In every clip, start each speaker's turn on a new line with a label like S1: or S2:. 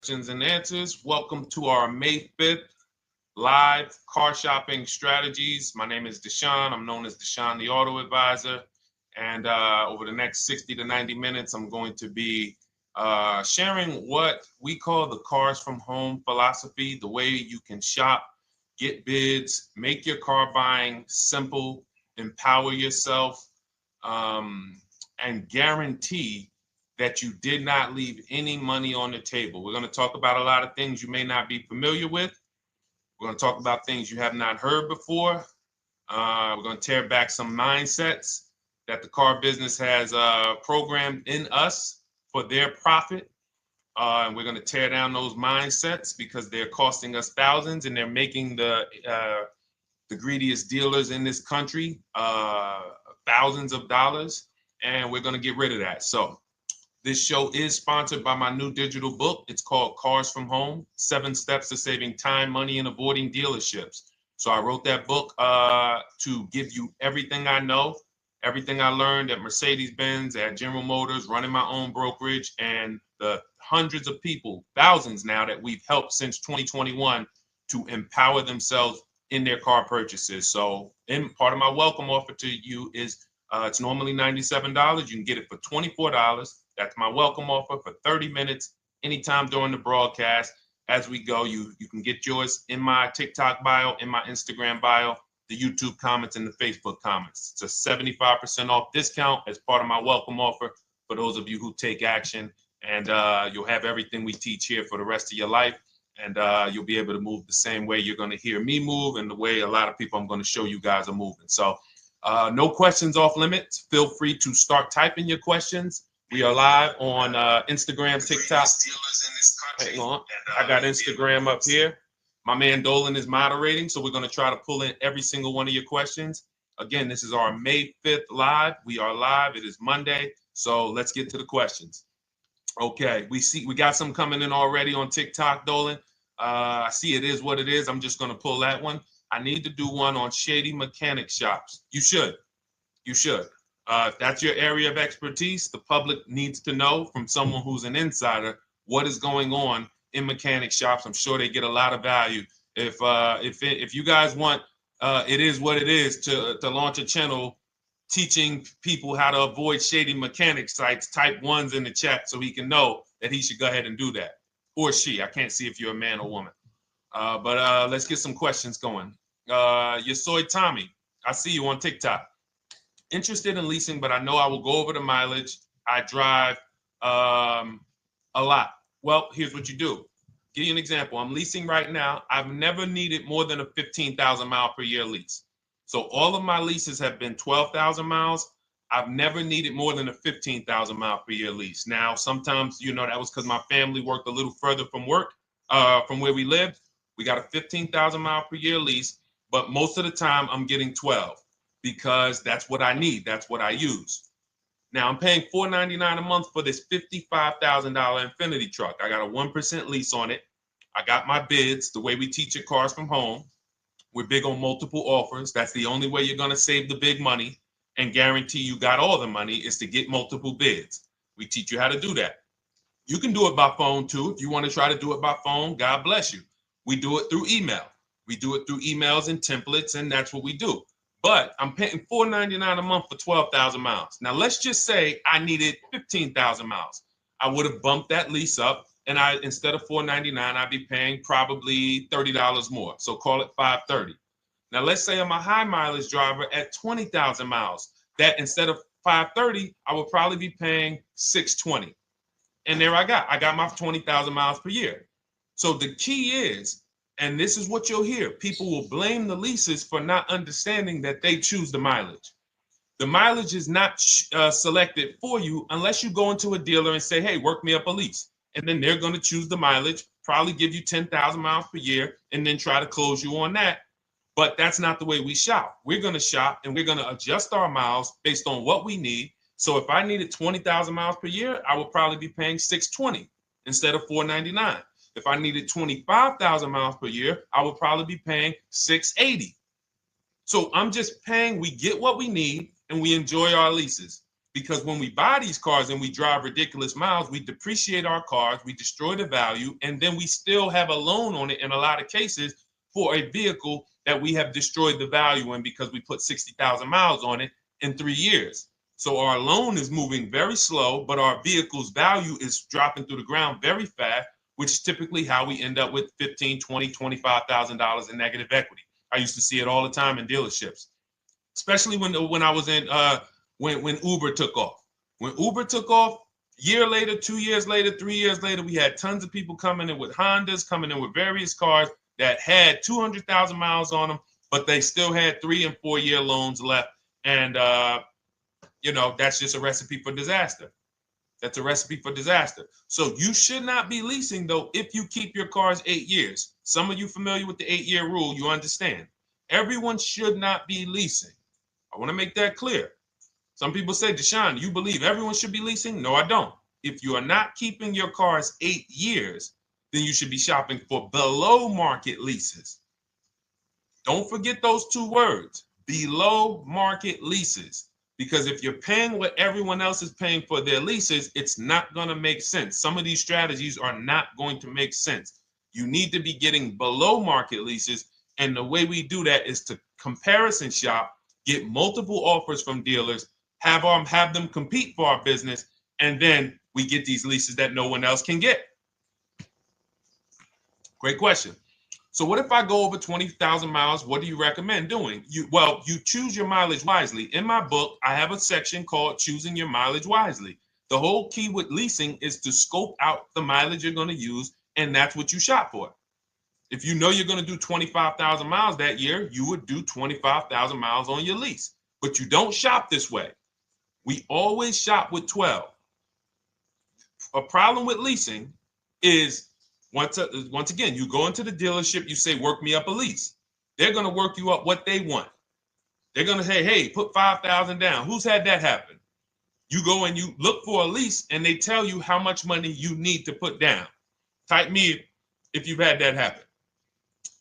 S1: questions and answers. Welcome to our May 5th live car shopping strategies. My name is Deshone. I'm known as Deshone the Auto Advisor. And over the next 60 to 90 minutes, I'm going to be sharing what we call the cars from home philosophy, the way you can shop, get bids, make your car buying simple, empower yourself, and guarantee that you did not leave any money on the table. We're going to talk about a lot of things you may not be familiar with. We're going to talk about things you have not heard before. We're going to tear back some mindsets that the car business has programmed in us for their profit. And we're going to tear down those mindsets because they're costing us thousands and they're making the greediest dealers in this country thousands of dollars. And we're going to get rid of that. So this show is sponsored by my new digital book. It's called Cars from Home, 7 Steps to Saving Time, Money, and Avoiding Dealerships. So I wrote that book to give you everything I know, everything I learned at Mercedes-Benz, at General Motors, running my own brokerage, and the hundreds of people, thousands now, that we've helped since 2021 to empower themselves in their car purchases. So part of my welcome offer to you is it's normally $97. You can get it for $24. That's my welcome offer for 30 minutes, anytime during the broadcast. As we go, you can get yours in my TikTok bio, in my Instagram bio, the YouTube comments, and the Facebook comments. It's a 75% off discount as part of my welcome offer for those of you who take action. And you'll have everything we teach here for the rest of your life. And you'll be able to move the same way you're going to hear me move and the way a lot of people I'm going to show you guys are moving. So no questions off limits. Feel free to start typing your questions. We are live on Instagram, TikTok. Hang on. I got Instagram up here. My man Dolan is moderating, so we're going to try to pull in every single one of your questions. Again, this is our May 5th live. We are live. It is Monday, so let's get to the questions. Okay, we got some coming in already on TikTok, Dolan. I see it is what it is. I'm just going to pull that one. I need to do one on shady mechanic shops. You should. If that's your area of expertise, the public needs to know from someone who's an insider what is going on in mechanic shops. I'm sure they get a lot of value. If you guys want, it is what it is to launch a channel teaching people how to avoid shady mechanic sites, type ones in the chat so he can know that he should go ahead and do that. Or she. I can't see if you're a man or woman. But let's get some questions going. Yasoy Tommy, I see you on TikTok. Interested in leasing, but I know I will go over the mileage. I drive a lot. Well, here's what you do. Give you an example. I'm leasing right now. I've never needed more than a 15,000 mile per year lease. So all of my leases have been 12,000 miles. I've never needed more than a 15,000 mile per year lease. Now, sometimes, that was because my family worked a little further from where we lived. We got a 15,000 mile per year lease, but most of the time I'm getting 12 because that's what I need. That's what I use. Now I'm paying $499 a month for this $55,000 Infinity truck. I got a 1% lease on it. I got my bids, the way we teach at Cars from Home. We're big on multiple offers. That's the only way you're going to save the big money and guarantee you got all the money is to get multiple bids. We teach you how to do that. You can do it by phone too. If you want to try to do it by phone, God bless you. We do it through email. We do it through emails and templates, and that's what we do. But I'm paying $499 a month for 12,000 miles. Now, let's just say I needed 15,000 miles. I would have bumped that lease up, and instead of $499, I'd be paying probably $30 more. So call it $530. Now, let's say I'm a high mileage driver at 20,000 miles. That instead of $530, I would probably be paying $620. And there I got my 20,000 miles per year. So the key is, and this is what you'll hear, people will blame the leases for not understanding that they choose the mileage. The mileage is not selected for you unless you go into a dealer and say, hey, work me up a lease. And then they're going to choose the mileage, probably give you 10,000 miles per year, and then try to close you on that. But that's not the way we shop. We're going to shop and we're going to adjust our miles based on what we need. So if I needed 20,000 miles per year, I would probably be paying $620 instead of $499. If I needed 25,000 miles per year, I would probably be paying $680. So I'm just paying, we get what we need and we enjoy our leases. because when we buy these cars and we drive ridiculous miles, we depreciate our cars, we destroy the value, and then we still have a loan on it in a lot of cases for a vehicle that we have destroyed the value in because we put 60,000 miles on it in 3 years. So our loan is moving very slow, but our vehicle's value is dropping through the ground very fast, which is typically how we end up with $15,000, $20,000, $25,000 in negative equity. I used to see it all the time in dealerships, especially when I was in when Uber took off. When Uber took off, year later, 2 years later, 3 years later, we had tons of people coming in with Hondas, coming in with various cars that had 200,000 miles on them, but they still had 3 and 4 year loans left. And, that's just a recipe for disaster. That's a recipe for disaster. So you should not be leasing, though, if you keep your cars 8 years. Some of you familiar with the 8-year rule, you understand. Everyone should not be leasing. I want to make that clear. Some people say, Deshone, you believe everyone should be leasing? No, I don't. If you are not keeping your cars 8 years, then you should be shopping for below market leases. Don't forget those 2 words, below market leases. Because if you're paying what everyone else is paying for their leases, it's not going to make sense. Some of these strategies are not going to make sense. You need to be getting below market leases. And the way we do that is to comparison shop, get multiple offers from dealers, have them compete for our business, and then we get these leases that no one else can get. Great question. So what if I go over 20,000 miles? What do you recommend doing? You choose your mileage wisely. In my book, I have a section called Choosing Your Mileage Wisely. The whole key with leasing is to scope out the mileage you're going to use, and that's what you shop for. If you know you're going to do 25,000 miles that year, you would do 25,000 miles on your lease. But you don't shop this way. We always shop with 12. A problem with leasing is once again, you go into the dealership, you say, work me up a lease. They're going to work you up what they want. They're going to say, hey, put 5,000 down. Who's had that happen? You go and you look for a lease and they tell you how much money you need to put down. Type me if you've had that happen.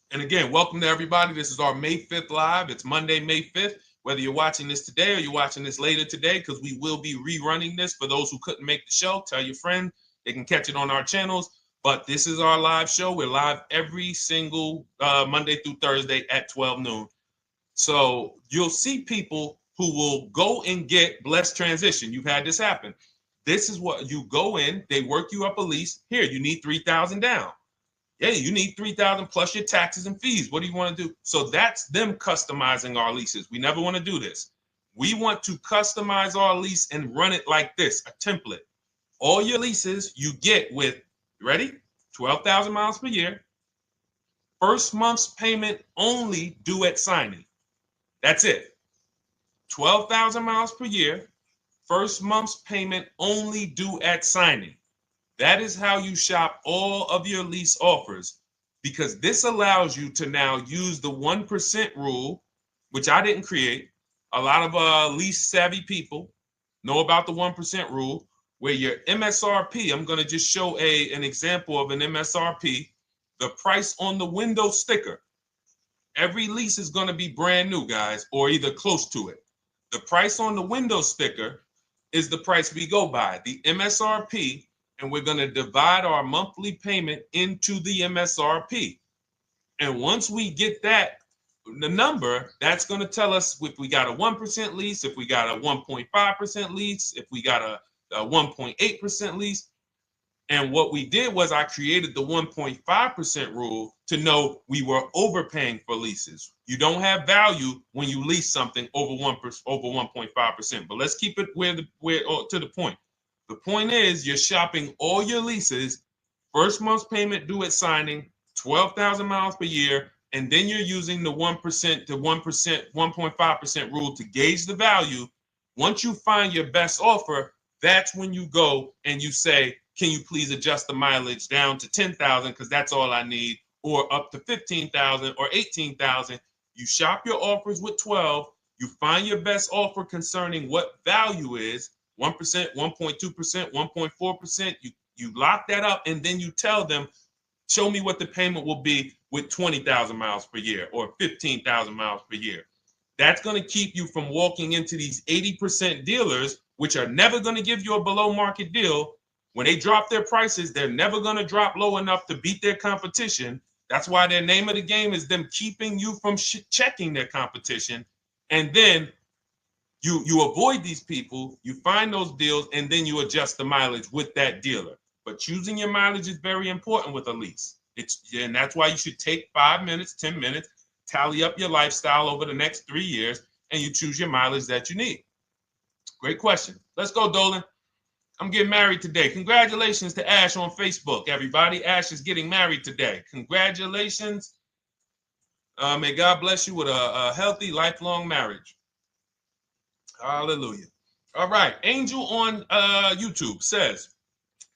S1: And again, welcome to everybody. This is our May 5th live. It's Monday, May 5th. Whether you're watching this today or you're watching this later today, because we will be rerunning this for those who couldn't make the show. Tell your friend they can catch it on our channels. But this is our live show. We're live every single Monday through Thursday at 12 noon. So you'll see people who will go and get blessed transition. You've had this happen. This is what you go in. They work you up a lease. Here, you need 3,000 down. Yeah, you need 3,000 plus your taxes and fees. What do you want to do? So that's them customizing our leases. We never want to do this. We want to customize our lease and run it like this, a template. All your leases you get with, ready? 12,000 miles per year. First month's payment only due at signing. That's it. 12,000 miles per year. First month's payment only due at signing. That is how you shop all of your lease offers, because this allows you to now use the 1% rule, which I didn't create. A lot of lease savvy people know about the 1% rule, where your MSRP, I'm going to just show an example of an MSRP, the price on the window sticker. Every lease is going to be brand new, guys, or either close to it. The price on the window sticker is the price we go by, the MSRP, and we're going to divide our monthly payment into the MSRP. And once we get that, the number, that's going to tell us if we got a 1% lease, if we got a 1.5% lease, if we got a 1.8% lease. And what we did was I created the 1.5% rule to know we were overpaying for leases. You don't have value when you lease something over 1.5%. But let's keep it to the point. The point is you're shopping all your leases, first month's payment due at signing, 12,000 miles per year, and then you're using the 1% to 1.5% rule to gauge the value. Once you find your best offer, that's when you go and you say, can you please adjust the mileage down to 10,000 because that's all I need, or up to 15,000 or 18,000. You shop your offers with 12. You find your best offer concerning what value is, 1%, 1.2%, 1.4%. You lock that up, and then you tell them, show me what the payment will be with 20,000 miles per year or 15,000 miles per year. That's going to keep you from walking into these 80% dealers which are never going to give you a below market deal. When they drop their prices, they're never going to drop low enough to beat their competition. That's why their name of the game is them keeping you from checking their competition. And then you avoid these people, you find those deals, and then you adjust the mileage with that dealer. But choosing your mileage is very important with a lease. And that's why you should take 5 minutes, 10 minutes, tally up your lifestyle over the next 3 years, and you choose your mileage that you need. Great question. Let's go, Dolan. I'm getting married today. Congratulations to Ash on Facebook, everybody. Ash is getting married today. Congratulations. May God bless you with a healthy, lifelong marriage. Hallelujah. All right. Angel on YouTube says,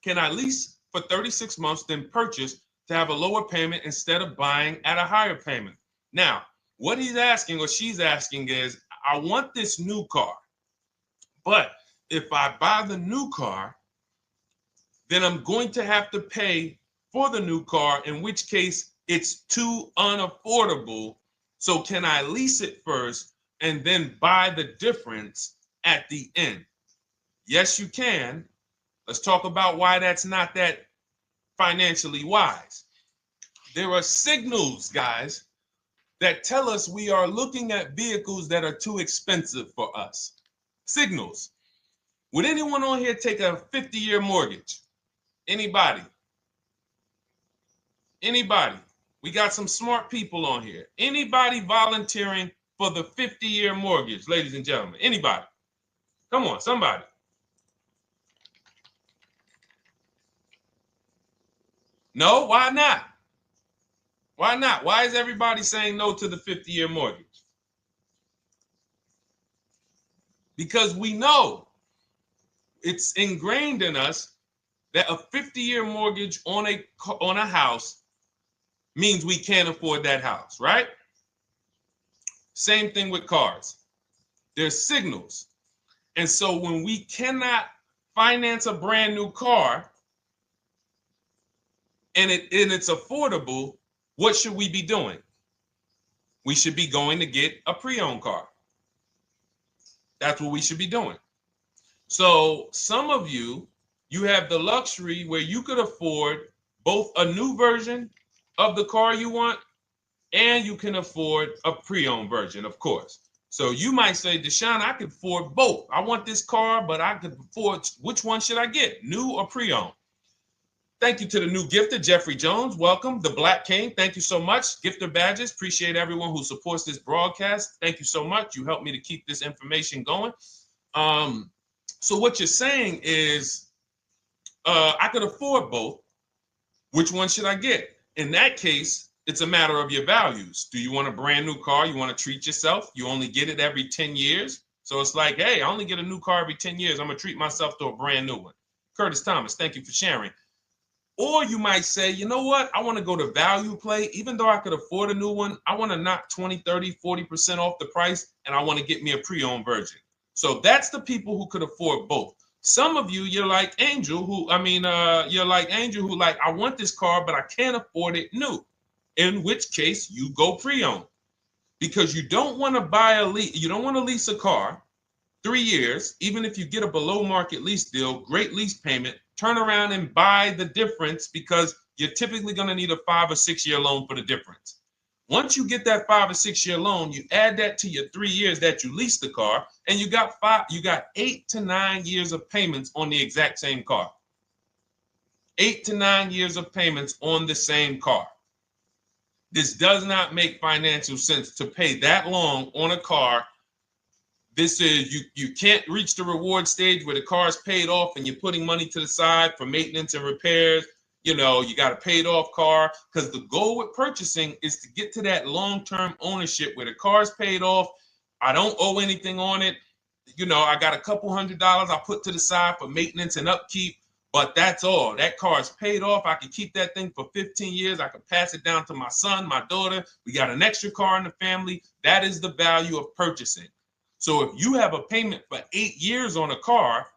S1: can I lease for 36 months, then purchase to have a lower payment instead of buying at a higher payment? Now, what he's asking or she's asking is, I want this new car, but if I buy the new car, then I'm going to have to pay for the new car, in which case it's too unaffordable. So can I lease it first and then buy the difference at the end? Yes, you can. Let's talk about why that's not that financially wise. There are signals, guys, that tell us we are looking at vehicles that are too expensive for us. Signals. Would anyone on here take a 50-year mortgage? Anybody? Anybody? We got some smart people on here. Anybody volunteering for the 50-year mortgage, ladies and gentlemen? Anybody? Come on, somebody. No, why not? Why not? Why is everybody saying no to the 50-year mortgage? Because we know it's ingrained in us that a 50-year mortgage on a house means we can't afford that house, right? Same thing with cars. There's signals. And so when we cannot finance a brand new car and it's affordable, what should we be doing? We should be going to get a pre-owned car. That's what we should be doing. So some of you have the luxury where you could afford both a new version of the car you want, and you can afford a pre-owned version, of course. So you might say, Deshone, I could afford both. I want this car, but I could afford, which one should I get, new or pre-owned? Thank you to the new gifter, Jeffrey Jones. Welcome. The Black King. Thank you so much. Gifter badges. Appreciate everyone who supports this broadcast. Thank you so much. You helped me to keep this information going. So what you're saying is, I could afford both. Which one should I get? In that case, it's a matter of your values. Do you want a brand new car? You want to treat yourself? You only get it every 10 years. So it's like, hey, I only get a new car every 10 years. I'm going to treat myself to a brand new one. Curtis Thomas, thank you for sharing. Or you might say, you know what? I want to go to value play. Even though I could afford a new one, I want to knock 20, 30, 40% off the price, and I want to get me a pre-owned version. So that's the people who could afford both. Some of you, you're like Angel, who like, I want this car, but I can't afford it new. In which case you go pre-owned, because you don't want to you don't want to lease a car 3 years, even if you get a below market lease deal, great lease payment, turn around and buy the difference, because you're typically going to need a 5 or 6 year loan for the difference. Once you get that 5 or 6 year loan, you add that to your 3 years that you leased the car, and you got 8 to 9 years of payments on the exact same car. 8 to 9 years of payments on the same car. This does not make financial sense to pay that long on a car. This is, you can't reach the reward stage where the car is paid off and you're putting money to the side for maintenance and repairs. You know, you got a paid off car, because the goal with purchasing is to get to that long-term ownership where the car is paid off. I don't owe anything on it. You know, I got a couple $100 I put to the side for maintenance and upkeep, but that's all. That car is paid off. I can keep that thing for 15 years. I can pass it down to my son, my daughter. We got an extra car in the family. That is the value of purchasing. So if you have a payment for 8 years on a car,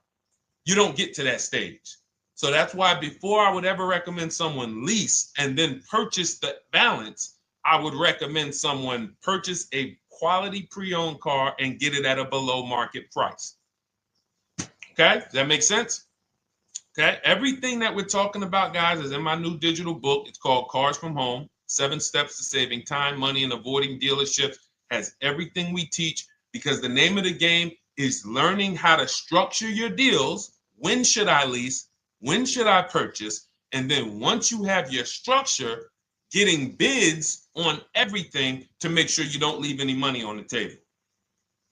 S1: you don't get to that stage. So that's why before I would ever recommend someone lease and then purchase the balance, I would recommend someone purchase a quality pre-owned car and get it at a below market price. Okay, does that make sense? Okay, everything that we're talking about, guys, is in my new digital book. It's called Cars from Home, 7 Steps to Saving Time, Money, and Avoiding Dealerships. Has everything we teach, because the name of the game is learning how to structure your deals. When should I lease? When should I purchase? And then once you have your structure, getting bids on everything to make sure you don't leave any money on the table.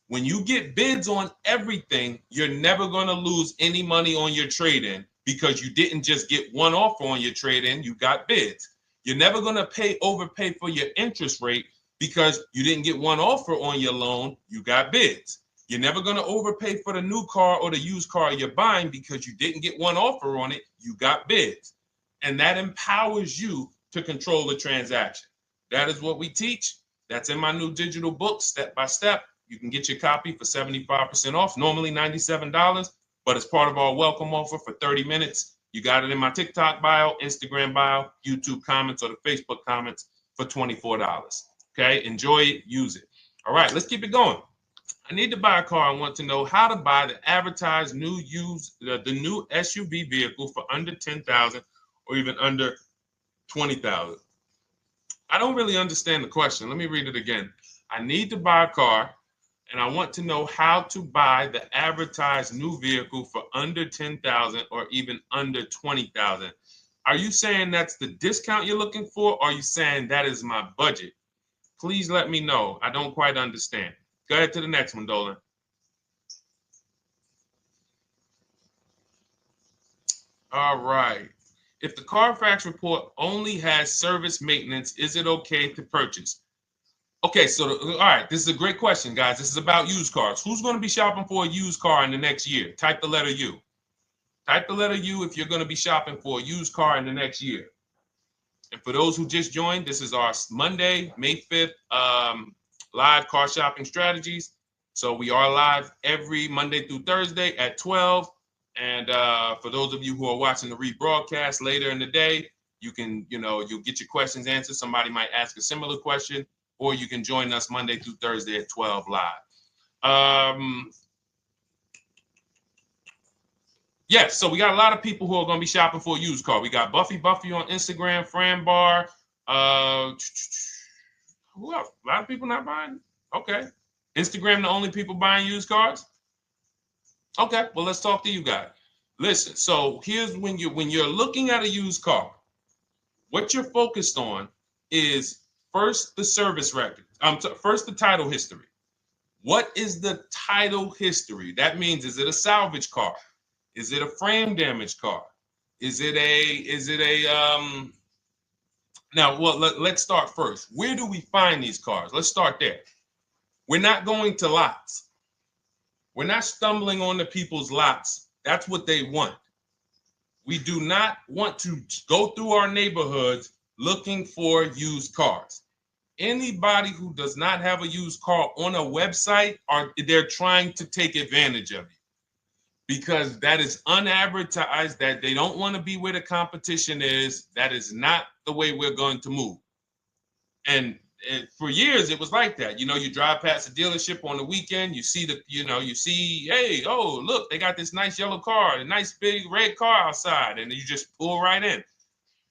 S1: When you get bids on everything, you're never going to lose any money on your trade-in, because you didn't just get one offer on your trade-in, you got bids. You're never going to overpay for your interest rate, because you didn't get one offer on your loan, you got bids. You're never going to overpay for the new car or the used car you're buying, because you didn't get one offer on it, you got bids. And that empowers you to control the transaction. That is what we teach. That's in my new digital book, step by step. You can get your copy for 75% off, normally $97, but it's part of our welcome offer for 30 minutes. You got it in my TikTok bio, Instagram bio, YouTube comments, or the Facebook comments for $24. Okay, enjoy it, use it. All right, let's keep it going. I need to buy a car. I want to know how to buy the advertised new the new SUV vehicle for under $10,000 or even under $20,000. I don't really understand the question. Let me read it again. I need to buy a car, and I want to know how to buy the advertised new vehicle for under $10,000 or even under $20,000. Are you saying that's the discount you're looking for, or are you saying that is my budget? Please let me know. I don't quite understand. Go ahead to the next one, Dolan. All right. If the Carfax report only has service maintenance, is it okay to purchase? Okay, so all right, this is a great question, guys. This is about used cars. Who's going to be shopping for a used car in the next year? Type the letter U. Type the letter U if you're going to be shopping for a used car in the next year. And for those who just joined, this is our Monday, May 5th, live car shopping strategies. So we are live every Monday through Thursday at 12. And for those of you who are watching the rebroadcast later in the day, you can, you'll get your questions answered. Somebody might ask a similar question, or you can join us Monday through Thursday at 12 live. Yes, so we got a lot of people who are going to be shopping for a used car. We got Buffy on Instagram, Fran Bar. Who else? A lot of people not buying? Okay. Instagram, the only people buying used cars? Okay, well, let's talk to you guys. Listen, so here's when you're looking at a used car, what you're focused on is first the service record. First the title history. What is the title history? That means, is it a salvage car? Is it a frame damage car? Is it a now, well, let's start first. Where do we find these cars? Let's start there. We're not going to lots. We're not stumbling onto people's lots. That's what they want. We do not want to go through our neighborhoods looking for used cars. Anybody who does not have a used car on a website, they're trying to take advantage of you, because that is unadvertised, that they don't want to be where the competition is. That is not the way we're going to move. And for years, it was like that. You drive past a dealership on the weekend, you see hey, oh, look, they got this nice yellow car, a nice big red car outside, and you just pull right in.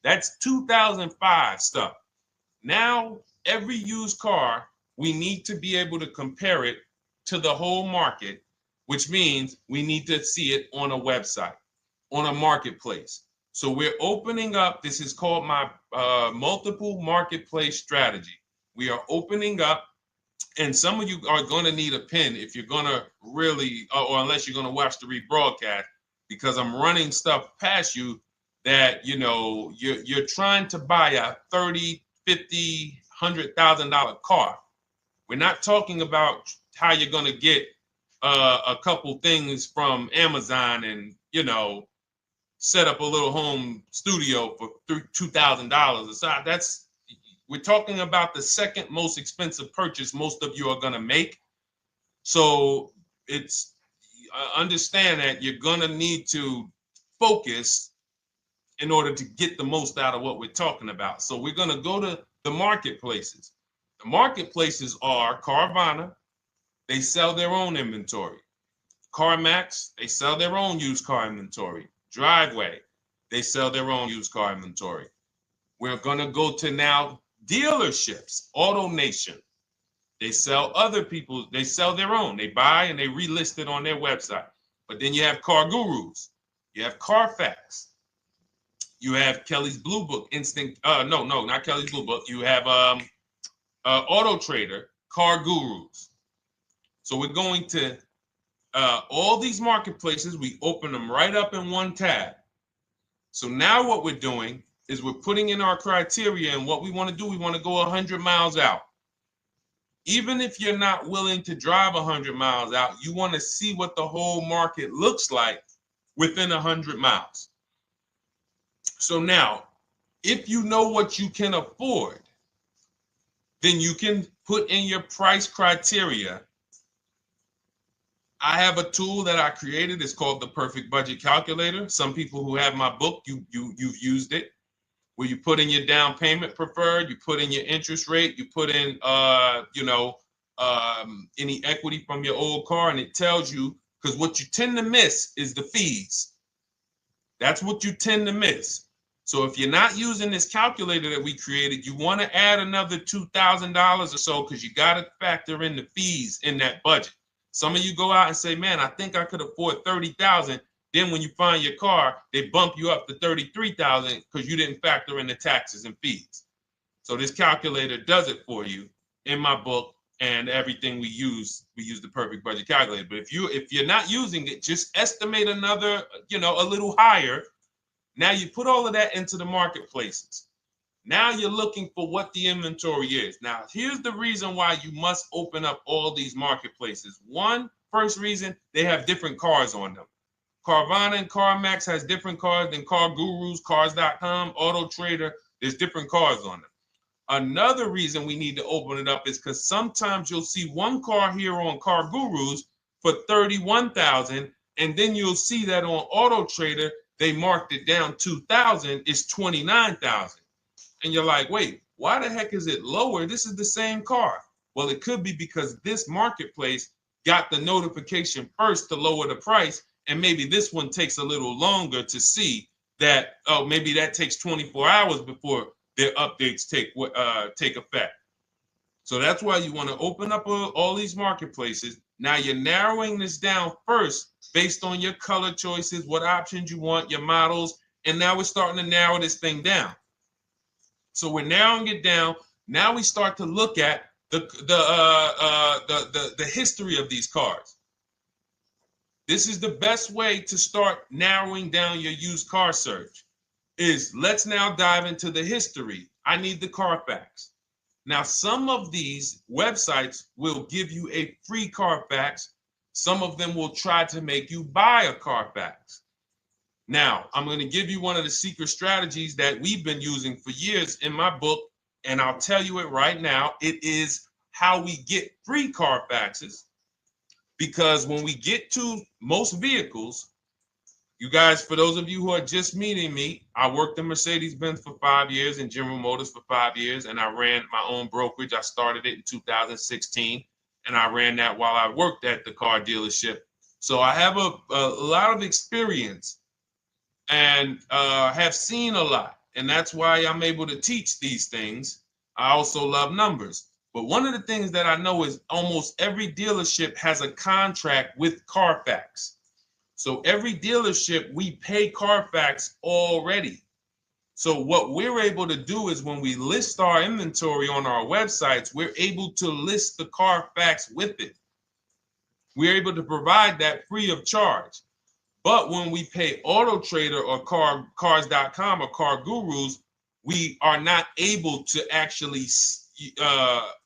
S1: That's 2005 stuff. Now, every used car, we need to be able to compare it to the whole market, which means we need to see it on a website, on a marketplace. So we're opening up, this is called my multiple marketplace strategy. We are opening up, and some of you are going to need a pen if you're going to really, or unless you're going to watch the rebroadcast, because I'm running stuff past you that, you're trying to buy a $30,000, $50,000, $100,000 car. We're not talking about how you're going to get a couple things from Amazon and, set up a little home studio for $2,000. We're talking about the second most expensive purchase most of you are going to make. So it's understand that you're going to need to focus in order to get the most out of what we're talking about. So we're going to go to the marketplaces. The marketplaces are Carvana. They sell their own inventory. CarMax, they sell their own used car inventory. Driveway, they sell their own used car inventory. We're going to go to now dealerships. AutoNation, they sell other people's, they sell their own. They buy and they relist it on their website. But then you have Car Gurus, you have Carfax, you have Kelly's Blue Book, no, not Kelly's Blue Book. You have Auto Trader, Car Gurus. So we're going to all these marketplaces, we open them right up in one tab. So now what we're doing is we're putting in our criteria, and what we want to do, we want to go 100 miles out. Even if you're not willing to drive 100 miles out, you want to see what the whole market looks like within 100 miles. So now, if you know what you can afford, then you can put in your price criteria. I have a tool that I created. It's called the Perfect Budget Calculator. Some people who have my book, you've used it, where you put in your down payment preferred, you put in your interest rate, you put in any equity from your old car, and it tells you, because what you tend to miss is the fees. That's what you tend to miss. So if you're not using this calculator that we created, you want to add another $2,000 or so, because you got to factor in the fees in that budget. Some of you go out and say, man, I think I could afford $30,000. Then when you find your car, they bump you up to $33,000 because you didn't factor in the taxes and fees. So this calculator does it for you in my book, and everything we use the Perfect Budget Calculator. But if you're not using it, just estimate another, a little higher. Now you put all of that into the marketplaces. Now you're looking for what the inventory is. Now, here's the reason why you must open up all these marketplaces. First reason, they have different cars on them. Carvana and CarMax has different cars than Car Gurus, Cars.com, Auto Trader. There's different cars on them. Another reason we need to open it up is because sometimes you'll see one car here on Car Gurus for $31,000, and then you'll see that on Auto Trader they marked it down $2,000. It's $29,000. And you're like, wait, why the heck is it lower? This is the same car. Well, it could be because this marketplace got the notification first to lower the price, and maybe this one takes a little longer to see that, oh, maybe that takes 24 hours before their updates take effect. So that's why you want to open up all these marketplaces. Now you're narrowing this down first based on your color choices, what options you want, your models, and now we're starting to narrow this thing down. So we're narrowing it down. Now we start to look at the history of these cars. This is the best way to start narrowing down your used car search. Let's now dive into the history. I need the Carfax. Now, some of these websites will give you a free Carfax. Some of them will try to make you buy a Carfax. Now, I'm going to give you one of the secret strategies that we've been using for years in my book, and I'll tell you it right now. It is how we get free Carfaxes, because when we get to most vehicles, you guys, for those of you who are just meeting me, I worked in Mercedes-Benz for 5 years and General Motors for 5 years, and I ran my own brokerage. I started it in 2016, and I ran that while I worked at the car dealership. So I have a lot of experience and have seen a lot, and that's why I'm able to teach these things. I also love numbers. But one of the things that I know is almost every dealership has a contract with Carfax. So every dealership, we pay Carfax already. So what we're able to do is when we list our inventory on our websites, we're able to list the Carfax with it. We're able to provide that free of charge. But when we pay Auto Trader or Cars.com or Car Gurus, we are not able to actually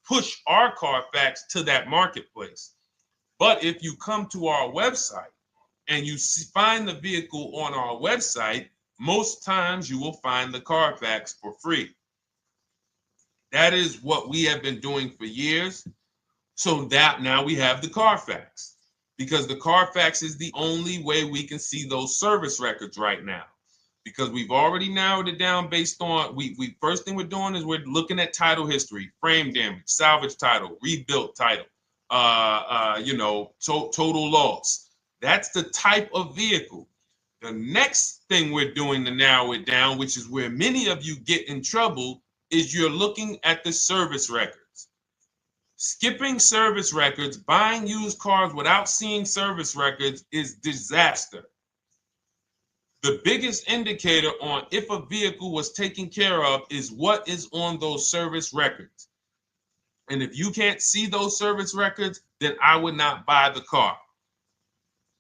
S1: push our Carfax to that marketplace. But if you come to our website and you find the vehicle on our website, most times you will find the Carfax for free. That is what we have been doing for years. So that now we have the Carfax, because the Carfax is the only way we can see those service records right now, because we've already narrowed it down based on, first thing we're doing is we're looking at title history, frame damage, salvage title, rebuilt title, total loss. That's the type of vehicle. The next thing we're doing to narrow it down, which is where many of you get in trouble, is you're looking at the service records. Skipping service records, buying used cars without seeing service records is disaster. The biggest indicator on if a vehicle was taken care of is what is on those service records. And if you can't see those service records, then I would not buy the car.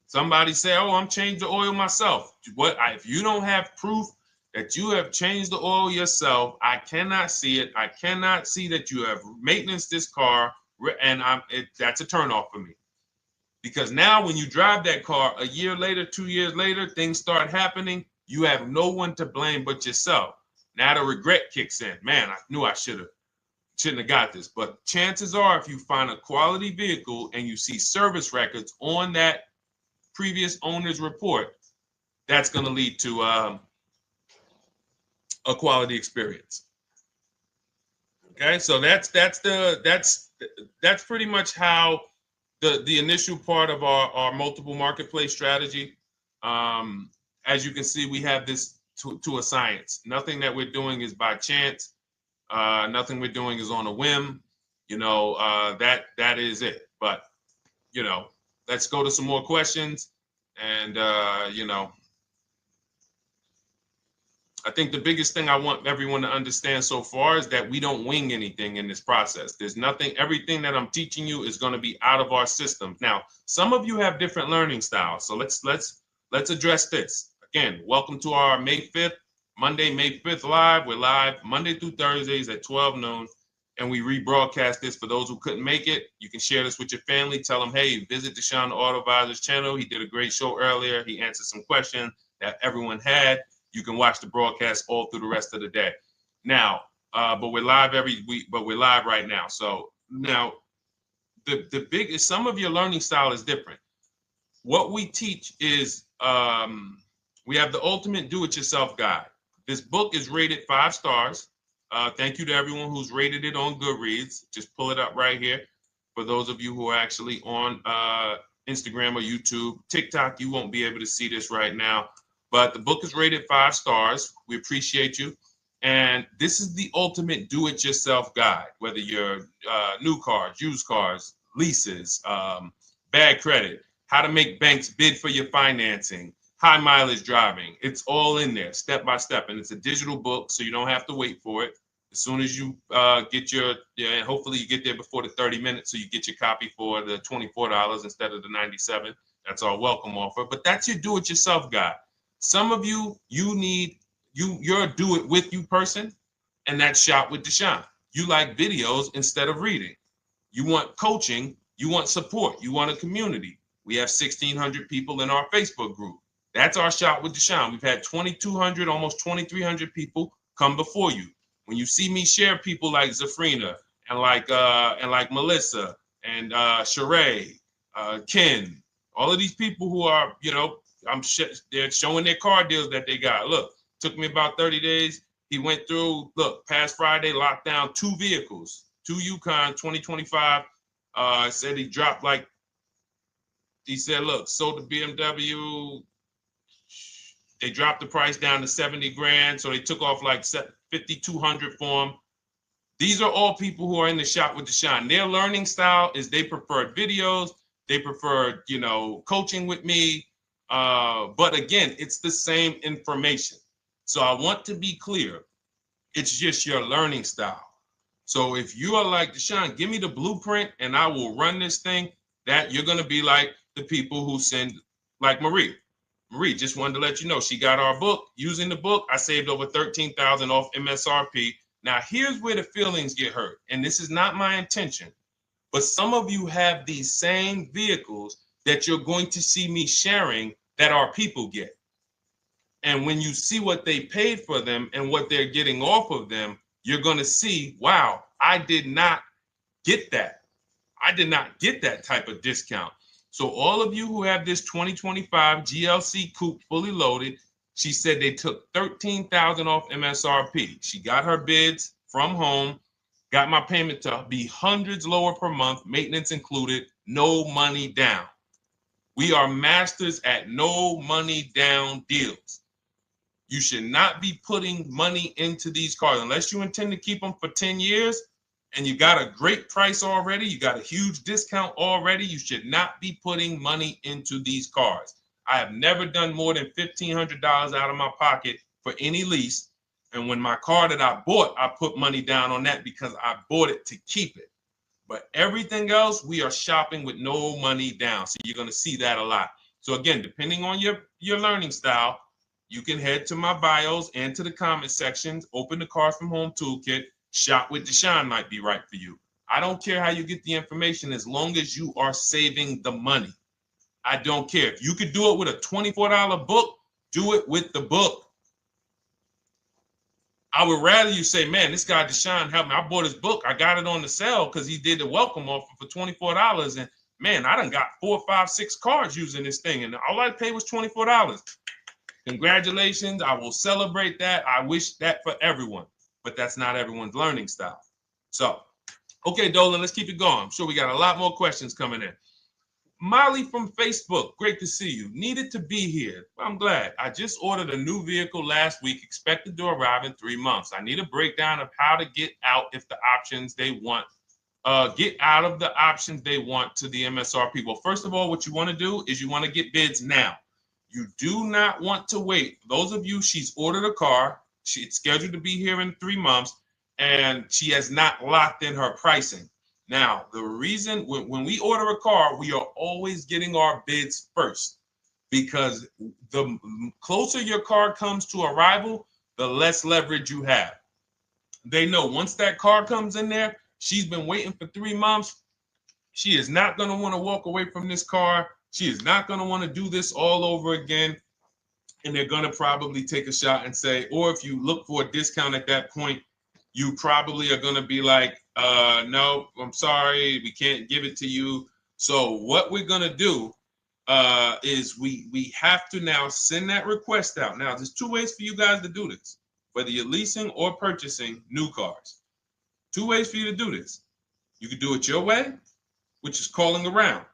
S1: Somebody say, oh, I'm changing the oil myself. If you don't have proof that you have changed the oil yourself, I cannot see it. I cannot see that you have maintenance this car, and that's a turnoff for me. Because now when you drive that car a year later, 2 years later, things start happening. You have no one to blame but yourself. Now the regret kicks in. Man, I knew I shouldn't have got this. But chances are, if you find a quality vehicle and you see service records on that previous owner's report, that's going to lead to a quality experience. Okay, so that's pretty much how the initial part of our multiple marketplace strategy. As you can see, we have this to a science. Nothing that we're doing is by chance. Nothing we're doing is on a whim. That is it. But let's go to some more questions. And I think the biggest thing I want everyone to understand so far is that we don't wing anything in this process. There's nothing, everything that I'm teaching you is going to be out of our systems. Now, some of you have different learning styles. So let's address this. Again, welcome to our May 5th, Monday, May 5th live. We're live Monday through Thursdays at 12 noon. And we rebroadcast this for those who couldn't make it. You can share this with your family. Tell them, hey, visit Deshone the Auto Advisor's channel. He did a great show earlier. He answered some questions that everyone had. You can watch the broadcast all through the rest of the day. Now, but we're live every week, but we're live right now. So now the biggest, some of your learning style is different. What we teach is we have the ultimate do-it-yourself guide. This book is rated 5 stars. Thank you to everyone who's rated it on Goodreads. Just pull it up right here. For those of you who are actually on Instagram or YouTube, TikTok, you won't be able to see this right now. But the book is rated 5 stars. We appreciate you. And this is the ultimate do-it-yourself guide, whether you're new cars, used cars, leases, bad credit, how to make banks bid for your financing, high mileage driving. It's all in there, step by step. And it's a digital book, so you don't have to wait for it. As soon as you get and hopefully you get there before the 30 minutes, so you get your copy for the $24 instead of the $97. That's our welcome offer. But that's your do-it-yourself guide. Some of you, you're a do-it-with-you person, and that's Shop with Deshone. You like videos instead of reading. You want coaching. You want support. You want a community. We have 1,600 people in our Facebook group. That's our Shop with Deshone. We've had 2,200, almost 2,300 people come before you. When you see me share people like Zafrina and like Melissa and Sheree, Ken, all of these people who are, they're showing their car deals that they got. Look, took me about 30 days. He went through, past Friday, locked down 2 vehicles, 2 Yukon 2025. Said he dropped he said, look, sold the BMW. They dropped the price down to 70 grand. So they took off like 5,200 for him. These are all people who are in the Shop with Deshone. Their learning style is they prefer videos. They prefer, coaching with me. But again, it's the same information. So I want to be clear. It's just your learning style. So if you are like Deshone, give me the blueprint and I will run this thing. That you're going to be like the people who send, like Marie. Marie just wanted to let you know she got our book. Using the book, I saved over $13,000 off MSRP. Now, here's where the feelings get hurt. And this is not my intention. But some of you have these same vehicles that you're going to see me sharing that our people get. And when you see what they paid for them and what they're getting off of them, you're going to see, wow, I did not get that. I did not get that type of discount. So all of you who have this 2025 GLC coupe fully loaded, she said they took $13,000 off MSRP. She got her bids from home, got my payment to be hundreds lower per month, maintenance included, no money down. We are masters at no money down deals. You should not be putting money into these cars unless you intend to keep them for 10 years and you got a great price already. You got a huge discount already. You should not be putting money into these cars. I have never done more than $1,500 out of my pocket for any lease. And when my car that I bought, I put money down on that because I bought it to keep it. But everything else, we are shopping with no money down. So you're going to see that a lot. So again, depending on your learning style, you can head to my bios and to the comment sections, open the Cars from Home Toolkit, Shop with Deshone might be right for you. I don't care how you get the information as long as you are saving the money. I don't care. If you could do it with a $24 book, do it with the book. I would rather you say, man, this guy Deshone helped me. I bought his book. I got it on the sale because he did the welcome offer for $24. And man, I done got 4, 5, 6 cars using this thing. And all I paid was $24. Congratulations. I will celebrate that. I wish that for everyone, but that's not everyone's learning style. So, okay, Dolan, let's keep it going. I'm sure we got a lot more questions coming in. Molly from Facebook, great to see you. Needed to be here. Well, I'm glad. I just ordered a new vehicle last week, expected to arrive in 3 months. I need a breakdown of how to get out if the options they want, get out of the options they want to the MSRP. Well, first of all, what you want to do is you want to get bids now. You do not want to wait. Those of you, she's ordered a car. She's scheduled to be here in 3 months, and she has not locked in her pricing. Now, the reason when we order a car, we are always getting our bids first because the closer your car comes to arrival, the less leverage you have. They know once that car comes in there, she's been waiting for 3 months. She is not going to want to walk away from this car. She is not going to want to do this all over again. And they're going to probably take a shot and say, or if you look for a discount at that point, you probably are going to be like, no, I'm sorry, we can't give it to you. So what we're going to do is we have to now send that request out. Now, there's 2 ways for you guys to do this, whether you're leasing or purchasing new cars. 2 ways for you to do this. You can do it your way, which is calling around.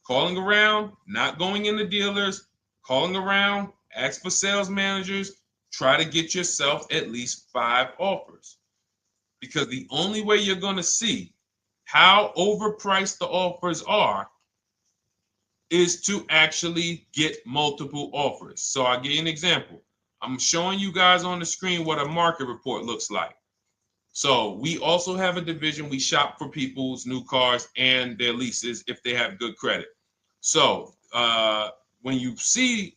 S1: Calling around, not going into dealers, calling around, ask for sales managers, try to get yourself at least 5 offers. Because the only way you're going to see how overpriced the offers are is to actually get multiple offers. So I'll give you an example. I'm showing you guys on the screen what a market report looks like. So we also have a division. We shop for people's new cars and their leases if they have good credit. So when you see,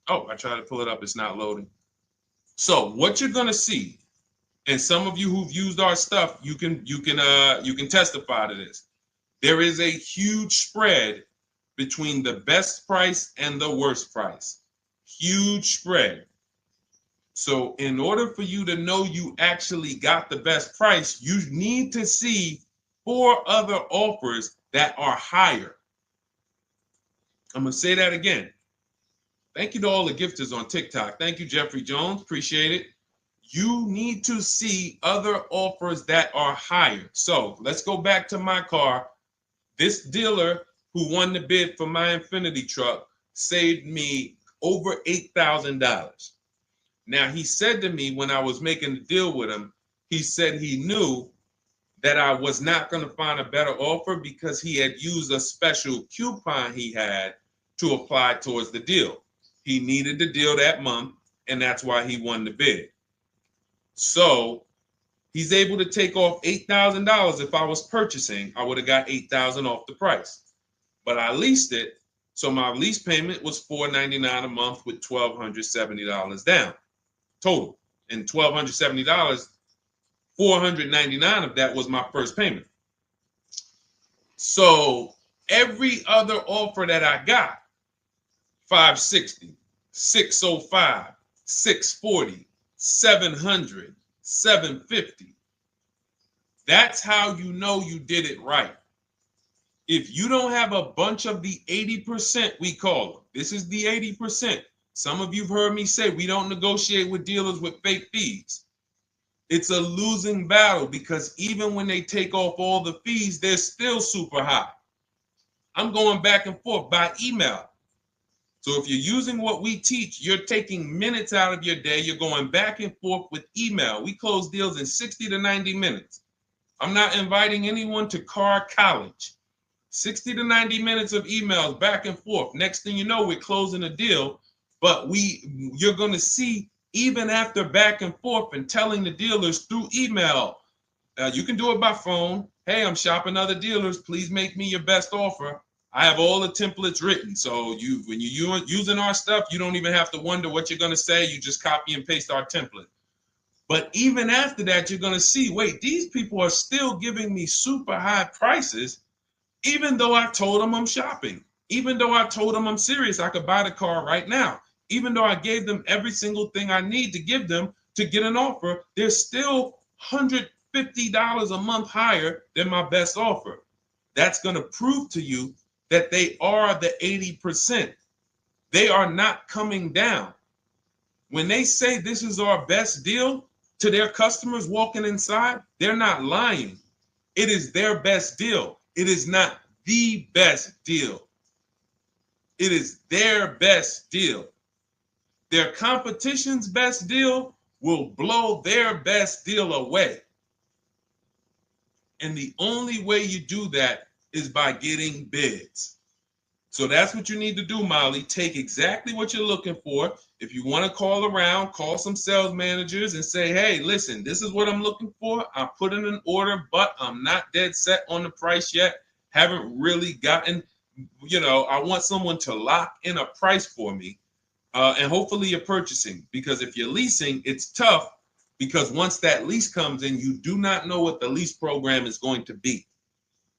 S1: oh, I tried to pull it up. It's not loading. So what you're going to see, and some of you who've used our stuff, you can testify to this. There is a huge spread between the best price and the worst price. Huge spread. So in order for you to know you actually got the best price, you need to see 4 other offers that are higher. I'm going to say that again. Thank you to all the gifters on TikTok. Thank you, Jeffrey Jones. Appreciate it. You need to see other offers that are higher. So let's go back to my car. This dealer who won the bid for my Infinity truck saved me over $8,000. Now, he said to me when I was making the deal with him, he said he knew that I was not going to find a better offer because he had used a special coupon he had to apply towards the deal. He needed the deal that month, and that's why he won the bid. So he's able to take off $8,000. If I was purchasing, I would have got $8,000 off the price. But I leased it, so my lease payment was $499 a month with $1,270 down total. And $1,270, $499 of that was my first payment. So every other offer that I got, $560, $605, $640, $700, $750. That's how you know you did it right. If you don't have a bunch of the 80%, we call them. This is the 80%. Some of you have heard me say we don't negotiate with dealers with fake fees. It's a losing battle because even when they take off all the fees, they're still super high. I'm going back and forth by email. So if you're using what we teach, you're taking minutes out of your day. You're going back and forth with email. We close deals in 60 to 90 minutes. I'm not inviting anyone to car college. 60 to 90 minutes of emails back and forth. Next thing you know, we're closing a deal. But you're going to see, even after back and forth and telling the dealers through email, you can do it by phone. Hey, I'm shopping other dealers. Please make me your best offer. I have all the templates written. So when you're using our stuff, you don't even have to wonder what you're going to say. You just copy and paste our template. But even after that, you're going to see, wait, these people are still giving me super high prices, even though I told them I'm shopping, even though I told them I'm serious, I could buy the car right now, even though I gave them every single thing I need to give them to get an offer, they're still $150 a month higher than my best offer. That's going to prove to you that they are the 80%. They are not coming down. When they say this is our best deal to their customers walking inside, they're not lying. It is their best deal. It is not the best deal. It is their best deal. Their competition's best deal will blow their best deal away. And the only way you do that is by getting bids. So that's what you need to do, Molly. Take exactly what you're looking for. If you want to call around, call some sales managers and say, hey, listen, this is what I'm looking for. I put in an order, but I'm not dead set on the price yet. Haven't really gotten, I want someone to lock in a price for me. And hopefully you're purchasing, because if you're leasing, it's tough, because once that lease comes in, you do not know what the lease program is going to be.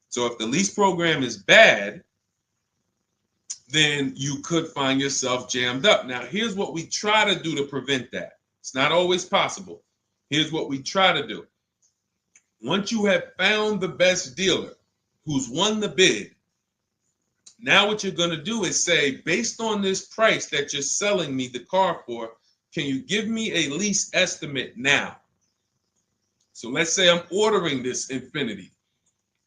S1: So if the lease program is bad, then you could find yourself jammed up. Now, here's what we try to do to prevent that. It's not always possible. Here's what we try to do. Once you have found the best dealer who's won the bid, now what you're going to do is say, based on this price that you're selling me the car for, can you give me a lease estimate now? So let's say I'm ordering this Infiniti.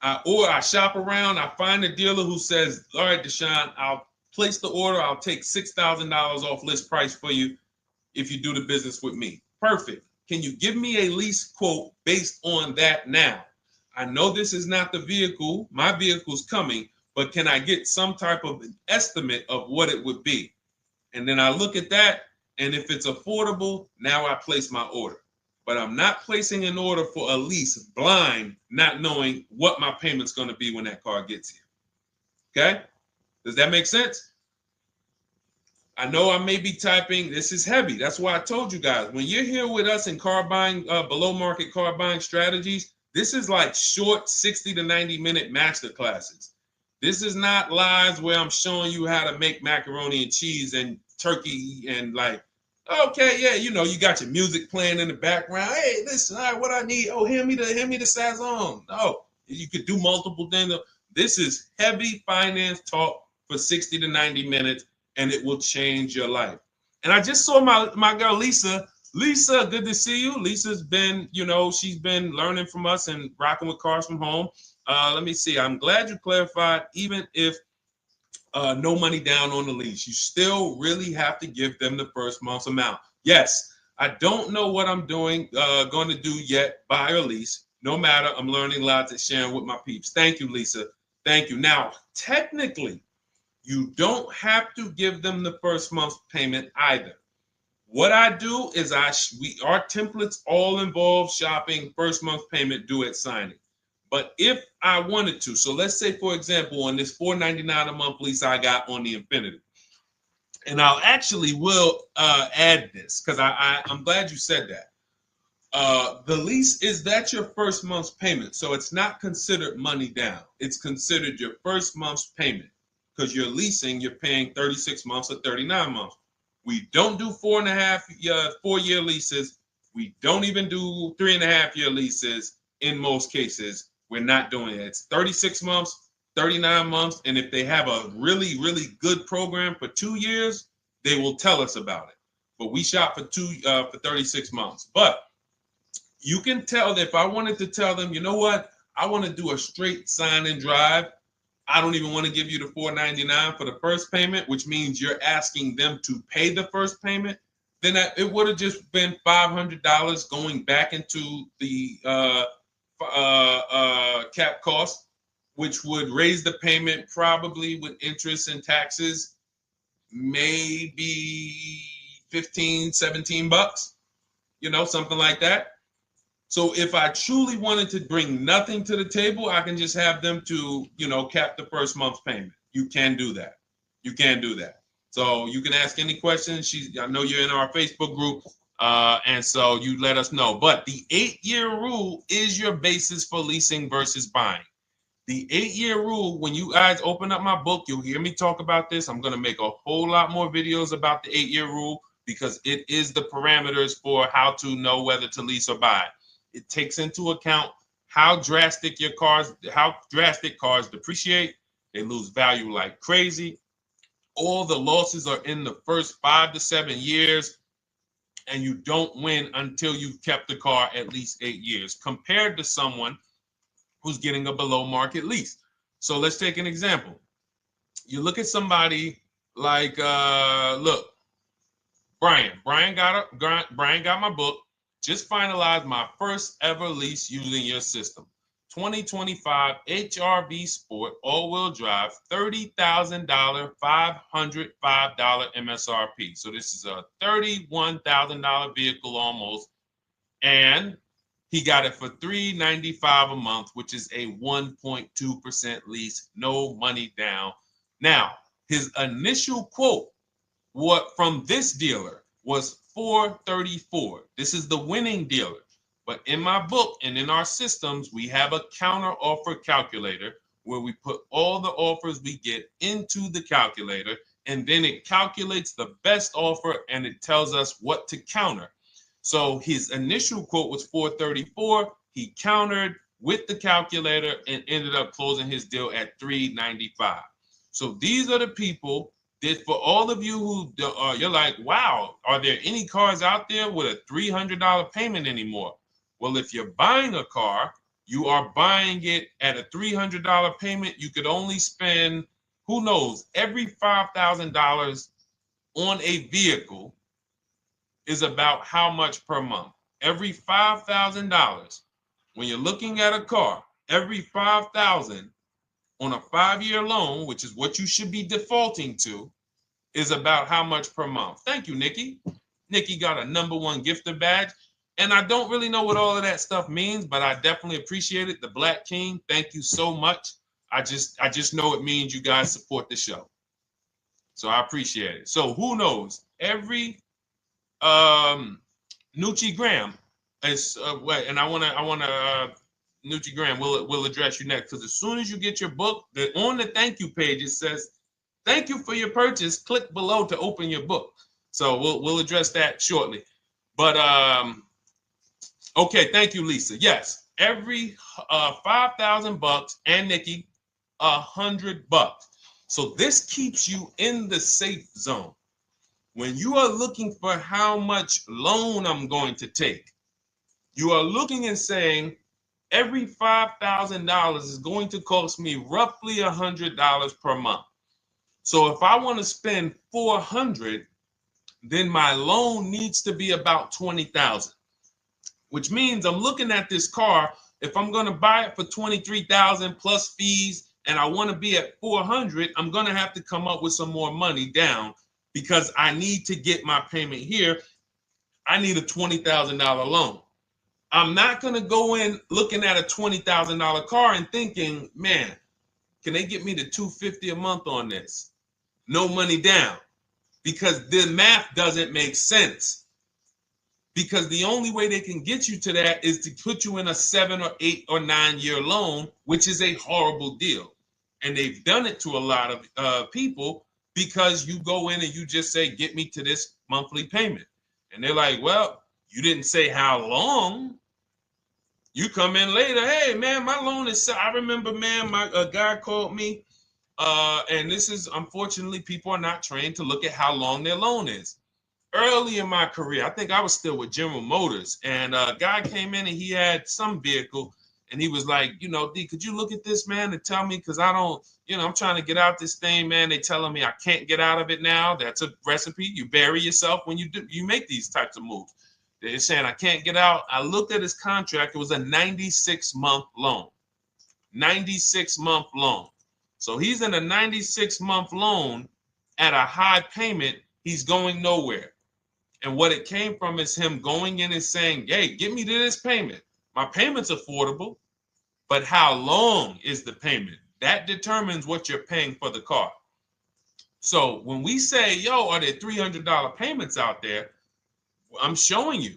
S1: I shop around, I find a dealer who says, all right, Deshone, I'll place the order. I'll take $6,000 off list price for you if you do the business with me. Perfect. Can you give me a lease quote based on that now? I know this is not the vehicle. My vehicle's coming, but can I get some type of an estimate of what it would be? And then I look at that, and if it's affordable, now I place my order. But I'm not placing an order for a lease blind, not knowing what my payment's going to be when that car gets here. Okay? Does that make sense? I know I may be typing, this is heavy. That's why I told you guys, when you're here with us in car buying, below market car buying strategies, this is like short 60 to 90 minute master classes. This is not lives where I'm showing you how to make macaroni and cheese and turkey and like, okay, yeah, you got your music playing in the background. Hey, listen, all right, what I need? Oh, hand me the Sazon. No, you could do multiple things. This is heavy finance talk for 60 to 90 minutes, and it will change your life. And I just saw my girl, Lisa. Lisa, good to see you. Lisa's been, she's been learning from us and rocking with Cars from Home. Let me see. I'm glad you clarified, even if no money down on the lease, you still really have to give them the first month's amount. Yes, I don't know what I'm going to do yet, buy or lease. No matter, I'm learning lots and sharing with my peeps. Thank you, Lisa. Thank you. Now, technically, you don't have to give them the first month's payment either. What I do is our templates all involve shopping, first month payment due at signing. But if I wanted to, so let's say, for example, on this $499 a month lease I got on the Infiniti, and I'll actually will add this because I'm glad you said that. The lease that's your first month's payment, so it's not considered money down. It's considered your first month's payment because you're leasing, you're paying 36 months or 39 months. We don't do 4-year leases. We don't even do 3.5-year leases in most cases. We're not doing it. It's 36 months, 39 months. And if they have a really, really good program for 2 years, they will tell us about it. But we shop for 36 months. But you can tell that if I wanted to tell them, you know what, I want to do a straight sign and drive. I don't even want to give you the $499 for the first payment, which means you're asking them to pay the first payment, then it would have just been $500 going back into the cap cost, which would raise the payment probably with interest and taxes, maybe 15, 17 bucks, something like that. So if I truly wanted to bring nothing to the table, I can just have them to, cap the first month's payment. You can do that. You can do that. So you can ask any questions. I know you're in our Facebook group, and so you let us know. But the 8-year rule is your basis for leasing versus buying. The 8-year rule, when you guys open up my book, you'll hear me talk about this. I'm going to make a whole lot more videos about the 8-year rule because it is the parameters for how to know whether to lease or buy. It takes into account how drastic cars depreciate. They lose value like crazy. All the losses are in the first 5 to 7 years, and you don't win until you've kept the car at least 8 years, compared to someone who's getting a below market lease. So let's take an example. You look at somebody like, Brian. Brian got my book. Just finalized my first ever lease using your system. 2025 HRV Sport all-wheel drive, $30,000, $505 MSRP. So this is a $31,000 vehicle almost, and he got it for $395 a month, which is a 1.2% lease, no money down. Now, his initial quote from this dealer was $434. This is the winning dealer. But in my book and in our systems, we have a counter offer calculator where we put all the offers we get into the calculator, and then it calculates the best offer and it tells us what to counter. So his initial quote was $434. He countered with the calculator and ended up closing his deal at $395. So these are the people that, for all of you who you're like, wow, are there any cars out there with a $300 payment anymore? Well, if you're buying a car, you are buying it at a $300 payment. You could only spend, who knows, every $5,000 on a vehicle is about how much per month. Every $5,000, when you're looking at a car, every $5,000 on a 5-year loan, which is what you should be defaulting to, is about how much per month. Thank you, Nikki. Nikki got a #1 gifter badge. And I don't really know what all of that stuff means, but I definitely appreciate it. The Black King, thank you so much. I just know it means you guys support the show. So I appreciate it. So who knows? Every Nucci Graham is and I wanna Nucci Graham will address you next, because as soon as you get your book, on the thank you page it says, "Thank you for your purchase. Click below to open your book." So we'll address that shortly. But okay, thank you, Lisa. Yes, every $5,000, and Nikki, $100. So this keeps you in the safe zone. When you are looking for how much loan I'm going to take, you are looking and saying, every $5,000 is going to cost me roughly $100 per month. So if I want to spend $400, then my loan needs to be about $20,000, which means I'm looking at this car. If I'm going to buy it for $23,000 plus fees, and I want to be at $400, I'm going to have to come up with some more money down, because I need to get my payment here. I need a $20,000 loan. I'm not going to go in looking at a $20,000 car and thinking, man, can they get me to $250 a month on this? No money down, because the math doesn't make sense. Because the only way they can get you to that is to put you in a 7 or 8 or 9 year loan, which is a horrible deal. And they've done it to a lot of people, because you go in and you just say, get me to this monthly payment. And they're like, well, you didn't say how long. You come in later, hey, man, my loan is, I remember, man, a guy called me, and this is, unfortunately, people are not trained to look at how long their loan is. Early in my career, I think I was still with General Motors, and a guy came in and he had some vehicle, And he was like, you know, D, could you look at this, man, and tell me, because I don't, you know, I'm trying to get out this thing, man. They telling me I can't get out of it now. That's a recipe. You bury yourself when you make these types of moves. They're saying I can't get out. I looked at his contract. It was a 96-month loan. 96-month loan. So he's in a 96-month loan at a high payment. He's going nowhere. And what it came from is him going in and saying, hey, get me to this payment. My payment's affordable, but how long is the payment? That determines what you're paying for the car. So when we say, yo, are there $300 payments out there? I'm showing you.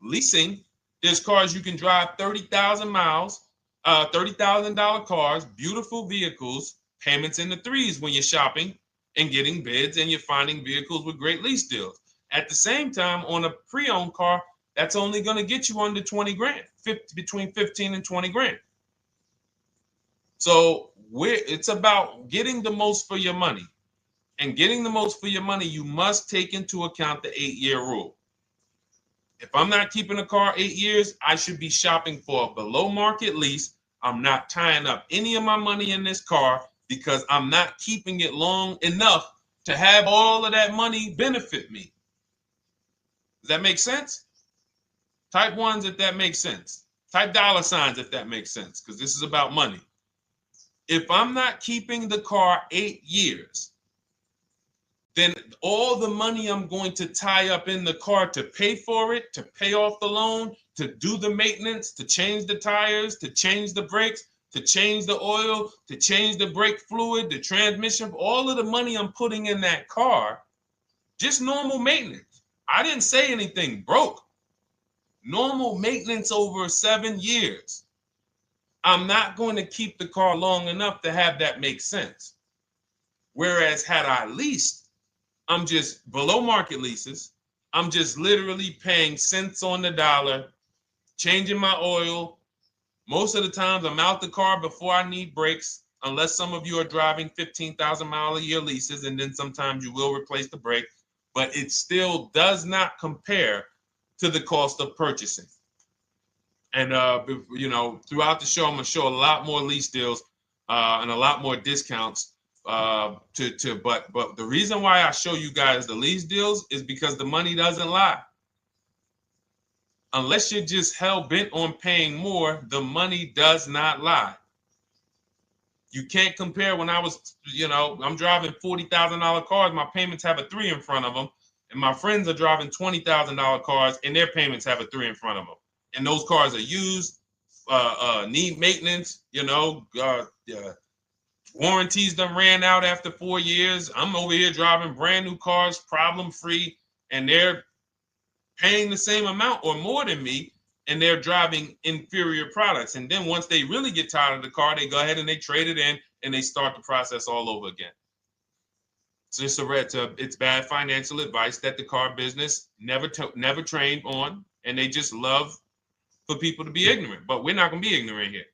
S1: Leasing, there's cars you can drive 30,000 miles, $30,000 cars, beautiful vehicles, payments in the threes when you're shopping and getting bids, and you're finding vehicles with great lease deals. At the same time, on a pre-owned car, that's only going to get you under 20 grand, between 15 and 20 grand. So it's about getting the most for your money. And getting the most for your money, you must take into account the 8-year rule. If I'm not keeping a car 8 years, I should be shopping for a below market lease. I'm not tying up any of my money in this car because I'm not keeping it long enough to have all of that money benefit me. Does that make sense? Type ones if that makes sense. Type dollar signs if that makes sense, because this is about money. If I'm not keeping the car 8 years, then all the money I'm going to tie up in the car to pay for it, to pay off the loan, to do the maintenance, to change the tires, to change the brakes, to change the oil, to change the brake fluid, the transmission, all of the money I'm putting in that car, just normal maintenance. I didn't say anything broke. Normal maintenance over 7 years. I'm not going to keep the car long enough to have that make sense. Whereas had I leased, I'm just below market leases. I'm just literally paying cents on the dollar, changing my oil. Most of the times I'm out the car before I need brakes, unless some of you are driving 15,000 mile a year leases, and then sometimes you will replace the brake, but it still does not compare to the cost of purchasing. And you know, throughout the show, I'm gonna show a lot more lease deals and a lot more discounts. But the reason why I show you guys the lease deals is because the money doesn't lie. Unless you're just hell bent on paying more, the money does not lie. You can't compare when I was, you know, I'm driving $40,000 cars, my payments have a 3 in front of them, and my friends are driving $20,000 cars and their payments have a 3 in front of them. And those cars are used, need maintenance, you know, warranties done ran out after 4 years. I'm over here driving brand new cars, problem free, and they're paying the same amount or more than me, and they're driving inferior products. And then once they really get tired of the car, they go ahead and they trade it in and they start the process all over again. So it's bad financial advice that the car business never trained on, and they just love for people to be ignorant. But we're not going to be ignorant here.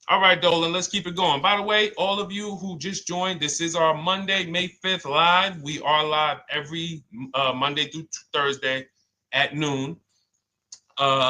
S1: All right, Dolan, let's keep it going. By the way, all of you who just joined, this is our Monday, May 5th live. We are live every Monday through Thursday at noon.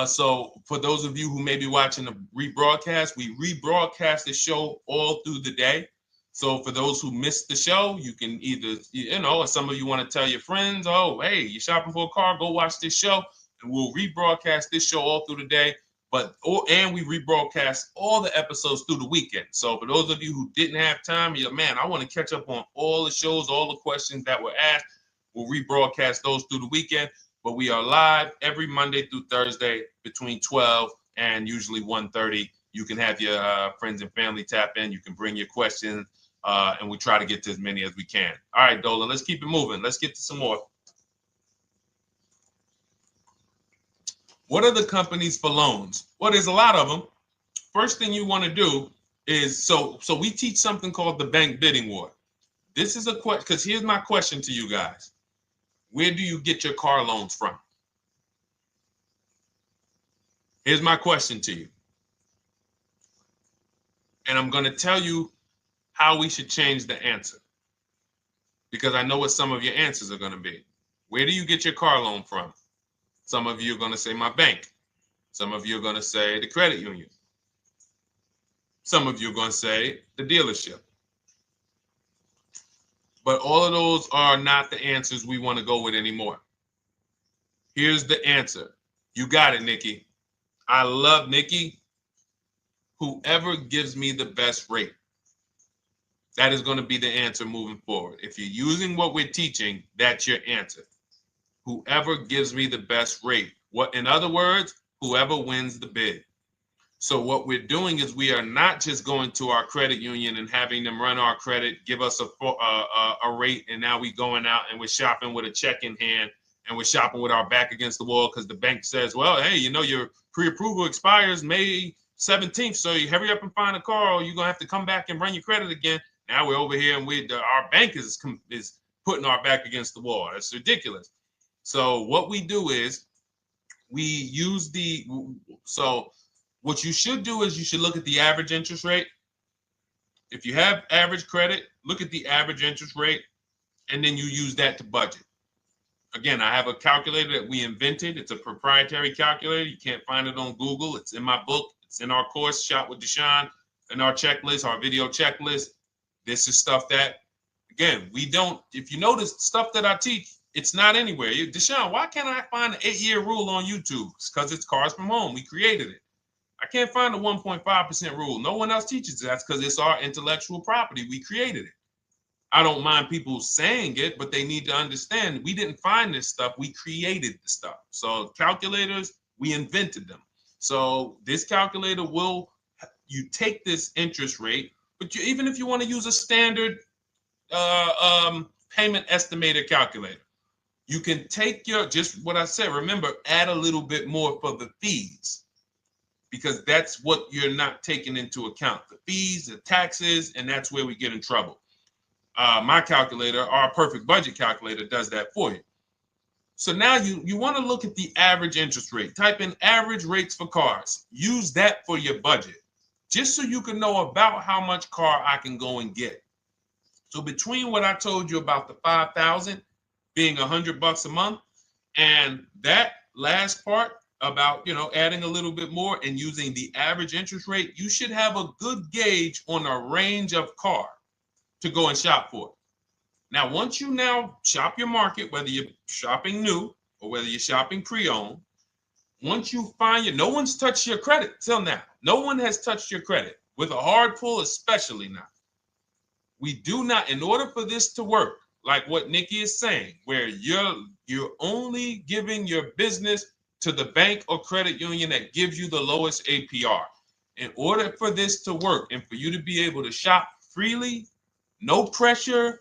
S1: So for those of you who may be watching the rebroadcast, we rebroadcast the show all through the day. So for those who missed the show, you can either, you know, or some of you want to tell your friends, oh, hey, you're shopping for a car, go watch this show. And we'll rebroadcast this show all through the day. And we rebroadcast all the episodes through the weekend. So for those of you who didn't have time, you're like, man, I want to catch up on all the shows, all the questions that were asked. We'll rebroadcast those through the weekend. But we are live every Monday through Thursday between 12 and usually 1:30. You can have your friends and family tap in. You can bring your questions, and we try to get to as many as we can. All right, Dolan, let's keep it moving. Let's get to some more. What are the companies for loans? Well, there's a lot of them. First thing you want to do is, so we teach something called the bank bidding war. This is a question, because here's my question to you guys. Where do you get your car loans from? Here's my question to you. And I'm going to tell you how we should change the answer, because I know what some of your answers are going to be. Where do you get your car loan from? Some of you are going to say my bank. Some of you are going to say the credit union. Some of you are going to say the dealership. But all of those are not the answers we want to go with anymore. Here's the answer. You got it, Nikki. I love Nikki. Whoever gives me the best rate. That is going to be the answer moving forward. If you're using what we're teaching, that's your answer. Whoever gives me the best rate. What, in other words, whoever wins the bid. So what we're doing is we are not just going to our credit union and having them run our credit, give us a rate, and now we going out and we're shopping with a check in hand and we're shopping with our back against the wall because the bank says, well, hey, you know, your pre-approval expires May 17th, so you hurry up and find a car or you're going to have to come back and run your credit again. Now we're over here and our bank is putting our back against the wall. That's ridiculous. So what we do is we use what you should do is you should look at the average interest rate. If you have average credit, look at the average interest rate, and then you use that to budget. Again, I have a calculator that we invented. It's a proprietary calculator. You can't find it on Google. It's in my book. It's in our course, Shop with Deshone, in our checklist, our video checklist. This is stuff that, again, we don't, if you notice stuff that I teach, it's not anywhere. Deshone, why can't I find an 8-year rule on YouTube? It's because it's Cars from Home. We created it. I can't find the 1.5% rule. No one else teaches that because it's our intellectual property. We created it. I don't mind people saying it, but they need to understand we didn't find this stuff. We created the stuff. So calculators, we invented them. So this calculator you take this interest rate, but even if you want to use a standard payment estimator calculator, you can take just what I said. Remember, add a little bit more for the fees, because that's what you're not taking into account. The fees, the taxes, and that's where we get in trouble. My calculator, our perfect budget calculator, does that for you. So now you want to look at the average interest rate. Type in average rates for cars. Use that for your budget, just so you can know about how much car I can go and get. So between what I told you about the 5,000 being $100 a month, and that last part about, adding a little bit more and using the average interest rate, you should have a good gauge on a range of car to go and shop for. Now, once you now shop your market, whether you're shopping new or whether you're shopping pre-owned, once you find no one's touched your credit till now. No one has touched your credit with a hard pull, especially not. We do not, in order for this to work, like what Nikki is saying, where you're only giving your business to the bank or credit union that gives you the lowest APR. In order for this to work and for you to be able to shop freely, no pressure,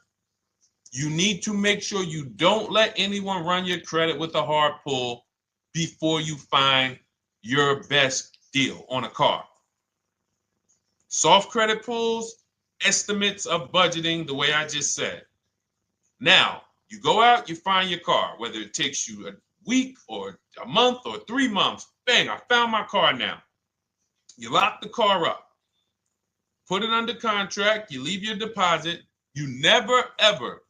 S1: you need to make sure you don't let anyone run your credit with a hard pull before you find your best deal on a car. Soft credit pulls, estimates of budgeting, the way I just said. Now, you go out, you find your car, whether it takes you a week or a month or 3 months. Bang, I found my car now. You lock the car up, put it under contract, you leave your deposit. You never, ever.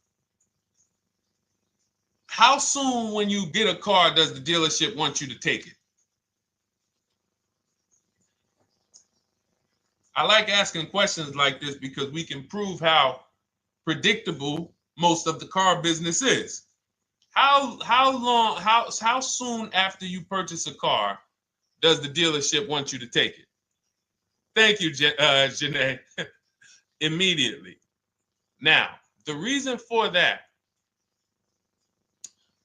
S1: How soon when you get a car does the dealership want you to take it? I like asking questions like this because we can prove how predictable most of the car business is. How soon after you purchase a car does the dealership want you to take it? Thank you, Janae. Immediately. Now, the reason for that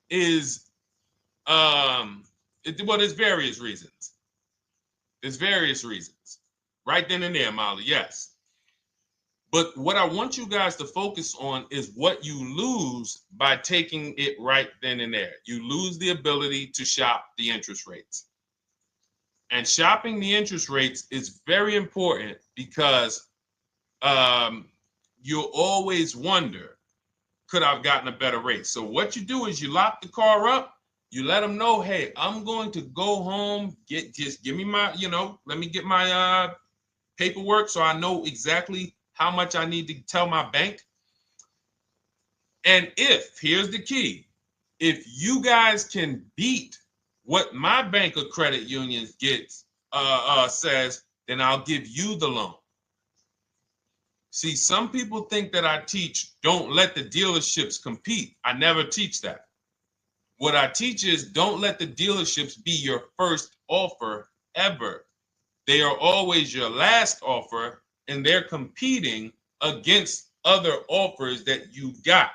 S1: is, there's various reasons. There's various reasons. Right then and there, Molly, yes. But what I want you guys to focus on is what you lose by taking it right then and there. You lose the ability to shop the interest rates. And shopping the interest rates is very important because you'll always wonder, could I have gotten a better rate? So what you do is you lock the car up, you let them know, hey, I'm going to go home, just give me my, let me get my paperwork so I know exactly how much I need to tell my bank. And here's the key, if you guys can beat what my bank or credit union gets says, then I'll give you the loan. See, some people think that I teach don't let the dealerships compete. I never teach that. What I teach is don't let the dealerships be your first offer ever. They are always your last offer, and they're competing against other offers that you got.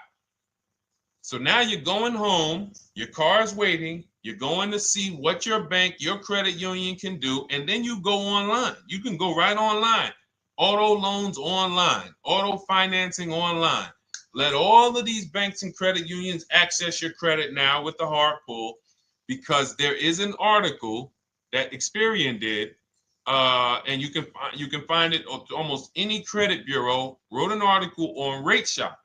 S1: So now you're going home, your car's waiting, you're going to see what your bank, your credit union can do, and then you go online. You can go right online. Auto loans online, auto financing online. Let all of these banks and credit unions access your credit now with the hard pull, because there is an article that Experian did, and you can find it on almost any credit bureau, wrote an article on rate shopping.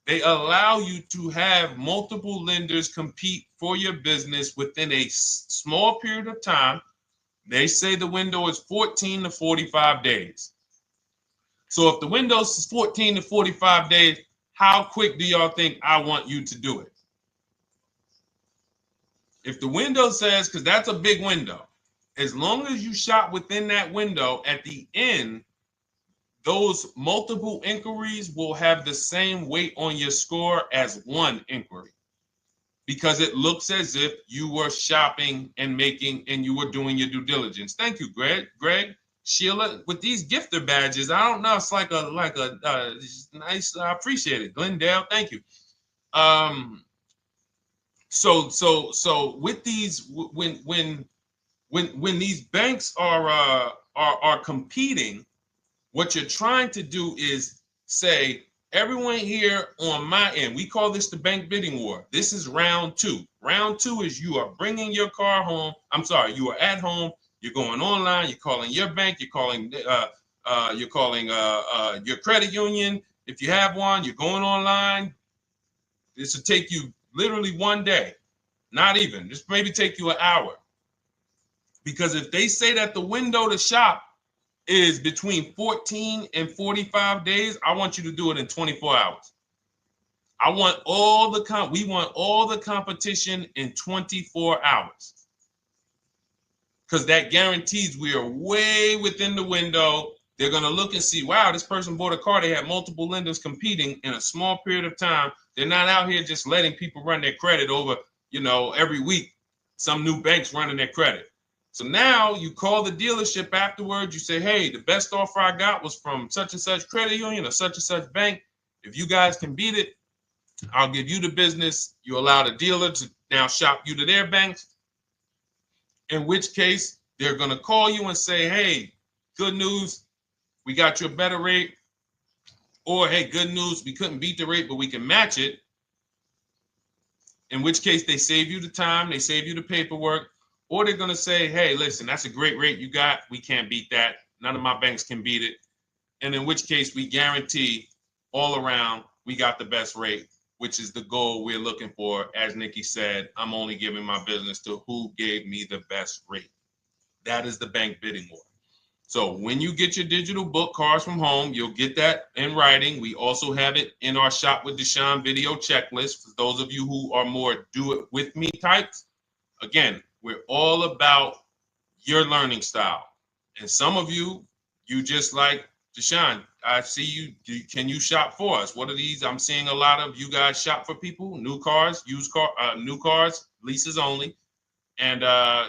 S1: They allow you to have multiple lenders compete for your business within a small period of time. They say the window is 14 to 45 days. So if the window is 14 to 45 days, how quick do y'all think I want you to do it? If the window says, because that's a big window, as long as you shop within that window, at the end, those multiple inquiries will have the same weight on your score as one inquiry, because it looks as if you were shopping and you were doing your due diligence. Thank you, Greg, Sheila, with these gifter badges. I don't know. It's like a nice. I appreciate it, Glendale. Thank you. So with these, when these banks are competing, what you're trying to do is say, everyone here on my end, we call this the bank bidding war. This is round two. Round two is you are bringing your car home. I'm sorry, you are at home. You're going online. You're calling your bank. You're calling your credit union. If you have one, you're going online. This will take you literally one day, not even. This maybe take you an hour. Because if they say that the window to shop is between 14 and 45 days, I want you to do it in 24 hours. We want all the competition in 24 hours. Because that guarantees we are way within the window. They're going to look and see, wow, this person bought a car. They had multiple lenders competing in a small period of time. They're not out here just letting people run their credit over, every week. Some new banks running their credit. So now you call the dealership afterwards. You say, hey, the best offer I got was from such and such credit union or such and such bank. If you guys can beat it, I'll give you the business. You allow the dealer to now shop you to their banks. In which case, they're going to call you and say, hey, good news, we got you a better rate. Or, hey, good news, we couldn't beat the rate, but we can match it. In which case, they save you the time, they save you the paperwork. Or they're going to say, hey, listen, that's a great rate you got. We can't beat that. None of my banks can beat it. And in which case, we guarantee all around we got the best rate, which is the goal we're looking for. As Nikki said, I'm only giving my business to who gave me the best rate. That is the bank bidding war. So when you get your digital book, Cars from Home, you'll get that in writing. We also have it in our Shop with Deshone video checklist for those of you who are more do-it-with-me types. Again, we're all about your learning style. And some of you just like, Deshone, I see you. Can you shop for us? What are these? I'm seeing a lot of you guys shop for people, new cars, new cars, leases only. And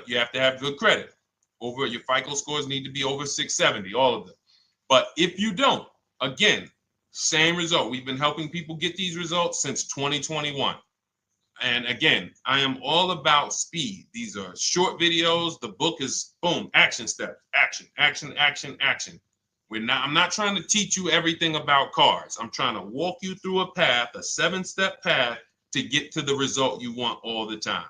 S1: you have to have good credit. Your FICO scores need to be over 670, all of them. But if you don't, again, same result. We've been helping people get these results since 2021. And again, I am all about speed. These are short videos. The book is boom, action steps, action, action, action, action. I'm not trying to teach you everything about cars. I'm trying to walk you through a path, a 7-step path to get to the result you want all the time.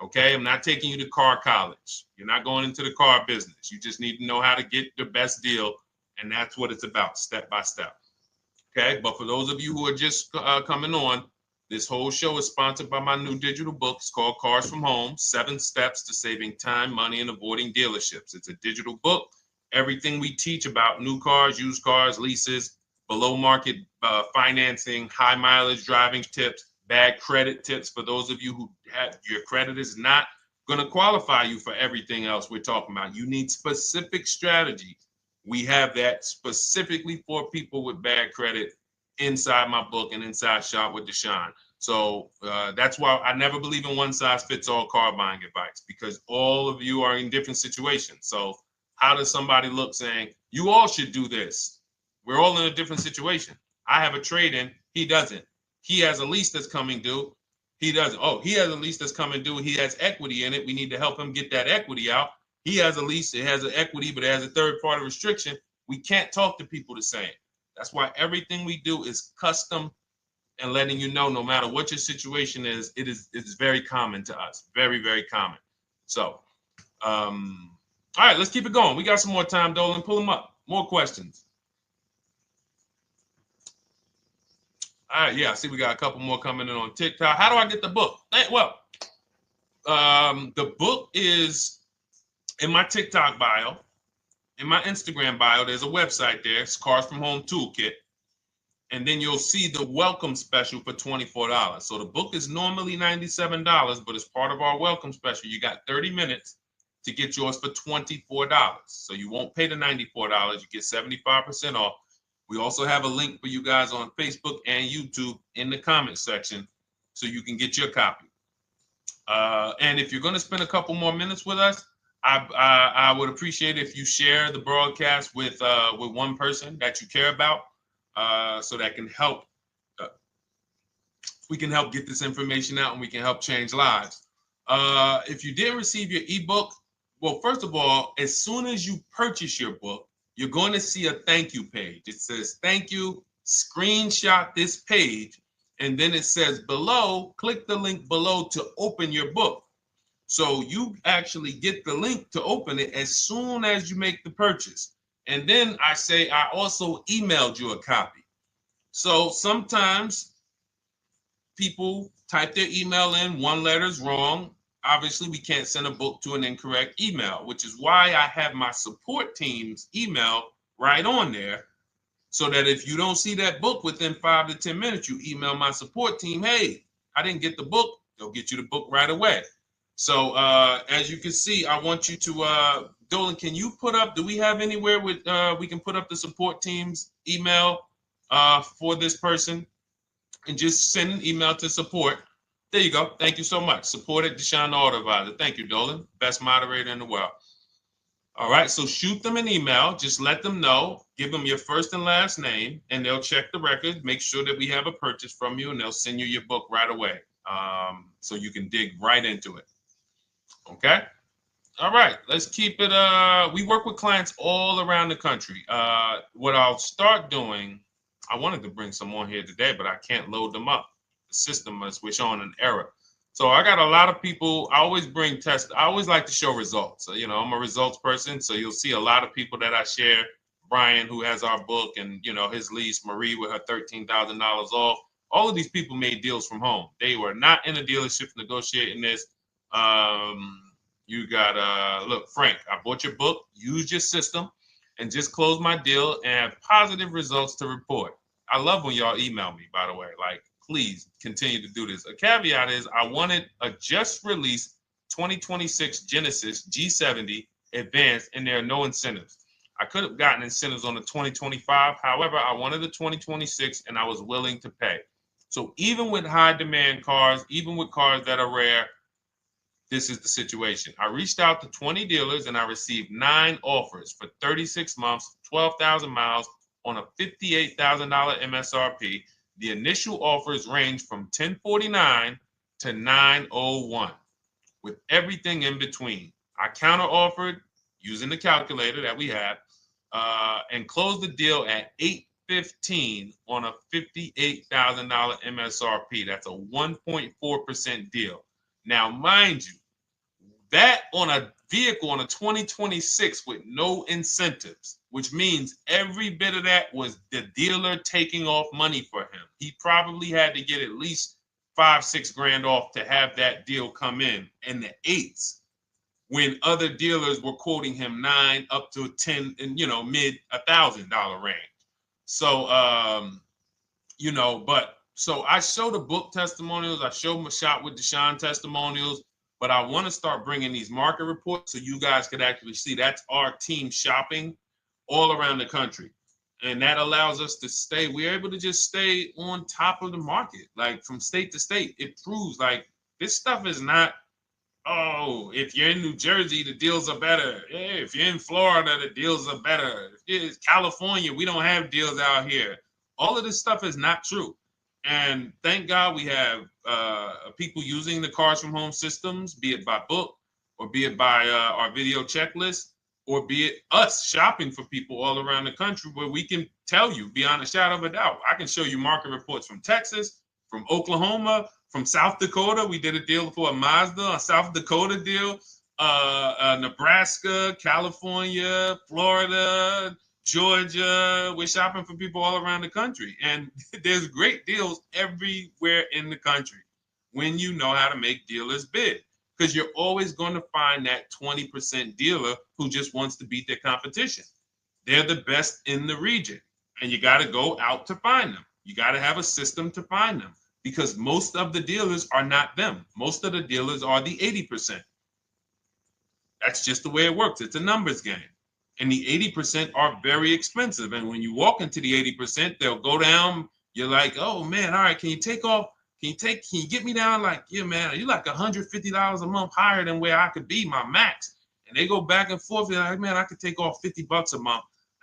S1: Okay, I'm not taking you to car college. You're not going into the car business. You just need to know how to get the best deal. And that's what it's about, step by step. Okay, but for those of you who are just coming on, this whole show is sponsored by my new digital book. It's called Cars from Home, 7 Steps to Saving Time, Money, and Avoiding Dealerships. It's a digital book. Everything we teach about new cars, used cars, leases, below market financing, high mileage driving tips, bad credit tips for those of you who have your credit is not going to qualify you for everything else we're talking about. You need specific strategy. We have that specifically for people with bad credit inside my book and inside Shop with Deshone. So that's why I never believe in one size fits all car buying advice, because all of you are in different situations. So how does somebody look saying, you all should do this? We're all in a different situation. I have a trade-in, he doesn't. He has a lease that's coming due, he doesn't. Oh, he has a lease that's coming due, he has equity in it, we need to help him get that equity out. He has a lease, it has an equity, but it has a third-party restriction. We can't talk to people the same. That's why everything we do is custom and letting you know, no matter what your situation is, it's very common to us. Very, very common. So, all right, let's keep it going. We got some more time, Dolan. Pull them up. More questions. All right, yeah, I see we got a couple more coming in on TikTok. How do I get the book? Well, the book is in my TikTok bio. In my Instagram bio, there's a website there. It's Cars from Home Toolkit. And then you'll see the welcome special for $24. So the book is normally $97, but as part of our welcome special, you got 30 minutes to get yours for $24. So you won't pay the $94. You get 75% off. We also have a link for you guys on Facebook and YouTube in the comment section so you can get your copy. And if you're going to spend a couple more minutes with us, I would appreciate if you share the broadcast with one person that you care about. So that can help, we can help get this information out and we can help change lives. If you didn't receive your ebook, well, first of all, as soon as you purchase your book, you're going to see a thank you page. It says, thank you, screenshot this page. And then it says below, click the link below to open your book. So you actually get the link to open it as soon as you make the purchase. And then I say, I also emailed you a copy. So sometimes people type their email in, one letter's wrong. Obviously, we can't send a book to an incorrect email, which is why I have my support team's email right on there. So that if you don't see that book within 5 to 10 minutes, you email my support team, hey, I didn't get the book. They'll get you the book right away. So as you can see, I want you to, Dolan, can you put up, do we have anywhere with, we can put up the support team's email for this person? And just send an email to support. There you go. Thank you so much. Support at Deshone the Auto Advisor. Thank you, Dolan. Best moderator in the world. All right, so shoot them an email. Just let them know. Give them your first and last name, and they'll check the record, make sure that we have a purchase from you, and they'll send you your book right away so you can dig right into it. Okay? All right, let's keep it. We work with clients all around the country. What I'll start doing, I wanted to bring some on here today, but I can't load them up. The system is showing an error. So I got a lot of people. I always bring tests. I always like to show results. So, you know, I'm a results person. So you'll see a lot of people that I share. Brian, who has our book, and, you know, his lease, Marie with her $13,000 off. All of these people made deals from home. They were not in a dealership negotiating this. You got, look, Frank, I bought your book, used your system, and just closed my deal and have positive results to report. I love when y'all email me, by the way. Like, please continue to do this. A caveat is I wanted a just released 2026 Genesis G70 Advanced, and there are no incentives. I could have gotten incentives on the 2025. However, I wanted the 2026, and I was willing to pay. So even with high demand cars, even with cars that are rare, this is the situation. I reached out to 20 dealers and I received 9 offers for 36 months, 12,000 miles on a $58,000 MSRP. The initial offers range from $1049 to $901 with everything in between. I counter offered using the calculator that we have and closed the deal at $815 on a $58,000 MSRP. That's a 1.4% deal. Now, mind you, that on a vehicle on a 2026 with no incentives, which means every bit of that was the dealer taking off money for him. He probably had to get at least $5-6 grand off to have that deal come in the 8s, when other dealers were quoting him 9 up to 10 and, you know, mid $1,000 range. So, you know, but so I show the book testimonials. I show my Shop with Deshone testimonials. But I want to start bringing these market reports so you guys could actually see that's our team shopping all around the country. And that allows us to stay, we're able to just stay on top of the market, like from state to state. It proves like this stuff is not, oh, if you're in New Jersey, the deals are better. Hey, if you're in Florida, the deals are better. If it's California, we don't have deals out here. All of this stuff is not true. And thank God we have people using the Cars from Home systems, be it by book or be it by our video checklist, or be it us shopping for people all around the country where we can tell you beyond a shadow of a doubt. I can show you market reports from Texas, from Oklahoma, from South Dakota. We did a deal for a Mazda, a South Dakota deal, Nebraska, California, Florida, Georgia. We're shopping for people all around the country. And there's great deals everywhere in the country when you know how to make dealers bid. Because you're always going to find that 20% dealer who just wants to beat their competition. They're the best in the region. And you got to go out to find them. You got to have a system to find them. Because most of the dealers are not them. Most of the dealers are the 80%. That's just the way it works. It's a numbers game. And the 80% are very expensive. And when you walk into the 80%, they'll go down. You're like, oh man, all right, can you take off? Can you get me down? Like, yeah, man, you're like $150 a month higher than where I could be, my max. And they go back and forth. They're like, man, I could take off $50 a month.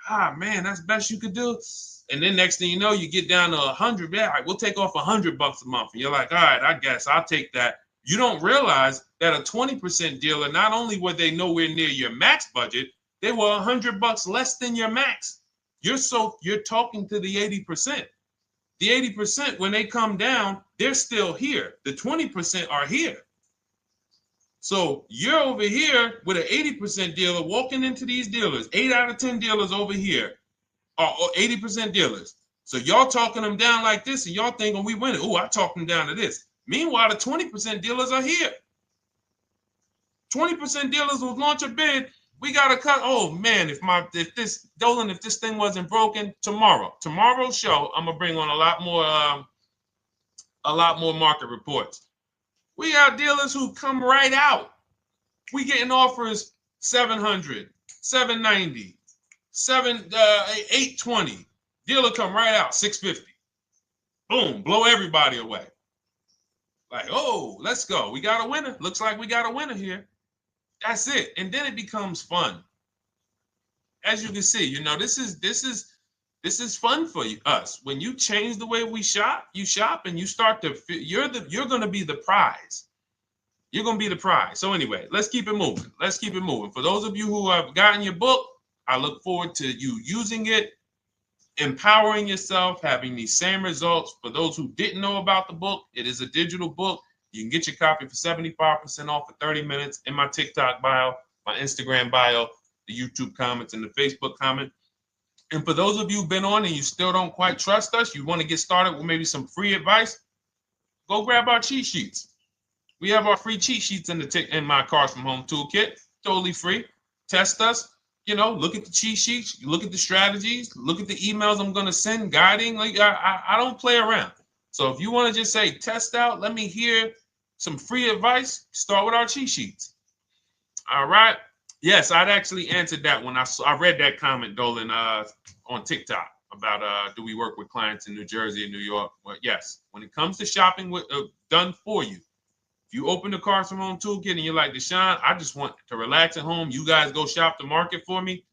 S1: Ah, man, that's the best you could do. And then next thing you know, you get down to 100. Yeah, all right, we'll take off $100 a month. And you're like, all right, I guess I'll take that. You don't realize that a 20% dealer, not only were they nowhere near your max budget, they were $100 less than your max. You're talking to the 80%. The 80%, when they come down, they're still here. The 20% are here. So you're over here with an 80% dealer walking into these dealers. 8 out of 10 dealers over here are 80% dealers. So y'all talking them down like this, and y'all thinking we winning. Oh, I talked them down to this. Meanwhile, the 20% dealers are here. 20% dealers will launch a bid. We gotta cut. Oh man, if this thing wasn't broken, tomorrow's show, I'm gonna bring on a lot more market reports. We got dealers who come right out. We getting offers 700, 790, 820. Dealer come right out 650. Boom, blow everybody away. Like, oh, let's go. We got a winner. Looks like we got a winner here. That's it. And then it becomes fun. As you can see, this is fun for us. When you change the way we shop, you shop and you start to you're going to be the prize. You're going to be the prize. So anyway, let's keep it moving. For those of you who have gotten your book, I look forward to you using it, empowering yourself, having these same results. For those who didn't know about the book, it is a digital book. You can get your copy for 75% off for 30 minutes in my TikTok bio, my Instagram bio, the YouTube comments, and the Facebook comment. And for those of you who've been on and you still don't quite trust us, you want to get started with maybe some free advice, go grab our cheat sheets. We have our free cheat sheets in my Cars from Home toolkit, totally free. Test us. Look at the cheat sheets, look at the strategies, look at the emails I'm going to send, guiding. Like I don't play around. So if you want to just say, test out, let me hear some free advice, start with our cheat sheets. All right. Yes, I'd actually answered that when I read that comment, Dolan, on TikTok about do we work with clients in New Jersey and New York? Well, yes. When it comes to shopping done for you, if you open the Cars from Home toolkit and you're like, Deshone, I just want to relax at home. You guys go shop the market for me.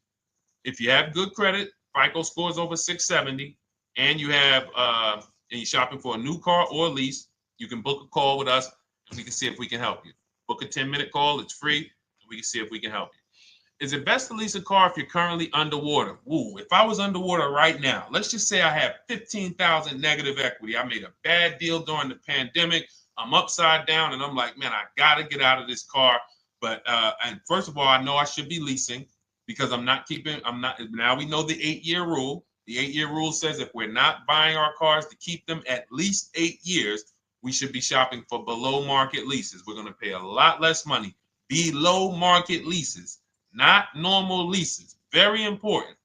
S1: If you have good credit, FICO scores over 670, and you have and you're shopping for a new car or a lease, you can book a call with us and we can see if we can help you. Book a 10-minute call. It's free. And we can see if we can help you. Is it best to lease a car if you're currently underwater? Ooh, if I was underwater right now, let's just say I have 15,000 negative equity. I made a bad deal during the pandemic. I'm upside down and I'm like, man, I got to get out of this car. But and first of all, I know I should be leasing because now we know the 8-year rule. The 8-year rule says if we're not buying our cars to keep them at least 8 years, we should be shopping for below market leases. We're going to pay a lot less money. Below market leases, not normal leases. Very important.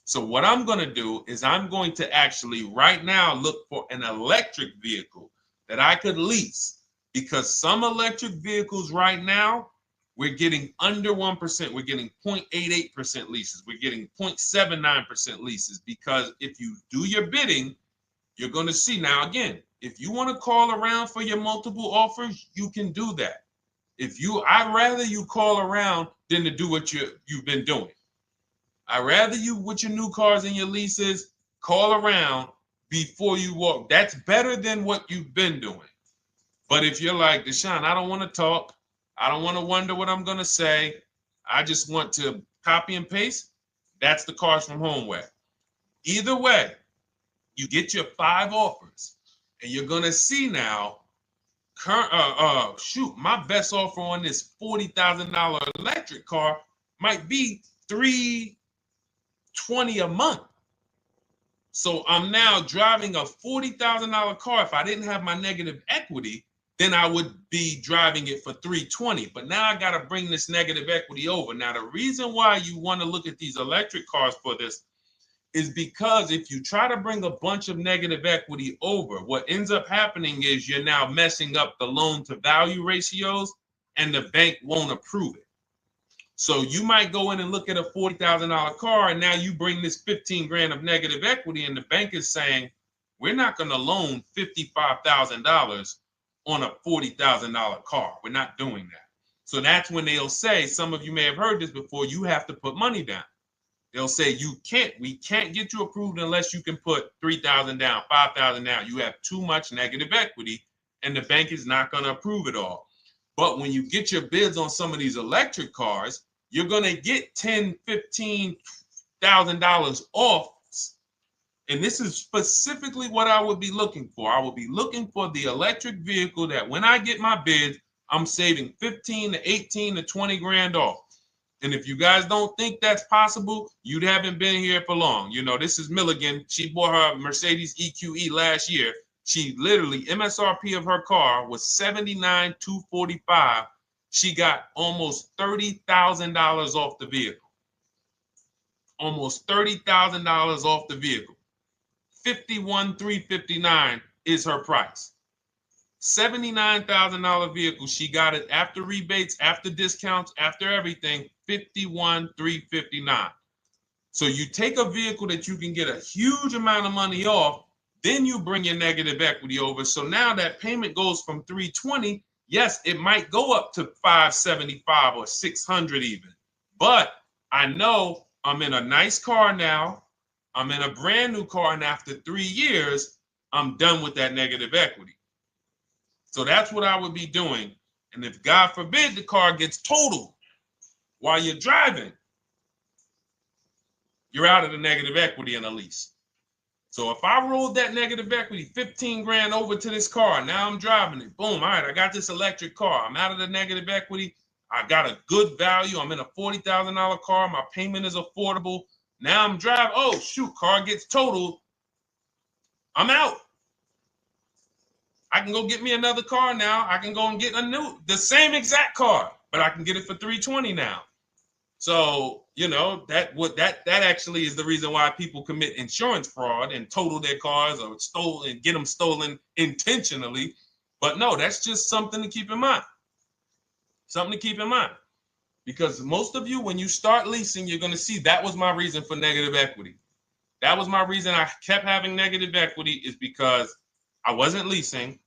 S1: So what I'm going to do is I'm going to actually right now look for an electric vehicle that I could lease because some electric vehicles right now, we're getting under 1%. We're getting 0.88% leases. We're getting 0.79% leases, because if you do your bidding, you're going to see. Now, again, if you want to call around for your multiple offers, you can do that. I'd rather you call around than to do what you've been doing. I'd rather you, with your new cars and your leases, call around before you walk. That's better than what you've been doing. But if you're like, Deshone, I don't want to talk. I don't want to wonder what I'm going to say. I just want to copy and paste. That's the Cars from Home way. Either way, you get your 5 offers, and you're going to see now, my best offer on this $40,000 electric car might be $320 a month. So I'm now driving a $40,000 car. If I didn't have my negative equity, then I would be driving it for $320. But now I got to bring this negative equity over. Now, the reason why you want to look at these electric cars for this is because if you try to bring a bunch of negative equity over, what ends up happening is you're now messing up the loan to value ratios, and the bank won't approve it. So you might go in and look at a $40,000 car, and now you bring this 15 grand of negative equity, and the bank is saying, we're not going to loan $55,000 on a $40,000 car. We're not doing that. So that's when they'll say, some of you may have heard this before, you have to put money down. They'll say, we can't get you approved unless you can put $3,000 down, $5,000 down. You have too much negative equity, and the bank is not going to approve it all. But when you get your bids on some of these electric cars, you're going to get $10,000, $15,000 off. And this is specifically what I would be looking for. I would be looking for the electric vehicle that when I get my bids, I'm saving 15 to 18 to 20 grand off. And if you guys don't think that's possible, you haven't been here for long. You know, this is Milligan. She bought her Mercedes EQE last year. She literally, MSRP of her car was $79,245. She got almost $30,000 off the vehicle. Almost $30,000 off the vehicle. $51,359 is her price. $79,000 vehicle. She got it after rebates, after discounts, after everything. $51,359. So you take a vehicle that you can get a huge amount of money off, then you bring your negative equity over. So now that payment goes from $320. Yes, it might go up to $575 or $600 even. But I know I'm in a nice car now. I'm in a brand new car, and after 3 years, I'm done with that negative equity. So that's what I would be doing. And if God forbid the car gets totaled while you're driving, you're out of the negative equity in a lease. So if I rolled that negative equity, 15 grand over to this car, now I'm driving it. Boom. All right, I got this electric car. I'm out of the negative equity. I got a good value. I'm in a $40,000 car. My payment is affordable. Now I'm driving. Oh, shoot, car gets totaled. I'm out. I can go get me another car now. I can go and get the same exact car, but I can get it for $320 now. So, you know, that actually is the reason why people commit insurance fraud and total their cars or get them stolen intentionally. But no, that's just something to keep in mind. Something to keep in mind. Because most of you, when you start leasing, you're going to see that was my reason for negative equity. That was my reason I kept having negative equity, is because I wasn't leasing.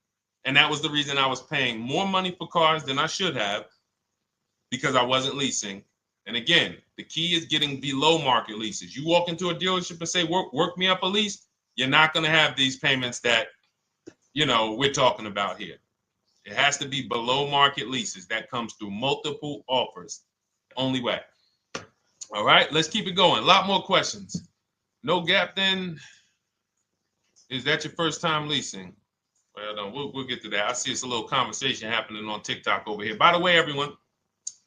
S1: And that was the reason I was paying more money for cars than I should have, because I wasn't leasing. And again, the key is getting below market leases. You walk into a dealership and say, work me up a lease, you're not going to have these payments that, you know, we're talking about here. It has to be below market leases. That comes through multiple offers. Only way. All right, let's keep it going. A lot more questions. No gap then. Is that your first time leasing? Well, no, we'll get to that. I see it's a little conversation happening on TikTok over here. By the way, everyone,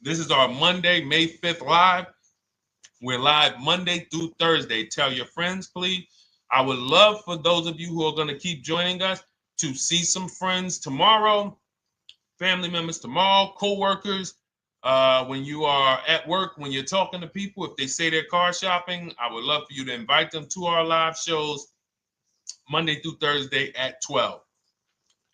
S1: this is our Monday, May 5th live. We're live Monday through Thursday. Tell your friends, please. I would love for those of you who are going to keep joining us to see some friends tomorrow, family members tomorrow, co-workers. When you are at work, when you're talking to people, if they say they're car shopping, I would love for you to invite them to our live shows Monday through Thursday at 12.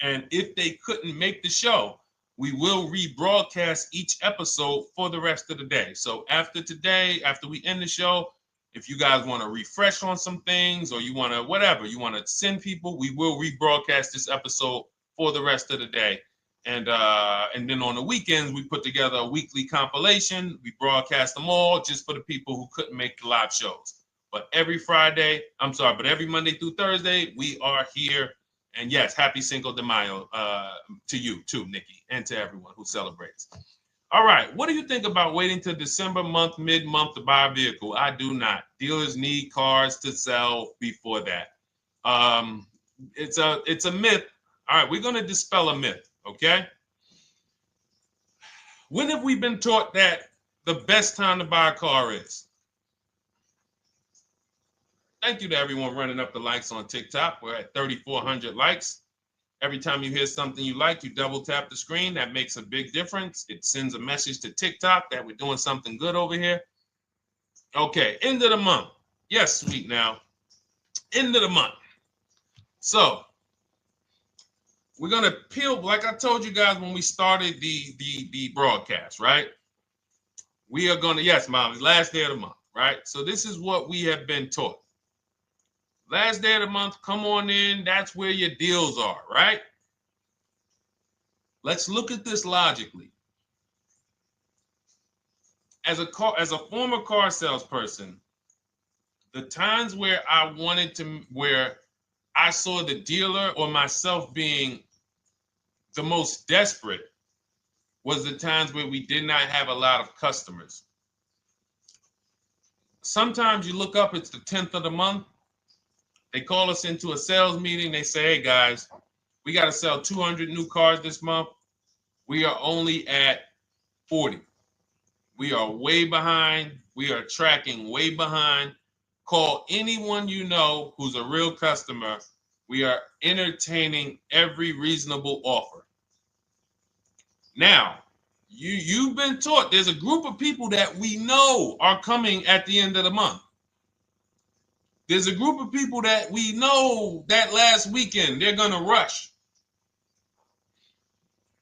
S1: And if they couldn't make the show, we will rebroadcast each episode for the rest of the day. So after today, after we end the show, if you guys want to refresh on some things or you want to whatever, you want to send people, we will rebroadcast this episode for the rest of the day. And then on the weekends, we put together a weekly compilation. We broadcast them all just for the people who couldn't make the live shows. But every Monday through Thursday, we are here. And yes, happy Cinco de Mayo to you too, Nikki, and to everyone who celebrates. All right, what do you think about waiting till December month, mid-month to buy a vehicle? I do not. Dealers need cars to sell before that. It's a myth. All right, we're going to dispel a myth, okay? When have we been taught that the best time to buy a car is? Thank you to everyone running up the likes on TikTok. We're at 3,400 likes. Every time you hear something you like, you double tap the screen. That makes a big difference. It sends a message to TikTok that we're doing something good over here. Okay, end of the month. Yes, sweet now. End of the month. So we're gonna peel, like I told you guys when we started the broadcast, right? We are gonna, yes, Molly, last day of the month, right? So this is what we have been taught. Last day of the month, come on in. That's where your deals are, right? Let's look at this logically. As a former car salesperson, the times where where I saw the dealer or myself being the most desperate was the times where we did not have a lot of customers. Sometimes you look up, it's the 10th of the month. They call us into a sales meeting. They say, hey, guys, we got to sell 200 new cars this month. We are only at 40. We are way behind. We are tracking way behind. Call anyone you know who's a real customer. We are entertaining every reasonable offer. Now, you've been taught there's a group of people that we know are coming at the end of the month. There's a group of people that we know that last weekend they're going to rush.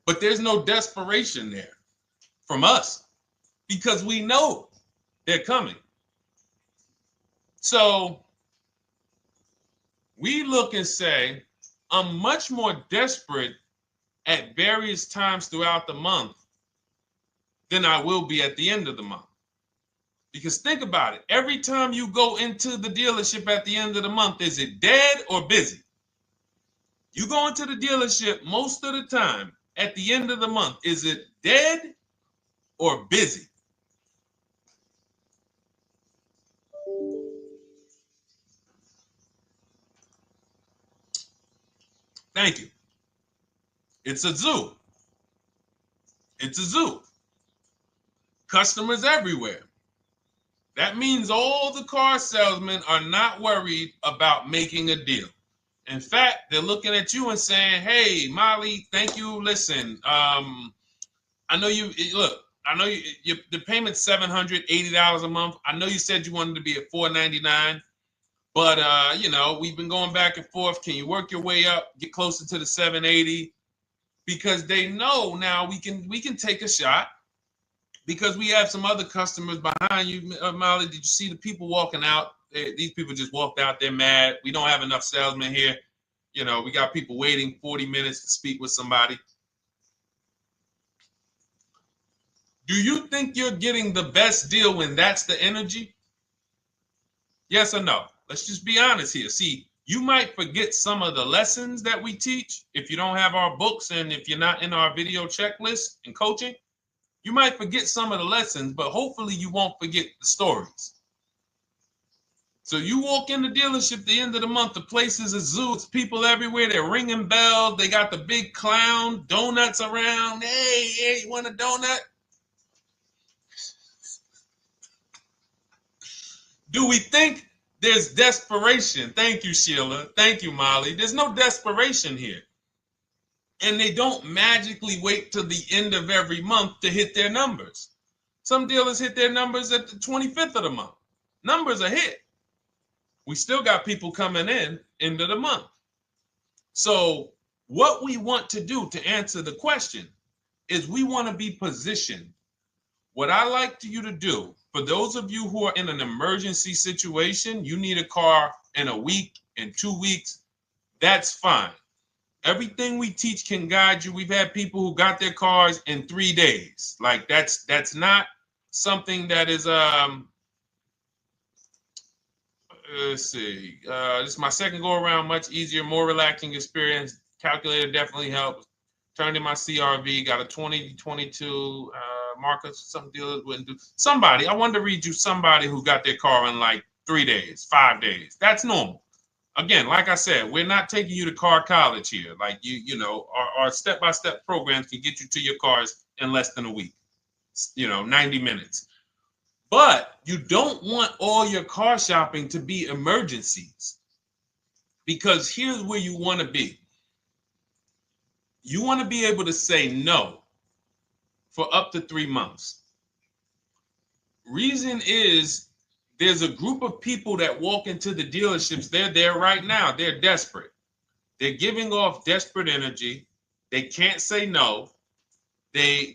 S1: But there's no desperation there from us because we know they're coming. So we look and say, I'm much more desperate at various times throughout the month than I will be at the end of the month. Because think about it. Every time you go into the dealership at the end of the month, is it dead or busy? You go into the dealership most of the time at the end of the month, is it dead or busy? Thank you. It's a zoo. It's a zoo. Customers everywhere. That means all the car salesmen are not worried about making a deal. In fact, they're looking at you and saying, hey, Molly, thank you. Listen, I know you, look, I know the payment's $780 a month. I know you said you wanted to be at $499, but, we've been going back and forth. Can you work your way up, get closer to the $780? Because they know now we can take a shot. Because we have some other customers behind you, Molly. Did you see the people walking out? These people just walked out. They're mad. We don't have enough salesmen here. We got people waiting 40 minutes to speak with somebody. Do you think you're getting the best deal when that's the energy? Yes or no? Let's just be honest here. See, you might forget some of the lessons that we teach if you don't have our books and if you're not in our video checklist and coaching. You might forget some of the lessons, but hopefully you won't forget the stories. So you walk in the dealership at the end of the month, the place is a zoo. It's people everywhere. They're ringing bells. They got the big clown, donuts around. Hey, you want a donut? Do we think there's desperation? Thank you, Sheila. Thank you, Molly. There's no desperation here. And they don't magically wait till the end of every month to hit their numbers. Some dealers hit their numbers at the 25th of the month. Numbers are hit. We still got people coming in end of the month. So What we want to do to answer the question is we want to be positioned. What I like you to do, for those of you who are in an emergency situation, you need a car in a week, in 2 weeks, that's fine. Everything we teach can guide you. We've had people who got their cars in 3 days. Like that's not something that is let's see. This is my second go around, much easier, more relaxing experience. Calculator definitely helps. Turned in my CRV, got a 2022 Marcus, some dealers wouldn't do. Somebody, I wanted to read you somebody who got their car in like 3 days, 5 days. That's normal. Again, like I said, we're not taking you to car college here. Like you know, our step-by-step programs can get you to your cars in less than a week, 90 minutes. But you don't want all your car shopping to be emergencies, because here's where you want to be. You want to be able to say no for up to 3 months. Reason is, there's a group of people that walk into the dealerships. They're there right now. They're desperate. They're giving off desperate energy. They can't say no. They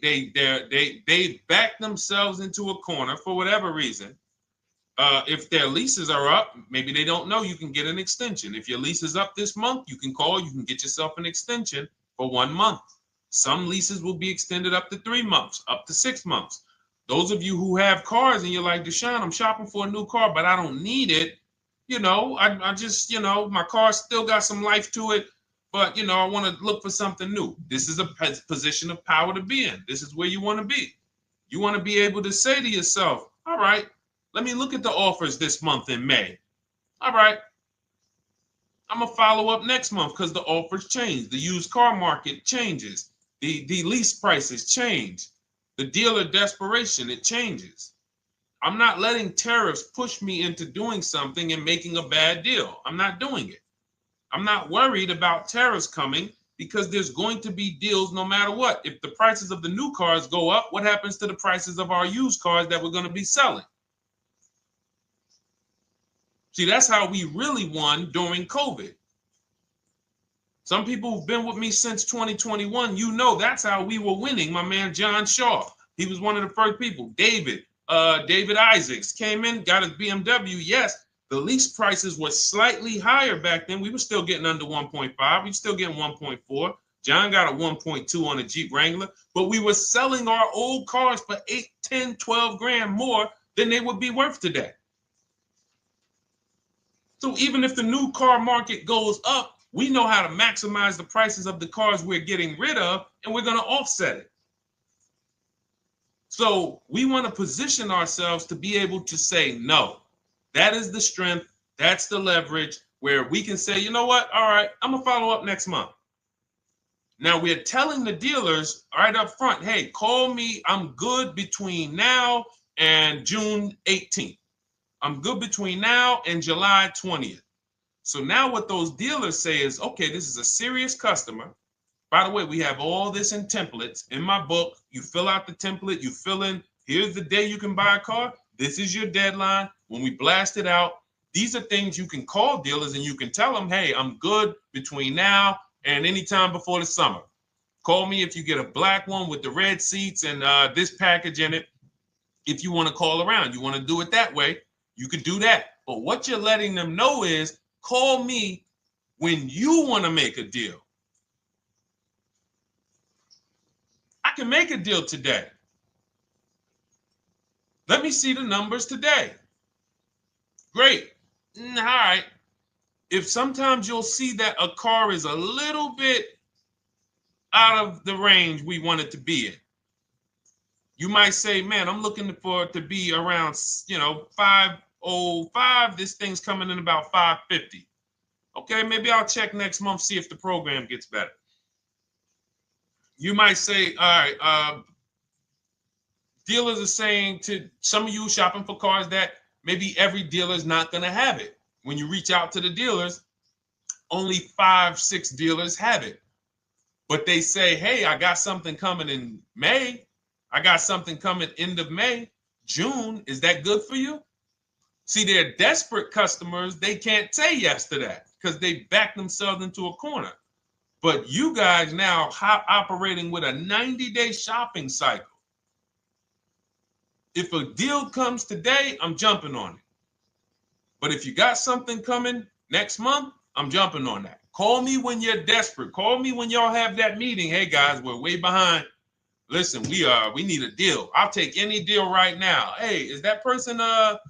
S1: back themselves into a corner for whatever reason. If their leases are up, maybe they don't know you can get an extension. If your lease is up this month, you can call. You can get yourself an extension for 1 month. Some leases will be extended up to 3 months, up to 6 months. Those of you who have cars and you're like, Deshone, I'm shopping for a new car, but I don't need it. I just, my car still got some life to it, but, I want to look for something new. This is a position of power to be in. This is where you want to be. You want to be able to say to yourself, all right, let me look at the offers this month in May. All right, I'm going to follow up next month because the offers change. The used car market changes. The lease prices change. The dealer desperation, it changes. I'm not letting tariffs push me into doing something and making a bad deal. I'm not doing it. I'm not worried about tariffs coming, because there's going to be deals no matter what. If the prices of the new cars go up, what happens to the prices of our used cars that we're going to be selling? See, that's how we really won during COVID. Some people who've been with me since 2021, that's how we were winning. My man John Shaw, he was one of the first people. David Isaacs came in, got his BMW. Yes, the lease prices were slightly higher back then. We were still getting under 1.5. We were still getting 1.4. John got a 1.2 on a Jeep Wrangler, but we were selling our old cars for 8, 10, 12 grand more than they would be worth today. So even if the new car market goes up, we know how to maximize the prices of the cars we're getting rid of, and we're going to offset it. So we want to position ourselves to be able to say no. That is the strength. That's the leverage where we can say, you know what? All right, I'm going to follow up next month. Now we're telling the dealers right up front, hey, call me. I'm good between now and June 18th. I'm good between now and July 20th. So now what those dealers say is, okay, this is a serious customer. By the way, we have all this in templates in my book. You fill out the template, you fill in, here's the day you can buy a car. This is your deadline. When we blast it out, these are things you can call dealers and you can tell them, hey, I'm good between now and anytime before the summer. Call me if you get a black one with the red seats and this package in it. If you want to call around, you want to do it that way, you could do that. But what you're letting them know is, call me when you want to make a deal. I can make a deal today. Let me see the numbers today. Great. All right. If sometimes you'll see that a car is a little bit out of the range we want it to be in, you might say, man, I'm looking for it to be around, 505. This thing's coming in about 550. Okay, maybe I'll check next month, see if the program gets better. You might say, all right, dealers are saying to some of you shopping for cars that maybe every dealer is not going to have it. When you reach out to the dealers, only 5, 6 dealers have it. But they say, hey, I got something coming in May. I got something coming end of May, June. Is that good for you? See, they're desperate customers. They can't say yes to that because they back themselves into a corner. But you guys now operating with a 90-day shopping cycle. If a deal comes today, I'm jumping on it. But if you got something coming next month, I'm jumping on that. Call me when you're desperate. Call me when y'all have that meeting. Hey guys, we're way behind. Listen, we need a deal. I'll take any deal right now. Hey, is that person that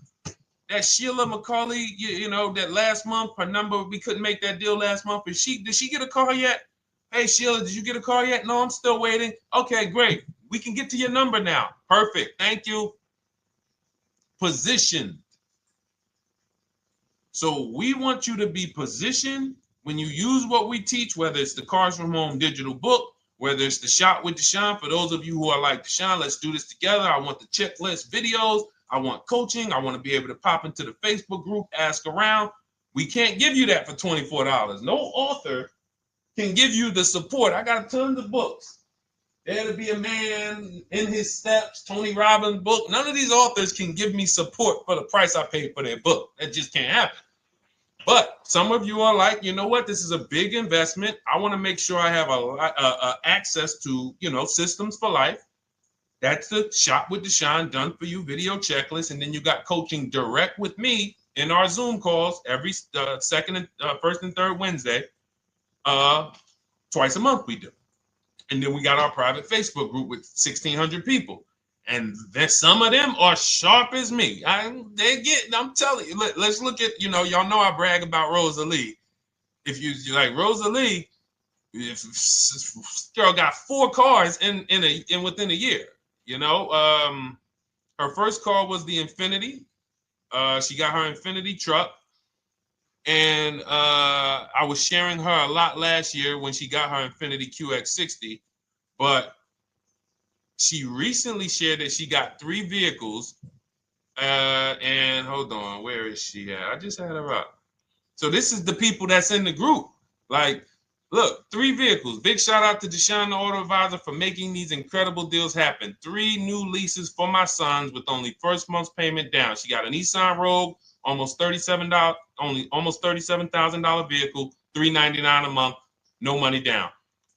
S1: Sheila McCauley, you know, that last month, her number, we couldn't make that deal last month. Did she get a call yet? Hey Sheila, did you get a call yet? No, I'm still waiting. Okay, great. We can get to your number now. Perfect. Thank you. Positioned. So we want you to be positioned when you use what we teach, whether it's the Cars from Home digital book, whether it's the Shop with Deshone. For those of you who are like, Deshone, let's do this together. I want the checklist videos. I want coaching. I want to be able to pop into the Facebook group, ask around. We can't give you that for $24. No author can give you the support. I got tons of books. There to Be a Man, In His Steps, Tony Robbins' book. None of these authors can give me support for the price I paid for their book. That just can't happen. But some of you are like, you know what? This is a big investment. I want to make sure I have access to, you know, systems for life. That's the Shop with Deshone done for you video checklist. And then you got coaching direct with me in our Zoom calls every first and third Wednesday. Twice a month we do. And then we got our private Facebook group with 1,600 people. And then some of them are sharp as me. I'm telling you, let's look at, you know, y'all know I brag about Rosalie. If you like Rosalie, if girl got 4 cars in within a year, you know. Her first car was the Infinity. She got her Infinity truck. And I was sharing her a lot last year when she got her Infinity QX60, but she recently shared that she got 3 vehicles. And hold on, where is she at? I just had her up. So this is the people that's in the group. Like, look, 3 vehicles. Big shout out to Deshone the Auto Advisor for making these incredible deals happen. 3 new leases for my sons with only first month's payment down. She got a Nissan Rogue, almost $37,000 vehicle, $399 a month, no money down.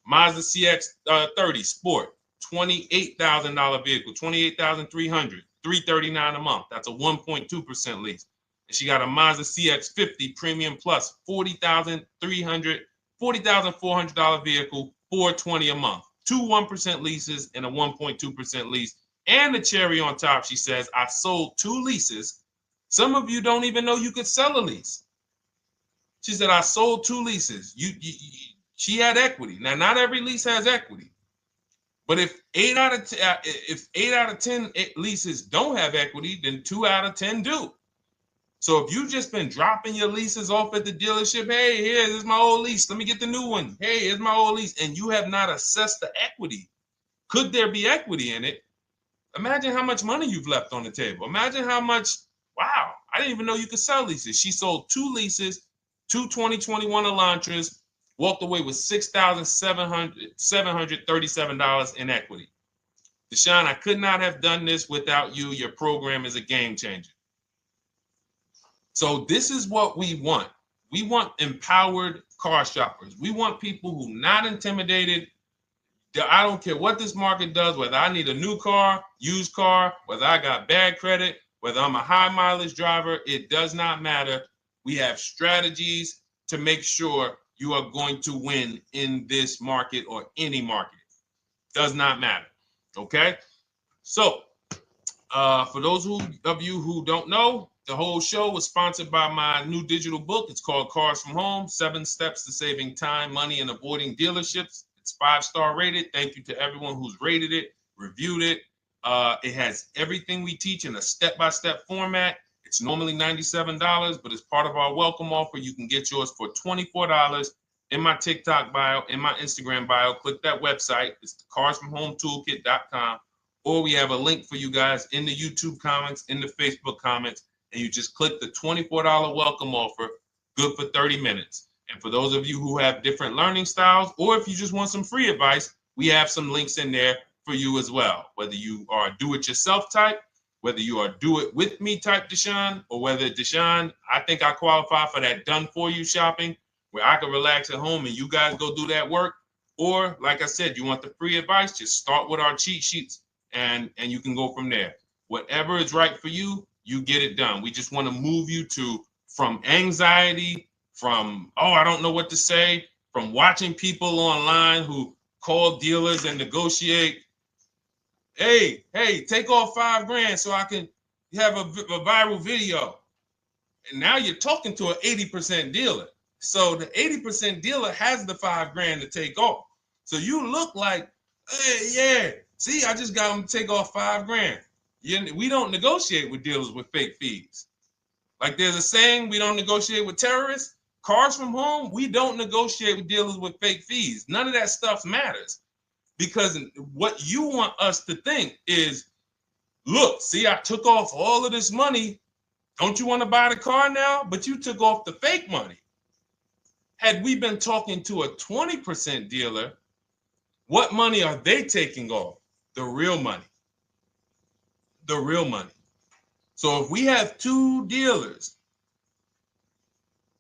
S1: Mazda CX-30 Sport, $28,000 vehicle, $28,300, $339 a month. That's a 1.2% lease. And she got a Mazda CX-50 Premium Plus, $40,400 vehicle, $420 a month. 2 1% leases and a 1.2% lease. And the cherry on top, she says, I sold 2 leases. Some of you don't even know you could sell a lease. She said, I sold 2 leases. She had equity. Now, not every lease has equity. But if 8 out of 10 leases don't have equity, then 2 out of 10 do. So if you've just been dropping your leases off at the dealership, hey, here's my old lease. Let me get the new one. Hey, here's my old lease. And you have not assessed the equity. Could there be equity in it? Imagine how much money you've left on the table. Imagine how much, wow, I didn't even know you could sell leases. She sold 2 leases, 2 2021 Elantras, walked away with $6,737 in equity. Deshone, I could not have done this without you. Your program is a game changer. So this is what we want. We want empowered car shoppers. We want people who are not intimidated. I don't care what this market does, whether I need a new car, used car, whether I got bad credit, whether I'm a high mileage driver, it does not matter. We have strategies to make sure you are going to win in this market or any market. Does not matter. Okay? So, for those of you who don't know, the whole show was sponsored by my new digital book. It's called Cars from Home, 7 Steps to Saving Time, Money, and Avoiding Dealerships. It's 5-star rated. Thank you to everyone who's rated it, reviewed it. It has everything we teach in a step-by-step format. It's normally $97, but as part of our welcome offer, you can get yours for $24 in my TikTok bio, in my Instagram bio. Click that website. It's the carsfromhometoolkit.com. Or we have a link for you guys in the YouTube comments, in the Facebook comments, and you just click the $24 welcome offer, good for 30 minutes. And for those of you who have different learning styles, or if you just want some free advice, we have some links in there for you as well. Whether you are a do-it-yourself type, whether you are do-it-with-me type Deshone, or whether Deshone, I think I qualify for that done-for-you shopping, where I can relax at home and you guys go do that work. Or like I said, you want the free advice, just start with our cheat sheets and you can go from there. Whatever is right for you, you get it done. We just want to move you from anxiety, from, oh, I don't know what to say, from watching people online who call dealers and negotiate. Hey, take off $5,000 so I can have a viral video. And now you're talking to an 80% dealer. So the 80% dealer has the $5,000 to take off. So you look like, hey, yeah, see, I just got them to take off $5,000. We don't negotiate with dealers with fake fees. Like there's a saying, we don't negotiate with terrorists. Cars from home, we don't negotiate with dealers with fake fees. None of that stuff matters. Because what you want us to think is, look, see, I took off all of this money. Don't you want to buy the car now? But you took off the fake money. Had we been talking to a 20% dealer, what money are they taking off? The real money. The real money. So if we have two dealers,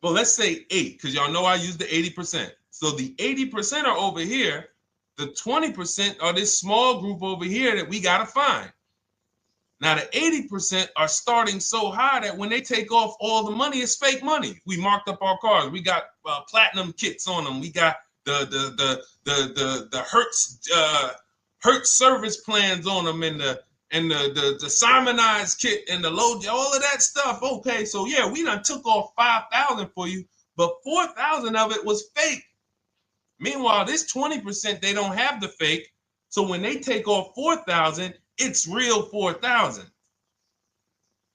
S1: well, let's say 8, because y'all know I use the 80%. So the 80% are over here. The 20% are this small group over here that we got to find. Now, the 80% are starting so high that when they take off all the money, it's fake money. We marked up our cars. We got platinum kits on them. We got the Hertz service plans on them, and the Simonized kit and the low, all of that stuff. Okay, so yeah, we done took off 5,000 for you, but 4,000 of it was fake. Meanwhile, this 20%, they don't have the fake. So when they take off 4,000, it's real 4,000.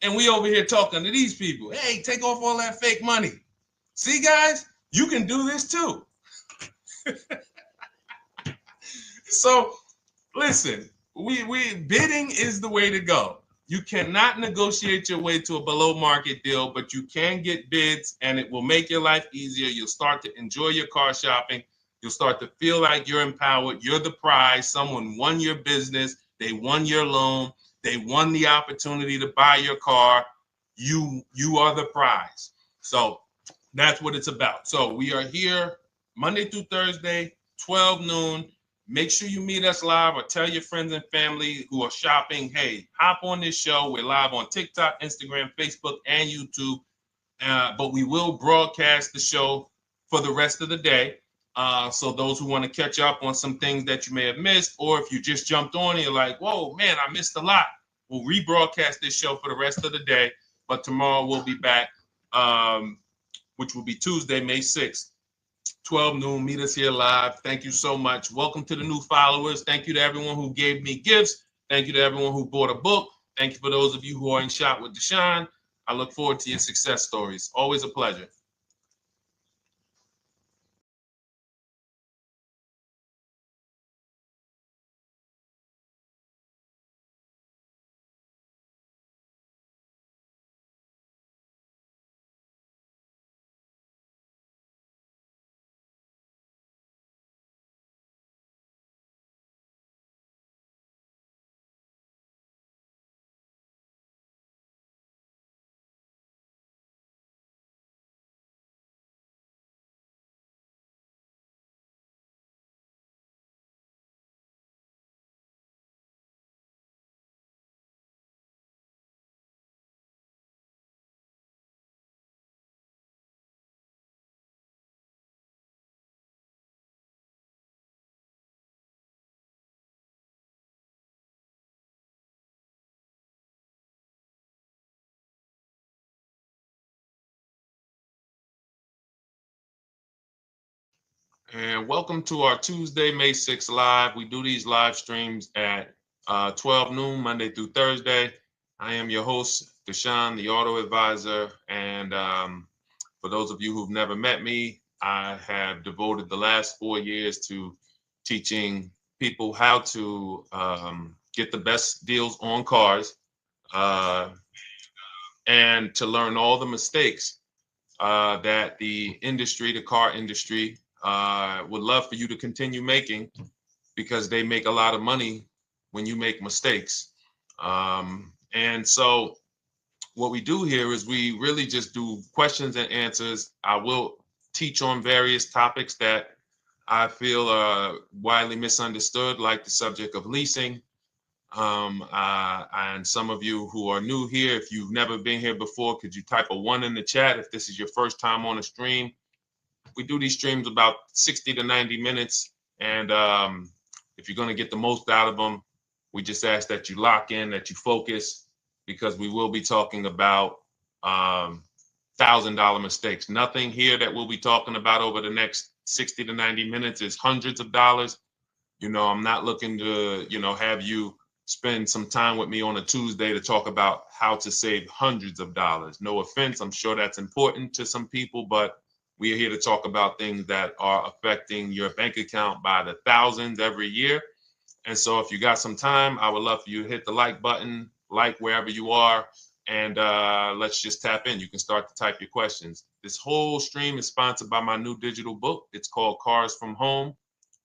S1: And we over here talking to these people. Hey, take off all that fake money. See, guys, you can do this too. So listen, we bidding is the way to go. You cannot negotiate your way to a below market deal, but you can get bids and it will make your life easier. You'll start to enjoy your car shopping. You'll start to feel like you're empowered. You're the prize. Someone won your business. They won your loan. They won the opportunity to buy your car. You are the prize. So that's what it's about. So we are here Monday through Thursday, 12 noon. Make sure you meet us live or tell your friends and family who are shopping, hey, hop on this show. We're live on TikTok, Instagram, Facebook, and YouTube. But we will broadcast the show for the rest of the day. So those who want to catch up on some things that you may have missed, or if you just jumped on and you're like, whoa, man, I missed a lot. We'll rebroadcast this show for the rest of the day. But tomorrow we'll be back, which will be Tuesday, May 6th, 12 noon. Meet us here live. Thank you so much. Welcome to the new followers. Thank you to everyone who gave me gifts. Thank you to everyone who bought a book. Thank you for those of you who are in Shop with Deshone. I look forward to your success stories. Always a pleasure. And welcome to our Tuesday, May 6th live. We do these live streams at 12 noon, Monday through Thursday. I am your host, Deshone the Auto Advisor. And for those of you who've never met me, I have devoted the last 4 years to teaching people how to get the best deals on cars and to learn all the mistakes that the industry, the car industry, would love for you to continue making, because they make a lot of money when you make mistakes. And so what we do here is we really just do questions and answers. I will teach on various topics that I feel are widely misunderstood, like the subject of leasing. And some of you who are new here, if you've never been here before, could you type a 1 in the chat if this is your first time on a stream? We do these streams about 60 to 90 minutes. And if you're going to get the most out of them, we just ask that you lock in, that you focus, because we will be talking about $1,000 mistakes. Nothing here that we'll be talking about over the next 60 to 90 minutes is hundreds of dollars. You know, I'm not looking to, have you spend some time with me on a Tuesday to talk about how to save hundreds of dollars. No offense, I'm sure that's important to some people, but we are here to talk about things that are affecting your bank account by the thousands every year. And so if you got some time, I would love for you to hit the like button, like wherever you are, and let's just tap in. You can start to type your questions. This whole stream is sponsored by my new digital book. It's called Cars from Home,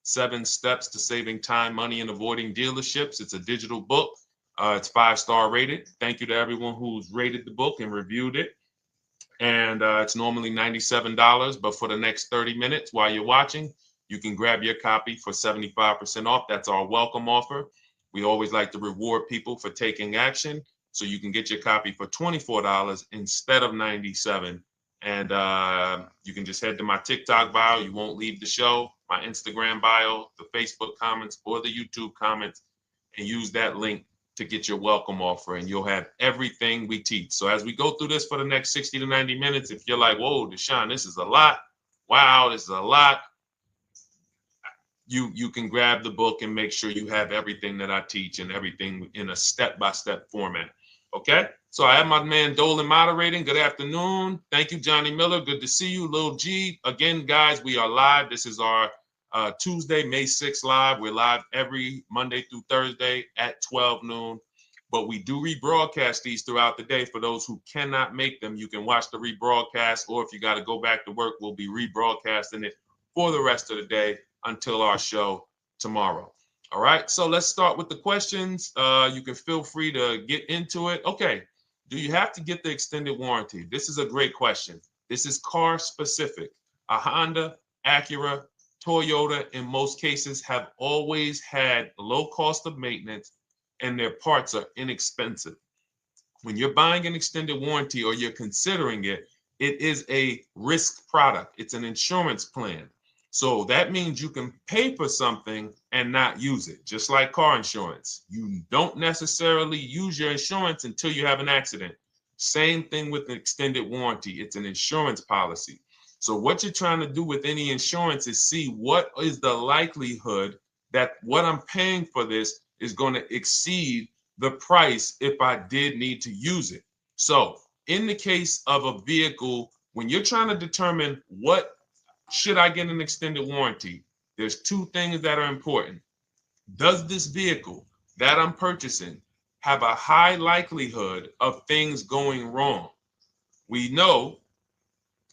S1: 7 Steps to Saving Time, Money, and Avoiding Dealerships. It's a digital book. It's 5-star rated. Thank you to everyone who's rated the book and reviewed it. And it's normally $97, but for the next 30 minutes while you're watching, you can grab your copy for 75% off. That's our welcome offer. We always like to reward people for taking action. So you can get your copy for $24 instead of $97. And you can just head to my TikTok bio. You won't leave the show, my Instagram bio, the Facebook comments, or the YouTube comments, and use that link to get your welcome offer, and you'll have everything we teach. So as we go through this for the next 60 to 90 minutes, if you're like, whoa, Deshone, this is a lot. Wow, this is a lot. You can grab the book and make sure you have everything that I teach and everything in a step-by-step format. Okay? So I have my man Dolan moderating. Good afternoon. Thank you, Johnny Miller. Good to see you, Lil G. Again, guys, we are live. This is our Tuesday, May 6th live. We're live every Monday through Thursday at 12 noon. But we do rebroadcast these throughout the day. For those who cannot make them, you can watch the rebroadcast, or if you got to go back to work, we'll be rebroadcasting it for the rest of the day until our show tomorrow. All right, so let's start with the questions. You can feel free to get into it. Okay, do you have to get the extended warranty? This is a great question. This is car specific. A Honda, Acura, Toyota, in most cases, have always had low cost of maintenance and their parts are inexpensive. When you're buying an extended warranty or you're considering it, it is a risk product. It's an insurance plan. So that means you can pay for something and not use it, just like car insurance. You don't necessarily use your insurance until you have an accident. Same thing with an extended warranty. It's an insurance policy. So what you're trying to do with any insurance is see what is the likelihood that what I'm paying for this is going to exceed the price if I did need to use it. So in the case of a vehicle, when you're trying to determine what should I get an extended warranty, there's 2 things that are important. Does this vehicle that I'm purchasing have a high likelihood of things going wrong? We know,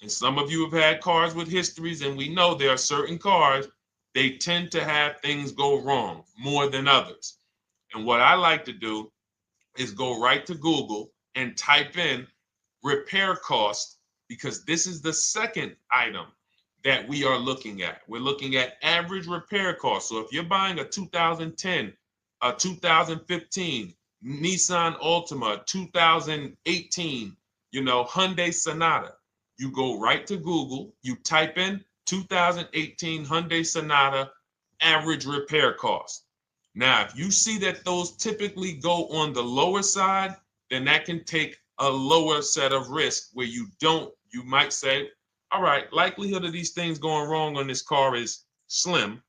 S1: and some of you have had cars with histories, and we know there are certain cars, they tend to have things go wrong more than others. And what I like to do is go right to Google and type in repair cost, because this is the second item that we are looking at. We're looking at average repair cost. So if you're buying a 2010, a 2015 Nissan Altima, 2018, Hyundai Sonata, you go right to Google, you type in 2018 Hyundai Sonata average repair cost. Now, if you see that those typically go on the lower side, then that can take a lower set of risk where you might say, all right, likelihood of these things going wrong on this car is slim.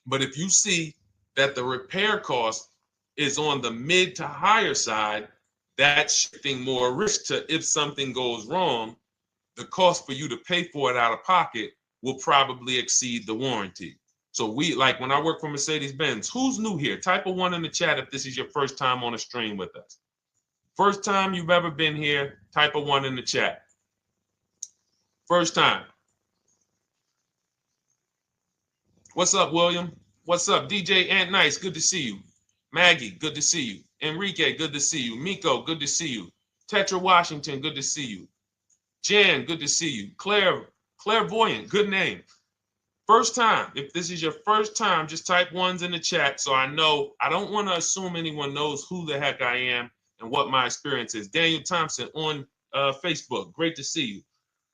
S1: But if you see that the repair cost is on the mid to higher side, that's shifting more risk to if something goes wrong, the cost for you to pay for it out of pocket will probably exceed the warranty. So when I work for Mercedes-Benz, who's new here? Type a 1 in the chat if this is your first time on a stream with us. First time you've ever been here, type a 1 in the chat. First time. What's up, William? What's up, DJ Ant Nice? Good to see you. Maggie, good to see you. Enrique, good to see you. Miko, good to see you. Tetra Washington, good to see you. Jan, good to see you. Claire Clairvoyant, good name. First time, if this is your first time, just type ones in the chat so I know. I don't want to assume anyone knows who the heck I am and what my experience is. Daniel Thompson on Facebook, great to see you.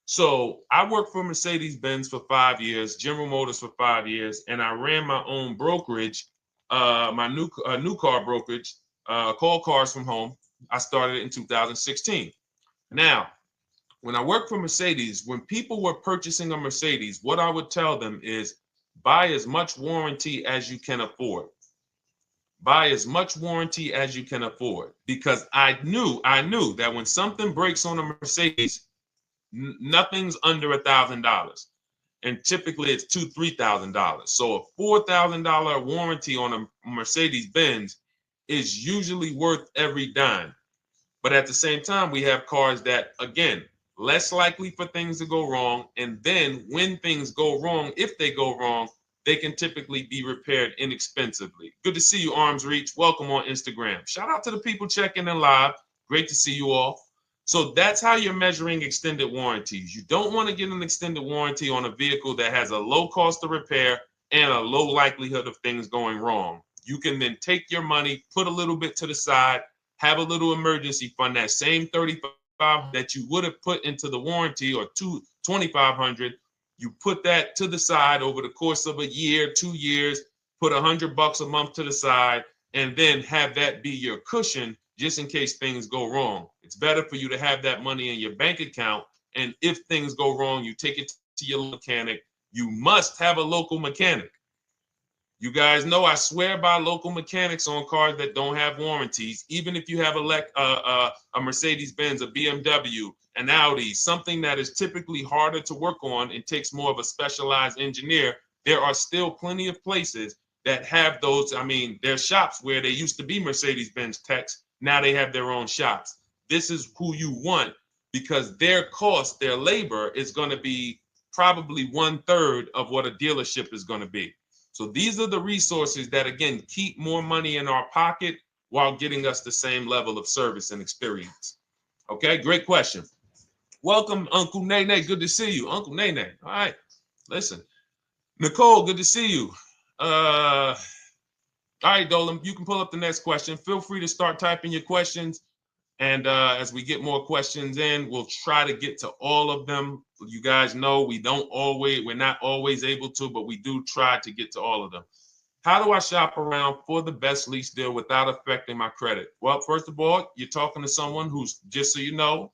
S1: So I worked for Mercedes-Benz for 5 years, General Motors for 5 years, and I ran my own brokerage, my new car brokerage, called Cars from Home. I started it in 2016. Now, when I worked for Mercedes, when people were purchasing a Mercedes, what I would tell them is buy as much warranty as you can afford. Buy as much warranty as you can afford, because I knew that when something breaks on a Mercedes, nothing's under $1,000, and typically it's $2,000-$3,000. So a $4,000 warranty on a Mercedes Benz is usually worth every dime. But at the same time, we have cars that, again, less likely for things to go wrong. And then when things go wrong, if they go wrong, they can typically be repaired inexpensively. Good to see you, Arms Reach. Welcome on Instagram. Shout out to the people checking in live. Great to see you all. So that's how you're measuring extended warranties. You don't want to get an extended warranty on a vehicle that has a low cost of repair and a low likelihood of things going wrong. You can then take your money, put a little bit to the side, have a little emergency fund, that same $3,500 that you would have put into the warranty, or $2,500, you put that to the side over the course of a year, 2 years, put $100 a month to the side, and then have that be your cushion just in case things go wrong. It's better for you to have that money in your bank account, and if things go wrong, you take it to your mechanic. You must have a local mechanic. You guys know I swear by local mechanics on cars that don't have warranties. Even if you have a Mercedes-Benz, a BMW, an Audi, something that is typically harder to work on and takes more of a specialized engineer, there are still plenty of places that have those. I mean, there's shops where they used to be Mercedes-Benz techs. Now they have their own shops. This is who you want, because their cost, their labor is going to be probably 1/3 of what a dealership is going to be. So these are the resources that, again, keep more money in our pocket while getting us the same level of service and experience. Okay, great question. Welcome, Uncle Nene. Good to see you. Uncle Nene. All right, listen. Nicole, good to see you. All right, Dolan, you can pull up the next question. Feel free to start typing your questions. And as we get more questions in, we'll try to get to all of them. You guys know we're not always able to, but we do try to get to all of them. How do I shop around for the best lease deal without affecting my credit? Well, first of all, you're talking to someone who's, just so you know,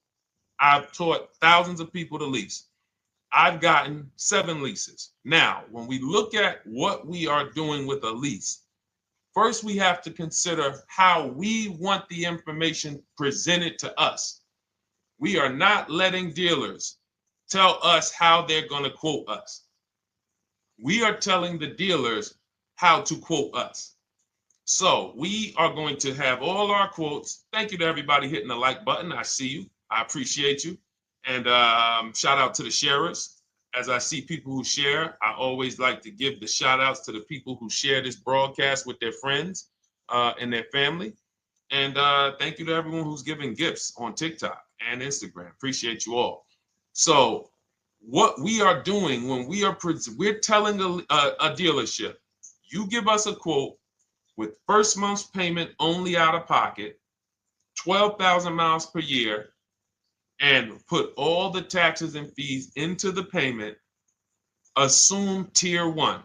S1: I've taught thousands of people to lease. I've gotten 7 leases. Now, when we look at what we are doing with a lease, first, we have to consider how we want the information presented to us. We are not letting dealers tell us how they're going to quote us. We are telling the dealers how to quote us. So we are going to have all our quotes. Thank you to everybody hitting the like button. I see you. I appreciate you. And shout out to the sharers. As I see people who share, I always like to give the shout outs to the people who share this broadcast with their friends and their family. And thank you to everyone who's giving gifts on TikTok and Instagram. Appreciate you all. So what we are doing when we're telling a dealership, you give us a quote with first month's payment only out of pocket, 12,000 miles per year, and put all the taxes and fees into the payment, assume tier 1.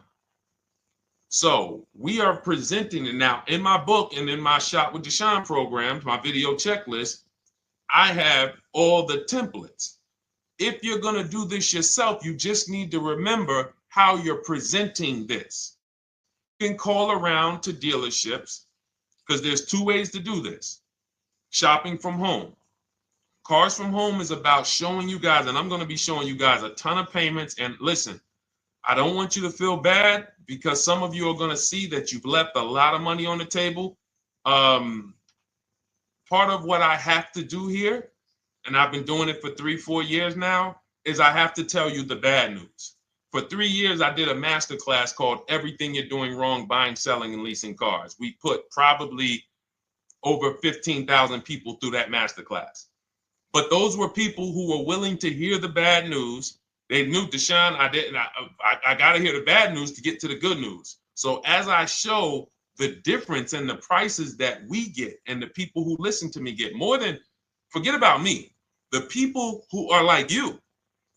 S1: So we are presenting it now in my book and in my Shop with Deshone programs, my video checklist. I have all the templates. If you're going to do this yourself, you just need to remember how you're presenting this. You can call around to dealerships, because there's 2 ways to do this. Shopping from home. Cars from Home is about showing you guys, and I'm going to be showing you guys a ton of payments. And listen, I don't want you to feel bad, because some of you are going to see that you've left a lot of money on the table. Part of what I have to do here, and I've been doing it for 3-4 years now, is I have to tell you the bad news. For 3 years, I did a masterclass called Everything You're Doing Wrong Buying, Selling, and Leasing Cars. We put probably over 15,000 people through that masterclass. But those were people who were willing to hear the bad news They knew, Deshone, I got to hear the bad news to get to the good news. So as I show the difference in the prices that we get and the people who listen to me get, more than, forget about me, the people who are like you,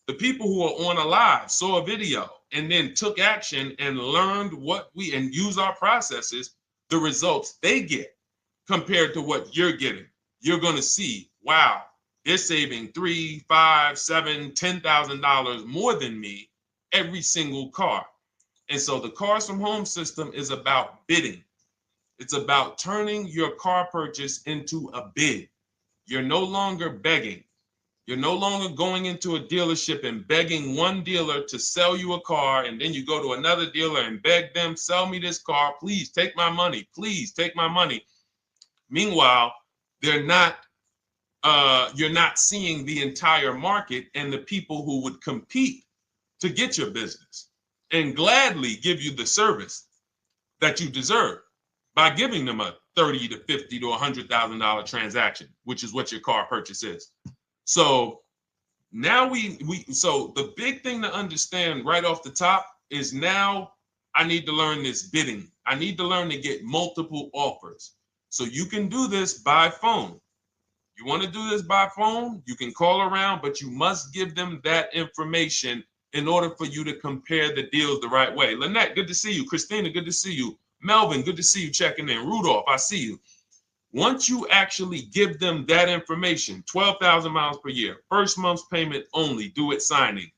S1: the people who are on a live, saw a video, and then took action and learned and use our processes, the results they get compared to what you're getting. You're going to see, wow, they're saving $3, $5, $7, $10,000 more than me every single car. And so the Cars from Home system is about bidding. It's about turning your car purchase into a bid. You're no longer begging. You're no longer going into a dealership and begging one dealer to sell you a car, and then you go to another dealer and beg them, sell me this car, please take my money, please take my money. Meanwhile, you're not seeing the entire market and the people who would compete to get your business and gladly give you the service that you deserve by giving them a $30 to $50 to $100,000 transaction, which is what your car purchase is. So now so the big thing to understand right off the top is, now I need to learn this bidding. I need to learn to get multiple offers. So you can do this by phone. You want to do this by phone, you can call around, but you must give them that information in order for you to compare the deals the right way. Lynette, good to see you. Christina, good to see you. Melvin, good to see you checking in. Rudolph, I see you. Once you actually give them that information, 12,000 miles per year, first month's payment only, due at signing,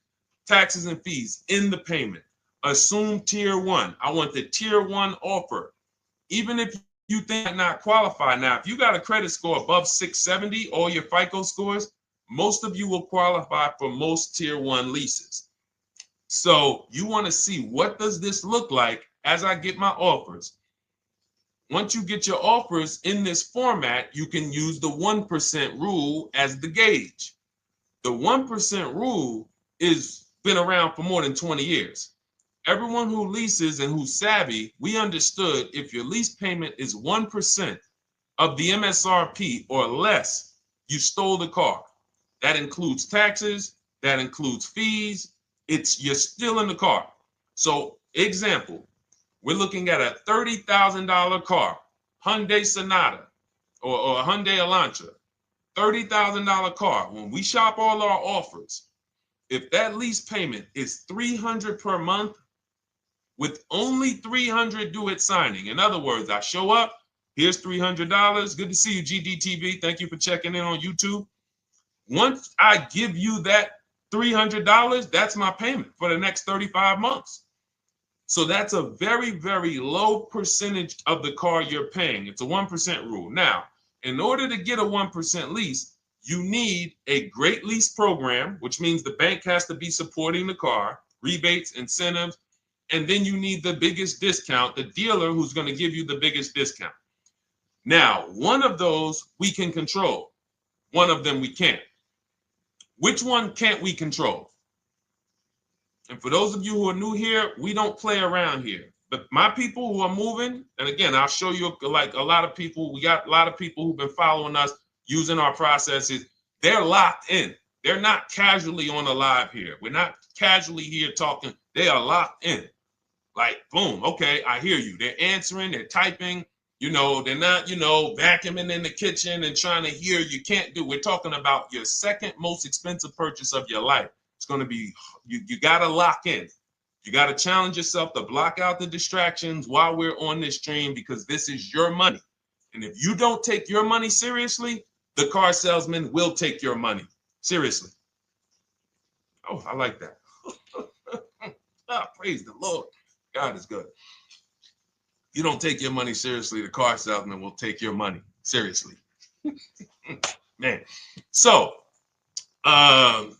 S1: taxes and fees in the payment, assume tier one. I want the tier one offer. Even if you think I not qualify. Now, if you got a credit score above 670, all your FICO scores, most of you will qualify for most tier one leases. So you want to see, what does this look like as I get my offers? Once you get your offers in this format, you can use the 1% rule as the gauge. The 1% rule is been around for more than 20 years. Everyone who leases and who's savvy, we understood if your lease payment is 1% of the MSRP or less, you stole the car. That includes taxes, that includes fees. You're still in the car. So example, we're looking at a $30,000 car, Hyundai Sonata or a Hyundai Elantra, $30,000 car. When we shop all our offers, if that lease payment is $300 per month, with only $300 due at signing. In other words, I show up, here's $300. Good to see you, GDTV. Thank you for checking in on YouTube. Once I give you that $300, that's my payment for the next 35 months. So that's a very, very low percentage of the car you're paying. It's a 1% rule. Now, in order to get a 1% lease, you need a great lease program, which means the bank has to be supporting the car, rebates, incentives, and then you need the biggest discount, the dealer who's going to give you the biggest discount. Now, one of those we can control. One of them we can't. Which one can't we control? And for those of you who are new here, we don't play around here. But my people who are moving, and again, I'll show you, like a lot of people, we got a lot of people who've been following us, using our processes. They're locked in. They're not casually on a live here. We're not casually here talking. They are locked in. Like, boom, okay, I hear you. They're answering, they're typing, they're not, vacuuming in the kitchen and trying to hear. You can't do. We're talking about your second most expensive purchase of your life. It's going to be, you got to lock in. You got to challenge yourself to block out the distractions while we're on this stream, because this is your money. And if you don't take your money seriously, the car salesman will take your money seriously. Oh, I like that. Praise the Lord. God is good. You don't take your money seriously, the car salesman will take your money seriously. Man. So, all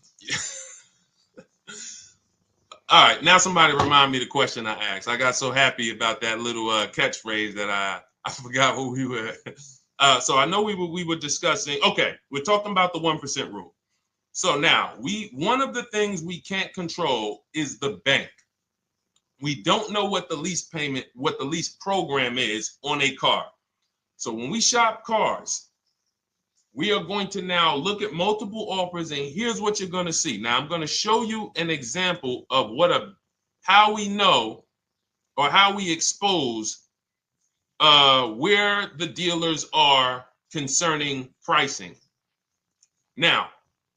S1: right, now somebody remind me the question I asked. I got so happy about that little catchphrase that I forgot who we were. So I know we were discussing, okay, we're talking about the 1% rule. So now, one of the things we can't control is the bank. We don't know what the lease payment, what the lease program is on a car. So when we shop cars, we are going to now look at multiple offers, and here's what you're going to see. Now, I'm going to show you an example of how we know or how we expose where the dealers are concerning pricing. Now,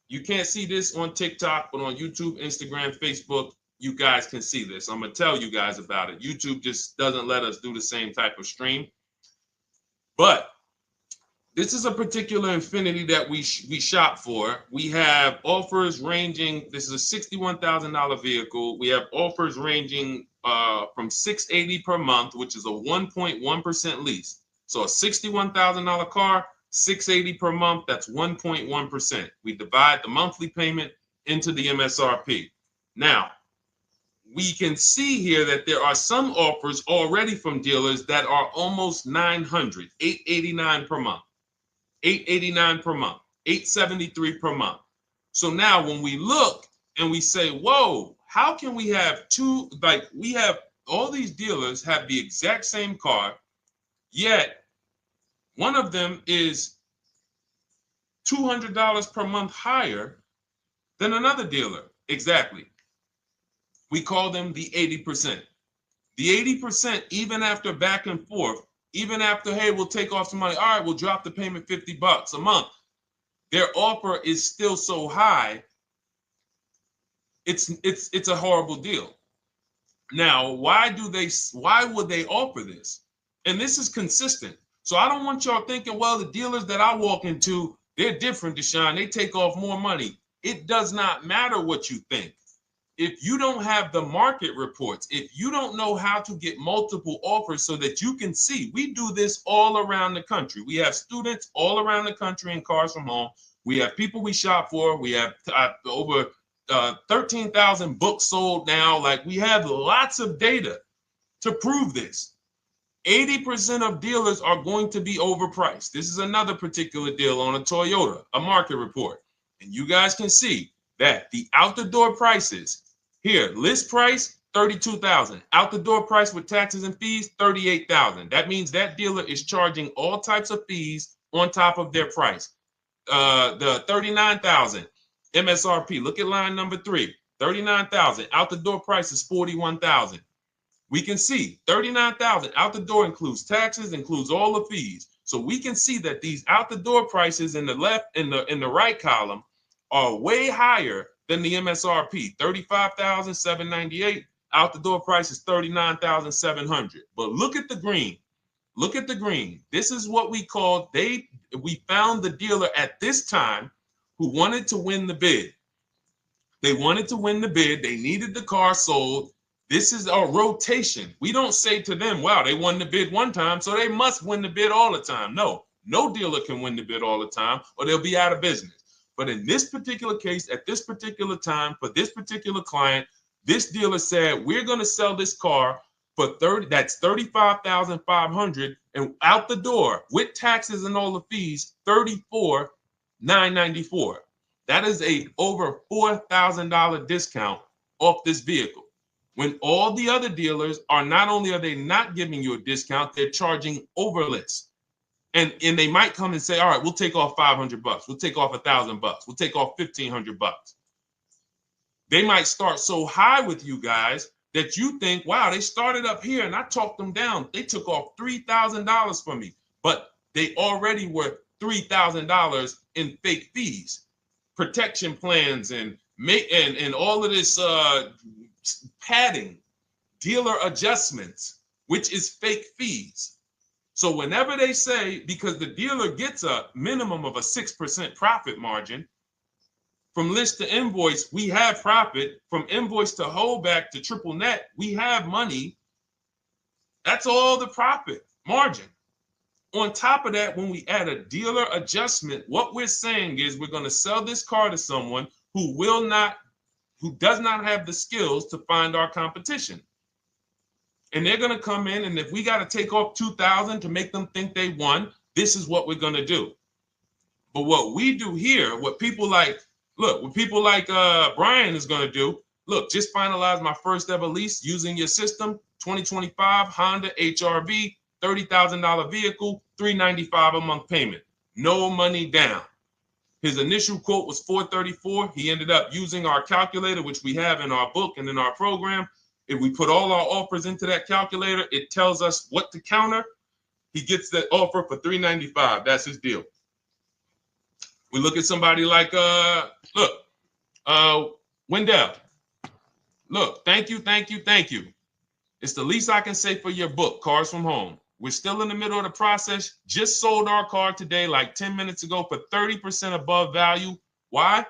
S1: you can't see this on TikTok, but on YouTube, Instagram, Facebook, you guys can see this. I'm going to tell you guys about it. YouTube just doesn't let us do the same type of stream. But this is a particular Infiniti that we shop for. We have offers ranging, this is a $61,000 vehicle. We have offers ranging from $680 per month, which is a 1.1% lease. So a $61,000 car, $680 per month, that's 1.1%. We divide the monthly payment into the MSRP. Now, we can see here that there are some offers already from dealers that are almost $900, $889 per month. $889 per month, $873 per month. So now when we look and we say, whoa, how can we have two, like we have all these dealers have the exact same car, yet one of them is $200 per month higher than another dealer. Exactly. We call them the 80%. The 80%, even after back and forth, even after, hey, we'll take off some money. All right, we'll drop the payment $50 a month. Their offer is still so high. It's a horrible deal. Now, why would they offer this? And this is consistent. So I don't want y'all thinking, well, the dealers that I walk into, they're different, Deshone. They take off more money. It does not matter what you think. If you don't have the market reports, if you don't know how to get multiple offers so that you can see, we do this all around the country. We have students all around the country in Cars from Home. We have people we shop for. We have over 13,000 books sold now. Like, we have lots of data to prove this. 80% of dealers are going to be overpriced. This is another particular deal on a Toyota, a market report. And you guys can see that the out-the-door prices here, list price, $32,000. Out the door price with taxes and fees, $38,000. That means that dealer is charging all types of fees on top of their price. The $39,000 MSRP. Look at line number 3. $39,000. Out the door price is $41,000. We can see $39,000 out the door includes taxes, includes all the fees. So we can see that these out the door prices in the left, in the right column, are way higher than the MSRP, $35,798. Out the door price is $39,700. But look at the green. Look at the green. This is what we call, we found the dealer at this time who wanted to win the bid. They wanted to win the bid. They needed the car sold. This is a rotation. We don't say to them, wow, they won the bid one time, so they must win the bid all the time. No dealer can win the bid all the time, or they'll be out of business. But in this particular case, at this particular time, for this particular client, this dealer said, we're going to sell this car for that's $35,500, and out the door with taxes and all the fees, $34,994. That is a over $4,000 discount off this vehicle. When all the other dealers are, not only are they not giving you a discount, they're charging over list. And they might come and say, all right, we'll take off $500. We'll take off $1,000. We'll take off $1,500. They might start so high with you guys that you think, wow, they started up here and I talked them down. They took off $3,000 from me, but they already were $3,000 in fake fees, protection plans, and all of this padding, dealer adjustments, which is fake fees. So whenever they say, because the dealer gets a minimum of a 6% profit margin, from list to invoice, we have profit. From invoice to holdback to triple net, we have money. That's all the profit margin. On top of that, when we add a dealer adjustment, what we're saying is we're going to sell this car to someone who does not have the skills to find our competition. And they're going to come in, and if we got to take off $2,000 to make them think they won, this is what we're going to do. But what we do here, what people like Brian is going to do, look, just finalize my first ever lease using your system, 2025 Honda HRV, $30,000 vehicle, $395 a month payment. no money down. His initial quote was $434. He ended up using our calculator, which we have in our book and in our program. If we put all our offers into that calculator, it tells us what to counter. He gets that offer for $395. That's his deal. We look at somebody like Wendell. Look, thank you. It's the least I can say for your book, Cars from Home. We're still in the middle of the process. Just sold our car today, like 10 minutes ago, for 30% above value. Why?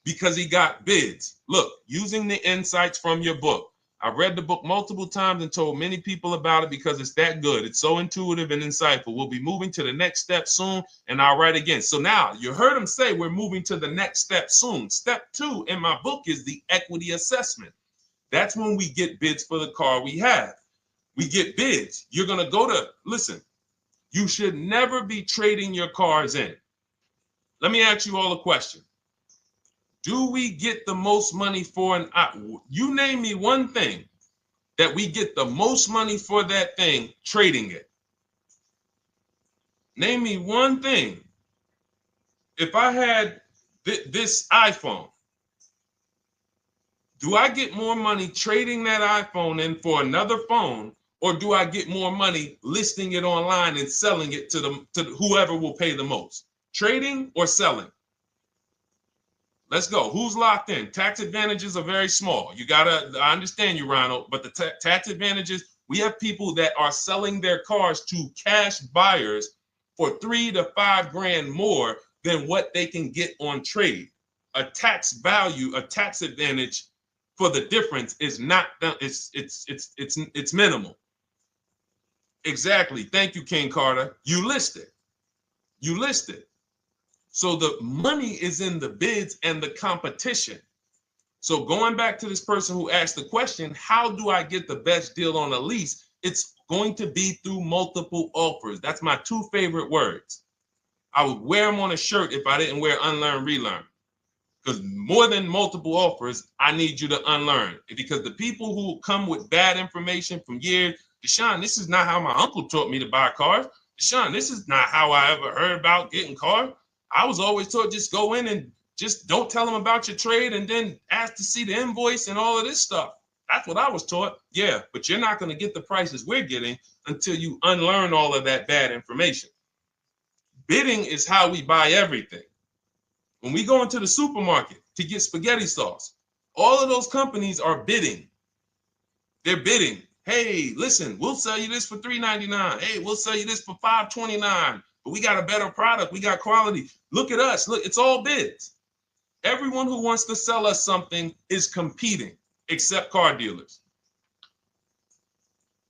S1: Because he got bids. Look, using the insights from your book. I've read the book multiple times and told many people about it because it's that good. It's so intuitive and insightful. We'll be moving to the next step soon, and I'll write again. So now you heard him say we're moving to the next step soon. Step 2 in my book is the equity assessment. That's when we get bids for the car we have. We get bids. You're going to go to, listen, you should never be trading your cars in. Let me ask you all a question. Do we get the most money for you name me one thing that we get the most money for that thing trading it. Name me one thing. If I had this iPhone, do I get more money trading that iPhone in for another phone, or do I get more money listing it online and selling it to whoever will pay the most? Trading or selling? Let's go. Who's locked in? Tax advantages are very small. I understand you, Ronald, but the tax advantages, we have people that are selling their cars to cash buyers for $3 to $5 grand more than what they can get on trade. A tax value, a tax advantage for the difference is not, it's minimal. Exactly. Thank you, King Carter. You listed. So the money is in the bids and the competition. So going back to this person who asked the question, how do I get the best deal on a lease? It's going to be through multiple offers. That's my 2 favorite words. I would wear them on a shirt if I didn't wear unlearn, relearn. Because more than multiple offers, I need you to unlearn. Because the people who come with bad information from years, Deshone, this is not how my uncle taught me to buy cars. Deshone, this is not how I ever heard about getting cars. I was always taught just go in and just don't tell them about your trade and then ask to see the invoice and all of this stuff. That's what I was taught. Yeah, but you're not going to get the prices we're getting until you unlearn all of that bad information. Bidding is how we buy everything. When we go into the supermarket to get spaghetti sauce, all of those companies are bidding. They're bidding. Hey, listen, we'll sell you this for $3.99. Hey, we'll sell you this for $5.29. But we got a better product. We got quality. Look at us. Look, it's all bids. Everyone who wants to sell us something is competing, except car dealers.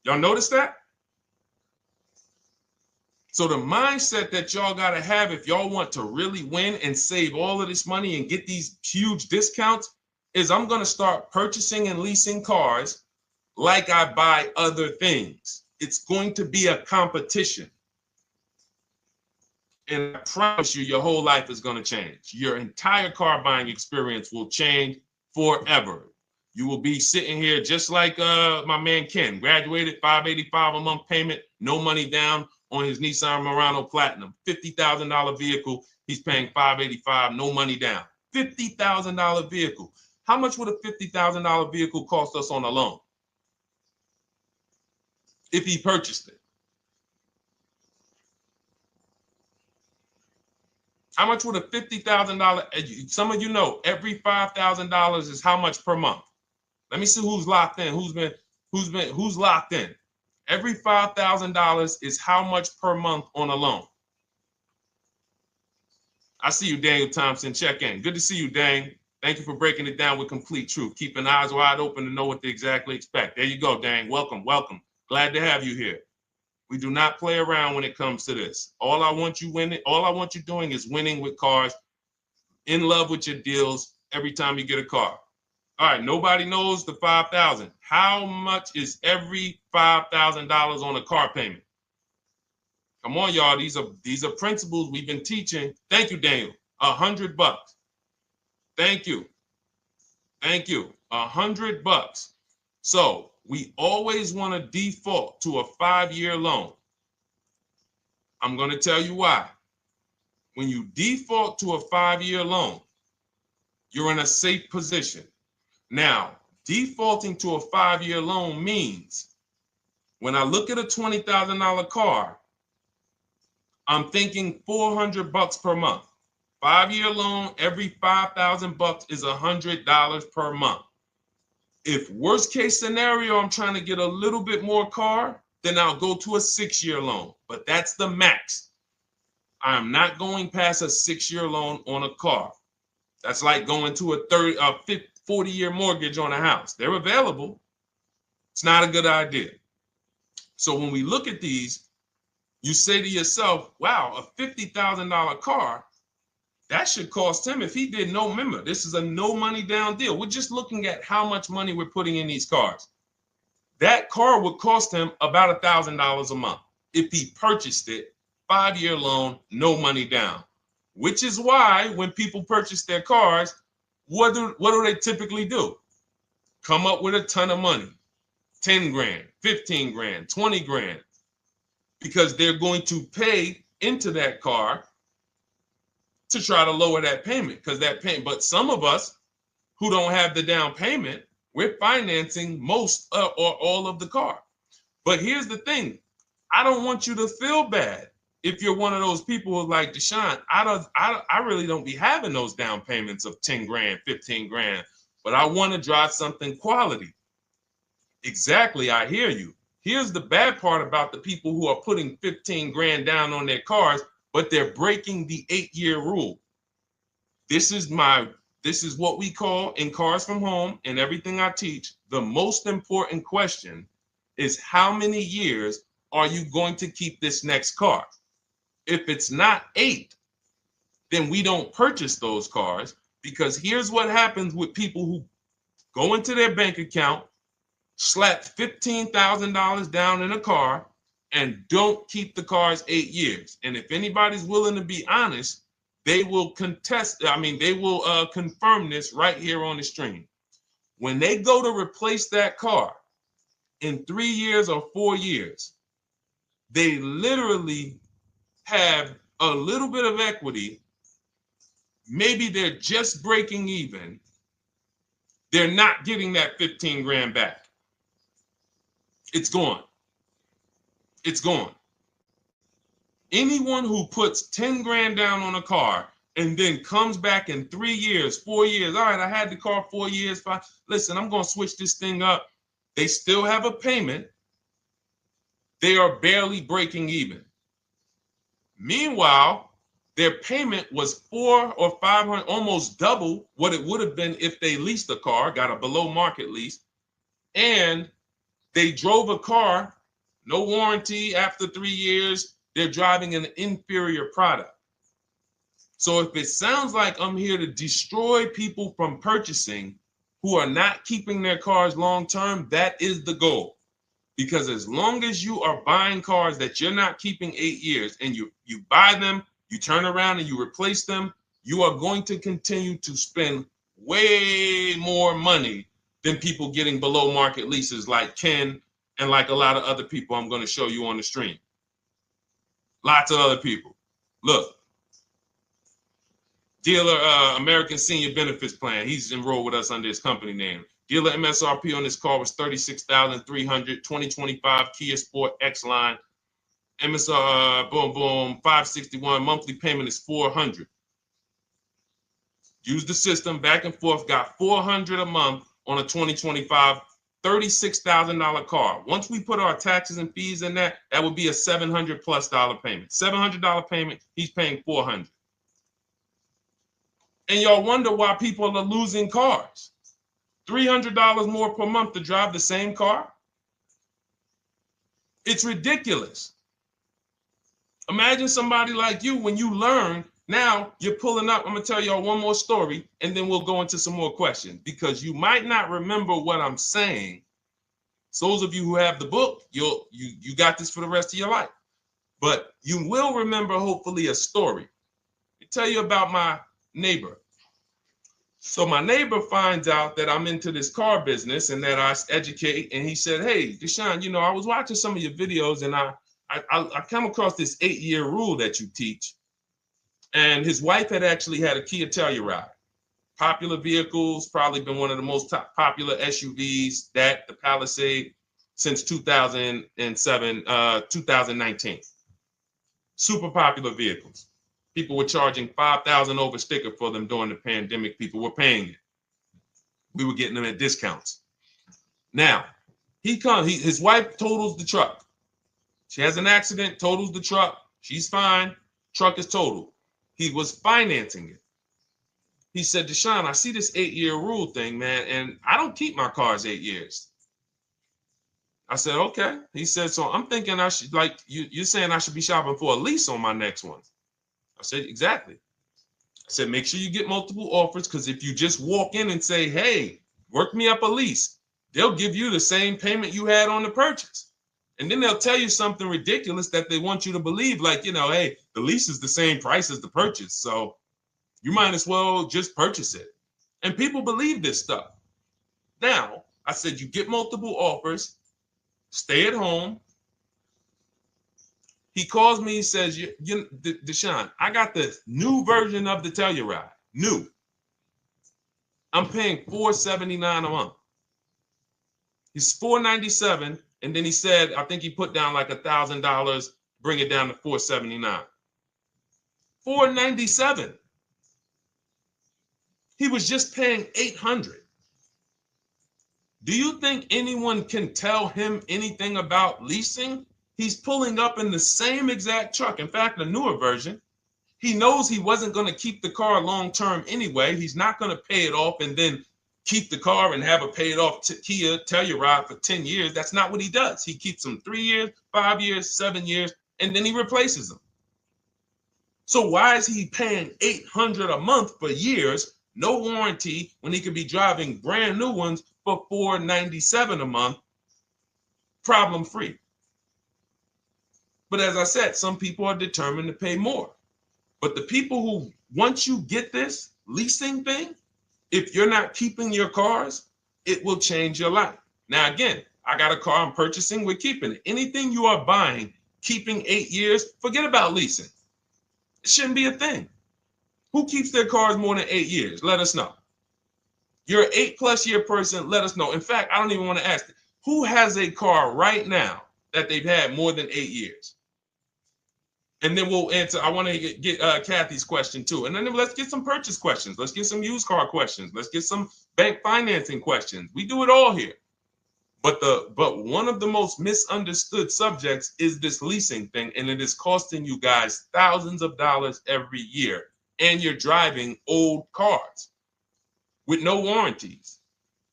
S1: Y'all notice that? So the mindset that y'all got to have if y'all want to really win and save all of this money and get these huge discounts is I'm going to start purchasing and leasing cars like I buy other things. It's going to be a competition. And I promise you, your whole life is going to change. Your entire car buying experience will change forever. You will be sitting here just like my man Ken, graduated, $585 a month payment, no money down on his Nissan Murano Platinum, $50,000 vehicle. He's paying $585, no money down. $50,000 vehicle. How much would a $50,000 vehicle cost us on a loan if he purchased it? How much would a $50,000? Some of you know every $5,000 is how much per month. Let me see who's locked in. Who's locked in? Every $5,000 is how much per month on a loan. I see you, Daniel Thompson. Check in. Good to see you, Dane. Thank you for breaking it down with complete truth. Keeping eyes wide open to know what to exactly expect. There you go, Dane. Welcome. Glad to have you here. We do not play around when it comes to this. All I want you doing is winning with cars, in love with your deals every time you get a car. All right, nobody knows the 5,000. How much is every $5,000 on a car payment? Come on, y'all. These are principles we've been teaching. Thank you, Daniel. $100. Thank you. $100. So we always want to default to a 5-year loan. I'm going to tell you why. when you default to a 5-year loan, you're in a safe position. Now, defaulting to a 5-year loan means when I look at a $20,000 car, I'm thinking $400 per month. 5-year loan, every $5,000 is $100 per month. If worst case scenario, I'm trying to get a little bit more car, then I'll go to a 6-year loan, but that's the max. I'm not going past a 6-year loan on a car. That's like going to a 40-year mortgage on a house. They're available. It's not a good idea. So when we look at these, you say to yourself, wow, a $50,000 car, that should cost him, if he did no, remember, this is a no money down deal. We're just looking at how much money we're putting in these cars. That car would cost him about $1,000 a month if he purchased it, 5-year loan, no money down. Which is why when people purchase their cars, what do they typically do? Come up with a ton of money, 10 grand, 15 grand, 20 grand, because they're going to pay into that car to try to lower that payment, because that payment. But some of us who don't have the down payment, we're financing most or all of the car. But here's the thing. I don't want you to feel bad if you're one of those people who's like, Deshone, I really don't be having those down payments of 10 grand, 15 grand, but I want to drive something quality. Exactly, I hear you. Here's the bad part about the people who are putting 15 grand down on their cars, but they're breaking the 8-year rule. This is what we call in Cars from Home and everything I teach, the most important question is how many years are you going to keep this next car? If it's not 8, then we don't purchase those cars, because here's what happens with people who go into their bank account, slap $15,000 down in a car, and don't keep the cars 8 years. And if anybody's willing to be honest, they will confirm this right here on the stream. When they go to replace that car in 3 years or 4 years, they literally have a little bit of equity. Maybe they're just breaking even. They're not getting that 15 grand back. It's gone. It's gone. Anyone who puts 10 grand down on a car and then comes back in 3 years, 4 years, all right, I had the car 4 years, 5, listen, I'm going to switch this thing up. They still have a payment. They are barely breaking even. Meanwhile, their payment was 400 or 500, almost double what it would have been if they leased a car, got a below market lease, and they drove a car, no warranty after 3 years. They're driving an inferior product. So if it sounds like I'm here to destroy people from purchasing who are not keeping their cars long term, that is the goal. Because as long as you are buying cars that you're not keeping 8 years and you buy them, you turn around and you replace them, you are going to continue to spend way more money than people getting below market leases like Ken and like a lot of other people I'm going to show you on the stream. Lots of other people. Look, dealer American Senior Benefits Plan. He's enrolled with us under his company name. Dealer MSRP on this car was $36,300. 2025 Kia Sport X line. MSR, boom, boom, 561. Monthly payment is $400. Use the system back and forth. Got $400 a month on a 2025 $36,000 car. Once we put our taxes and fees in that would be a $700+ payment. $700 payment. He's paying $400. And y'all wonder why people are losing cars. $300 more per month to drive the same car? It's ridiculous. Imagine somebody like you, when you learn, now you're pulling up. I'm going to tell y'all one more story, and then we'll go into some more questions, because you might not remember what I'm saying. So those of you who have the book, you got this for the rest of your life. But you will remember, hopefully, a story. I'll tell you about my neighbor. So my neighbor finds out that I'm into this car business and that I educate. And he said, hey, Deshone, I was watching some of your videos and I come across this 8-year rule that you teach. And his wife had actually had a Kia Telluride. Popular vehicles, probably been one of the most popular SUVs, that the Palisade, since 2007, 2019. Super popular vehicles. People were charging $5,000 over sticker for them during the pandemic. People were paying it. We were getting them at discounts. Now, his wife totals the truck. She has an accident, totals the truck. She's fine. Truck is totaled. He was financing it. He said, Deshone, I see this 8-year rule thing, man, and I don't keep my cars 8 years. I said, okay. He said, so I'm thinking I should, like, you're saying I should be shopping for a lease on my next one. I said, exactly. I said, make sure you get multiple offers, because if you just walk in and say, hey, work me up a lease, they'll give you the same payment you had on the purchase. And then they'll tell you something ridiculous that they want you to believe, like, hey, the lease is the same price as the purchase, so you might as well just purchase it. And people believe this stuff. Now, I said, you get multiple offers, stay at home. He calls me, he says, Deshone, I got the new version of the Telluride, new. I'm paying $479 a month. He's $497, and then he said, I think he put down like $1,000, bring it down to $479. $497. He was just paying $800. Do you think anyone can tell him anything about leasing? He's pulling up in the same exact truck. In fact, the newer version. He knows he wasn't going to keep the car long term anyway. He's not going to pay it off and then keep the car and have a paid off Kia Telluride for 10 years. That's not what he does. He keeps them 3 years, 5 years, 7 years, and then he replaces them. So why is he paying $800 a month for years, no warranty, when he could be driving brand new ones for $497 a month, problem free? But as I said, some people are determined to pay more. But the people who, once you get this leasing thing, if you're not keeping your cars, it will change your life. Now, again, I got a car I'm purchasing, we're keeping it. Anything you are buying, keeping 8 years, forget about leasing. It shouldn't be a thing. Who keeps their cars more than 8 years? Let us know. You're an 8+ year person, let us know. In fact, I don't even want to ask, who has a car right now that they've had more than 8 years? And then we'll answer. I want to get Kathy's question too. And then let's get some purchase questions. Let's get some used car questions. Let's get some bank financing questions. We do it all here. But one of the most misunderstood subjects is this leasing thing, and it is costing you guys thousands of dollars every year. And you're driving old cars with no warranties,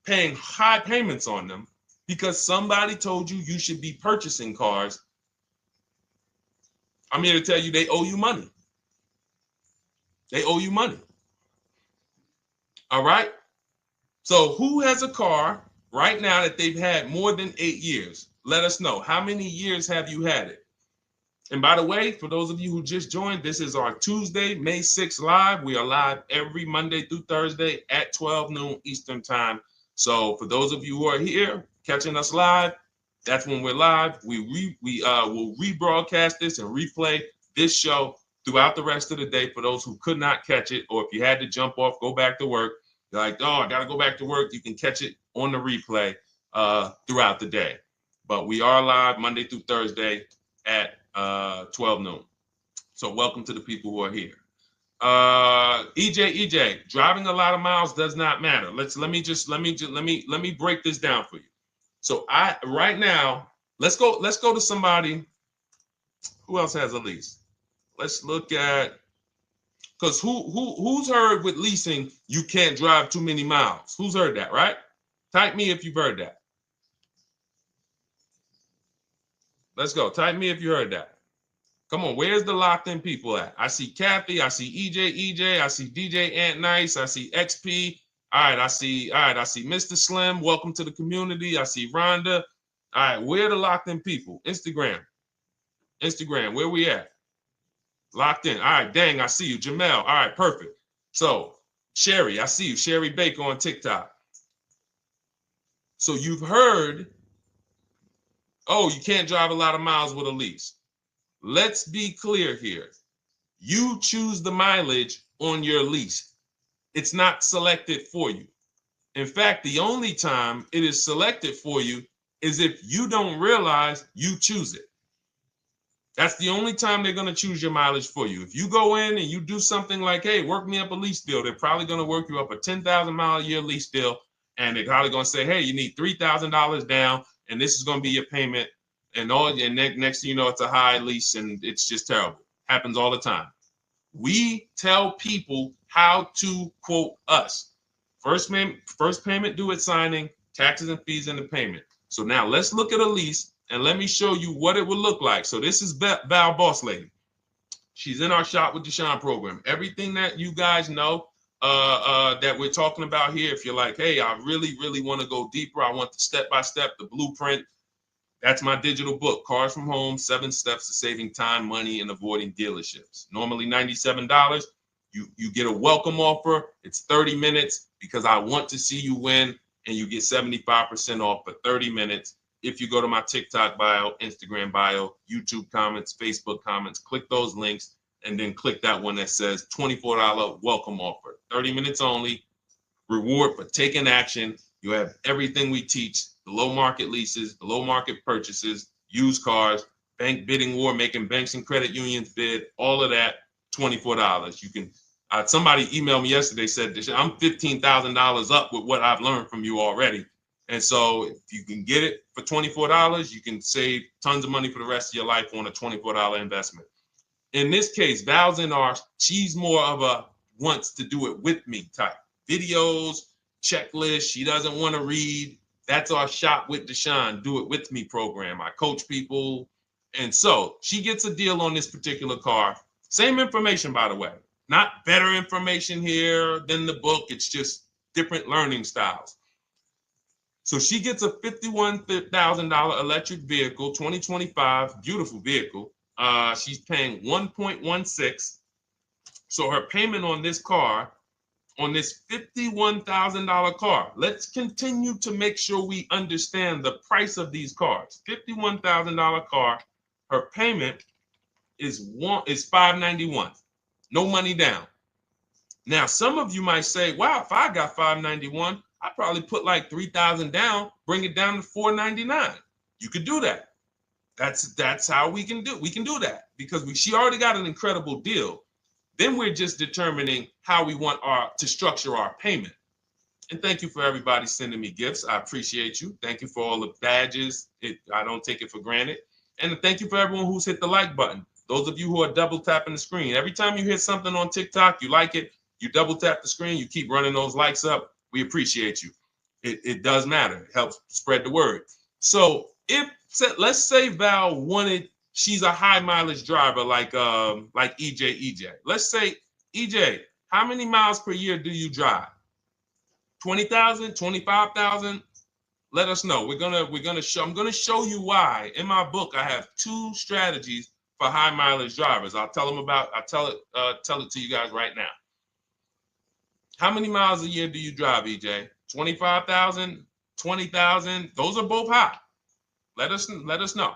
S1: paying high payments on them because somebody told you you should be purchasing cars. I'm here to tell you they owe you money. They owe you money. All right? So who has a car right now that they've had more than 8 years? Let us know. How many years have you had it? And by the way, for those of you who just joined, this is our Tuesday, May 6th live. We are live every Monday through Thursday at 12 noon Eastern time. So for those of you who are here catching us live, that's when we're live. We will rebroadcast this and replay this show throughout the rest of the day for those who could not catch it, or if you had to jump off, go back to work. You're like, oh, I got to go back to work. You can catch it on the replay throughout the day. But we are live Monday through Thursday at 12 noon. So welcome to the people who are here. EJ, driving a lot of miles does not matter. Let me break this down for you. So right now, let's go to somebody who else has a lease. Let's look at, because who's heard with leasing you can't drive too many miles? Who's heard that, right? Type me if you've heard that. Let's go. Type me if you heard that. Come on, where's the locked in people at? I see Kathy, I see EJ, I see DJ Ant Nice, I see XP. All right, I see Mr. Slim. Welcome to the community. I see Rhonda. All right, where are the locked in people? Instagram, where we at? Locked in. All right, dang, I see you. Jamel. All right, perfect. So, Sherry, I see you. Sherry Baker on TikTok. So you've heard, oh, you can't drive a lot of miles with a lease. Let's be clear here. You choose the mileage on your lease. It's not selected for you. In fact, the only time it is selected for you is if you don't realize you choose it. That's the only time they're going to choose your mileage for you. If you go in and you do something like, hey, work me up a lease deal, they're probably going to work you up a 10,000 mile a year lease deal. And they're probably going to say, hey, you need $3,000 down, and this is going to be your payment. And next thing you know, it's a high lease, and it's just terrible. Happens all the time. We tell people how to quote us. First payment due at signing, taxes and fees in the payment. So now let's look at a lease, and let me show you what it would look like. So this is Val Boss Lady. She's in our Shop with Deshone program. Everything that you guys know that we're talking about here, if you're like, hey, I really, really want to go deeper, I want the step-by-step, the blueprint, that's my digital book, Cars from Home, 7 Steps to Saving Time, Money, and Avoiding Dealerships. Normally $97. You get a welcome offer. It's 30 minutes because I want to see you win, and you get 75% off for 30 minutes. If you go to my TikTok bio, Instagram bio, YouTube comments, Facebook comments, click those links, and then click that one that says $24 welcome offer. 30 minutes only, reward for taking action. You have everything we teach, the low market leases, the low market purchases, used cars, bank bidding war, making banks and credit unions bid, all of that, $24. You can, somebody emailed me yesterday, said, I'm $15,000 up with what I've learned from you already. And so if you can get it for $24, you can save tons of money for the rest of your life on a $24 investment. In this case, Val's in our, she's more of a wants to do it with me type. Videos, checklist, she doesn't want to read. That's our Shop with Deshone, do it with me program. I coach people. And so she gets a deal on this particular car. Same information, by the way. Not better information here than the book. It's just different learning styles. So she gets a $51,000 electric vehicle, 2025, beautiful vehicle. She's paying 1.16. So her payment on this car, on this $51,000 car, let's continue to make sure we understand the price of these cars. $51,000 car, her payment is $591. No money down. Now, some of you might say, wow, if I got $591, I'd probably put like $3,000 down, bring it down to $499. You could do that. That's how we can do. We can do that because she already got an incredible deal. Then we're just determining how we want to structure our payment. And thank you for everybody sending me gifts. I appreciate you. Thank you for all the badges. I don't take it for granted. And thank you for everyone who's hit the like button. Those of you who are double tapping the screen. Every time you hit something on TikTok, you like it, you double tap the screen, you keep running those likes up. We appreciate you. It does matter. It helps spread the word. So let's say Val wanted, she's a high mileage driver like EJ. Let's say, EJ, how many miles per year do you drive? 20,000, 25,000? Let us know. I'm gonna show you why. In my book, I have 2 strategies for high mileage drivers. I'll tell it to you guys right now. How many miles a year do you drive, EJ? 25,000, 20,000? Those are both high. Let us know.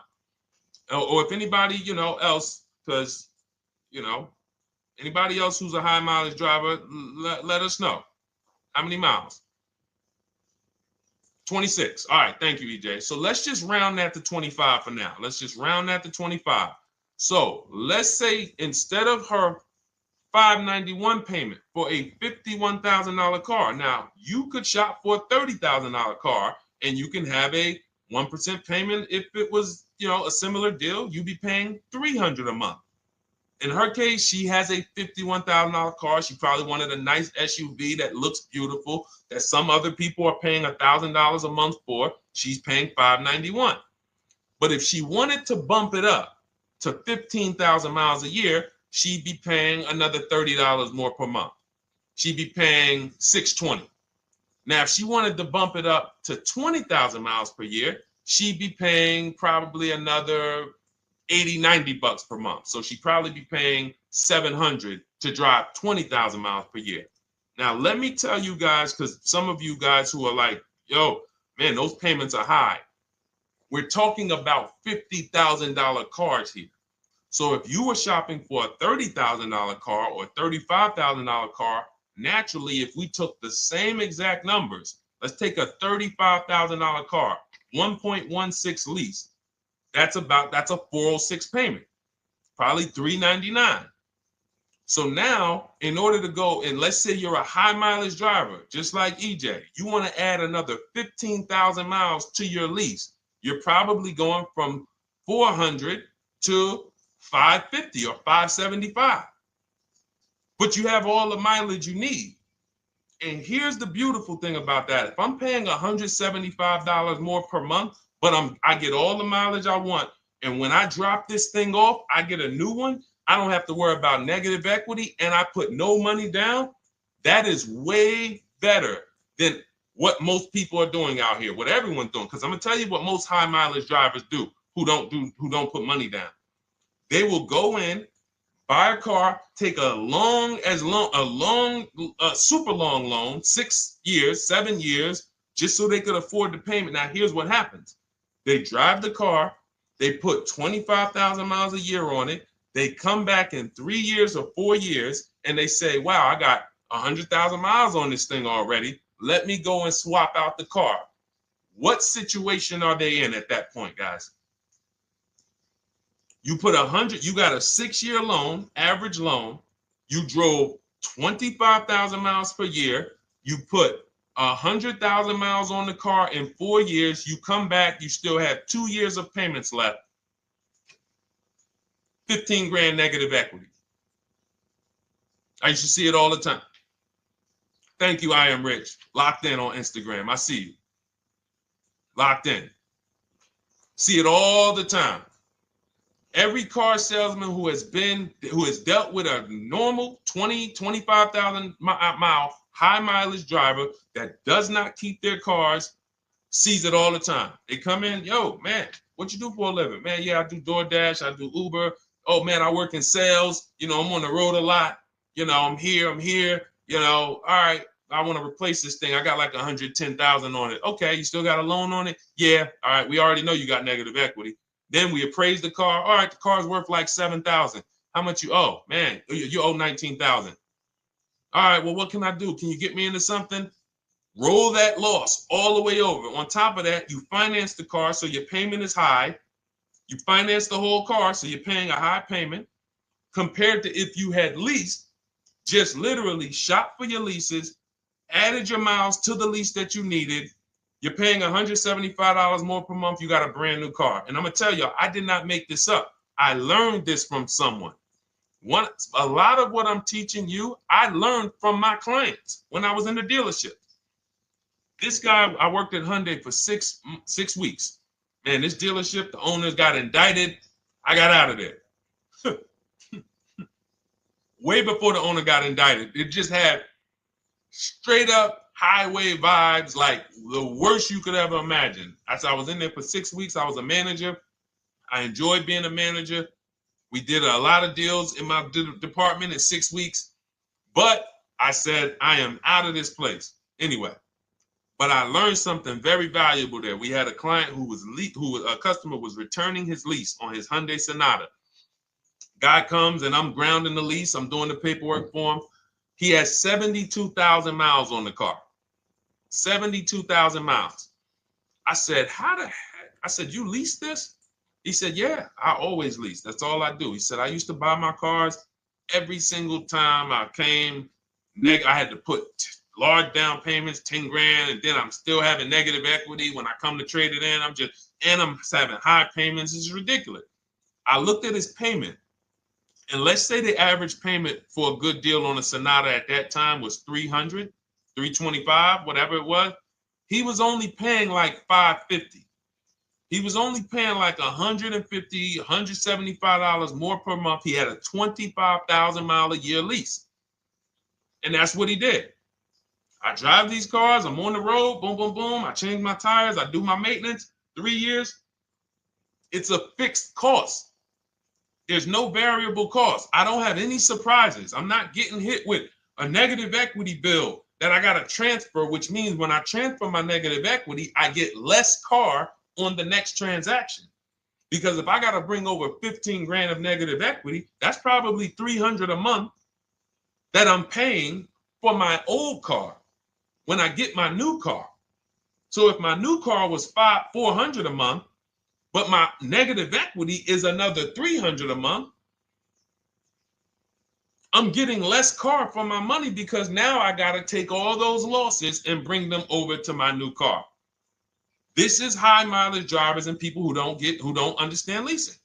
S1: Or if anybody, else, because, anybody else who's a high mileage driver, let us know. How many miles? 26. All right. Thank you, EJ. So let's just round that to 25 for now. Let's just round that to 25. So let's say instead of her $591 payment for a $51,000 car, now you could shop for a $30,000 car and you can have a 1% payment. If it was, a similar deal, you'd be paying $300 a month. In her case, she has a $51,000 car. She probably wanted a nice SUV that looks beautiful, that some other people are paying $1,000 a month for. She's paying $591. But if she wanted to bump it up to 15,000 miles a year, she'd be paying another $30 more per month. She'd be paying $620. Now, if she wanted to bump it up to 20,000 miles per year, she'd be paying probably another $80-90 per month. So she'd probably be paying $700 to drive 20,000 miles per year. Now, let me tell you guys, because some of you guys who are like, yo, man, those payments are high. We're talking about $50,000 cars here. So if you were shopping for a $30,000 car or $35,000 car, naturally, if we took the same exact numbers, let's take a $35,000 car, 1.16 lease. That's a 406 payment, probably $399. So now, in order to go, and let's say you're a high mileage driver, just like EJ, you want to add another 15,000 miles to your lease. You're probably going from 400 to 550 or 575. But you have all the mileage you need. And here's the beautiful thing about that. If I'm paying $175 more per month, but I get all the mileage I want, and when I drop this thing off, I get a new one, I don't have to worry about negative equity, and I put no money down. That is way better than what most people are doing out here, what everyone's doing. Because I'm gonna tell you what most high mileage drivers do who don't put money down. They will go in, buy a car, take a super long loan, 6 years, 7 years, just so they could afford the payment. Now, here's what happens. They drive the car, they put 25,000 miles a year on it. They come back in 3 years or 4 years, and they say, wow, I got 100,000 miles on this thing already. Let me go and swap out the car. What situation are they in at that point, guys? You put 100, you got a 6-year loan, average loan. You drove 25,000 miles per year. You put 100,000 miles on the car in 4 years. You come back, you still have 2 years of payments left. 15 grand negative equity. I used to see it all the time. Thank you, I am rich. Locked in on Instagram. I see you. Locked in. See it all the time. Every car salesman who has dealt with a normal 25,000 mile high mileage driver that does not keep their cars sees it all the time. They come in, yo, man, what you do for a living? Man, yeah, I do DoorDash, I do Uber. Oh man, I work in sales. You know, I'm on the road a lot. You know, I'm here. You know, all right, I want to replace this thing. I got like 110,000 on it. Okay, you still got a loan on it? Yeah. All right, we already know you got negative equity. Then we appraise the car. All right, the car's worth like 7,000. How much you owe? Man, you owe 19,000. All right, well, what can I do? Can you get me into something? Roll that loss all the way over. On top of that, you finance the car, so your payment is high. You finance the whole car, so you're paying a high payment compared to if you had leased, just literally shop for your leases, added your miles to the lease that you needed. You're paying $175 more per month. You got a brand new car. And I'm going to tell you, I did not make this up. I learned this from someone. A lot of what I'm teaching you, I learned from my clients when I was in the dealership. This guy, I worked at Hyundai for six weeks. Man, this dealership, the owners got indicted. I got out of there. Way before the owner got indicted. It just had straight up highway vibes, like the worst you could ever imagine. As I was in there for 6 weeks, I was a manager. I enjoyed being a manager. We did a lot of deals in my department in 6 weeks. But I said, I am out of this place. Anyway. But I learned something very valuable there. We had a client a customer was returning his lease on his Hyundai Sonata. Guy comes and I'm grounding the lease. I'm doing the paperwork for him. He has 72,000 miles on the car. 72,000 miles. I said, how the heck? I said, you lease this? He said, yeah, I always lease. That's all I do. He said, I used to buy my cars every single time I came. I had to put large down payments, 10 grand, and then I'm still having negative equity when I come to trade it in. I'm having high payments. It's ridiculous. I looked at his payment, and let's say the average payment for a good deal on a Sonata at that time was $300, $325, whatever it was. He was only paying like $550. He was only paying like $150, $175 more per month. He had a 25,000 mile a year lease. And that's what he did. I drive these cars. I'm on the road. Boom, boom, boom. I change my tires. I do my maintenance. 3 years. It's a fixed cost. There's no variable cost. I don't have any surprises. I'm not getting hit with a negative equity bill that I got to transfer, which means when I transfer my negative equity, I get less car on the next transaction. Because if I got to bring over 15 grand of negative equity, that's probably 300 a month that I'm paying for my old car when I get my new car. So if my new car was 400 a month, but my negative equity is another 300 a month, I'm getting less car for my money because now I got to take all those losses and bring them over to my new car. This is high mileage drivers and people who don't understand leasing.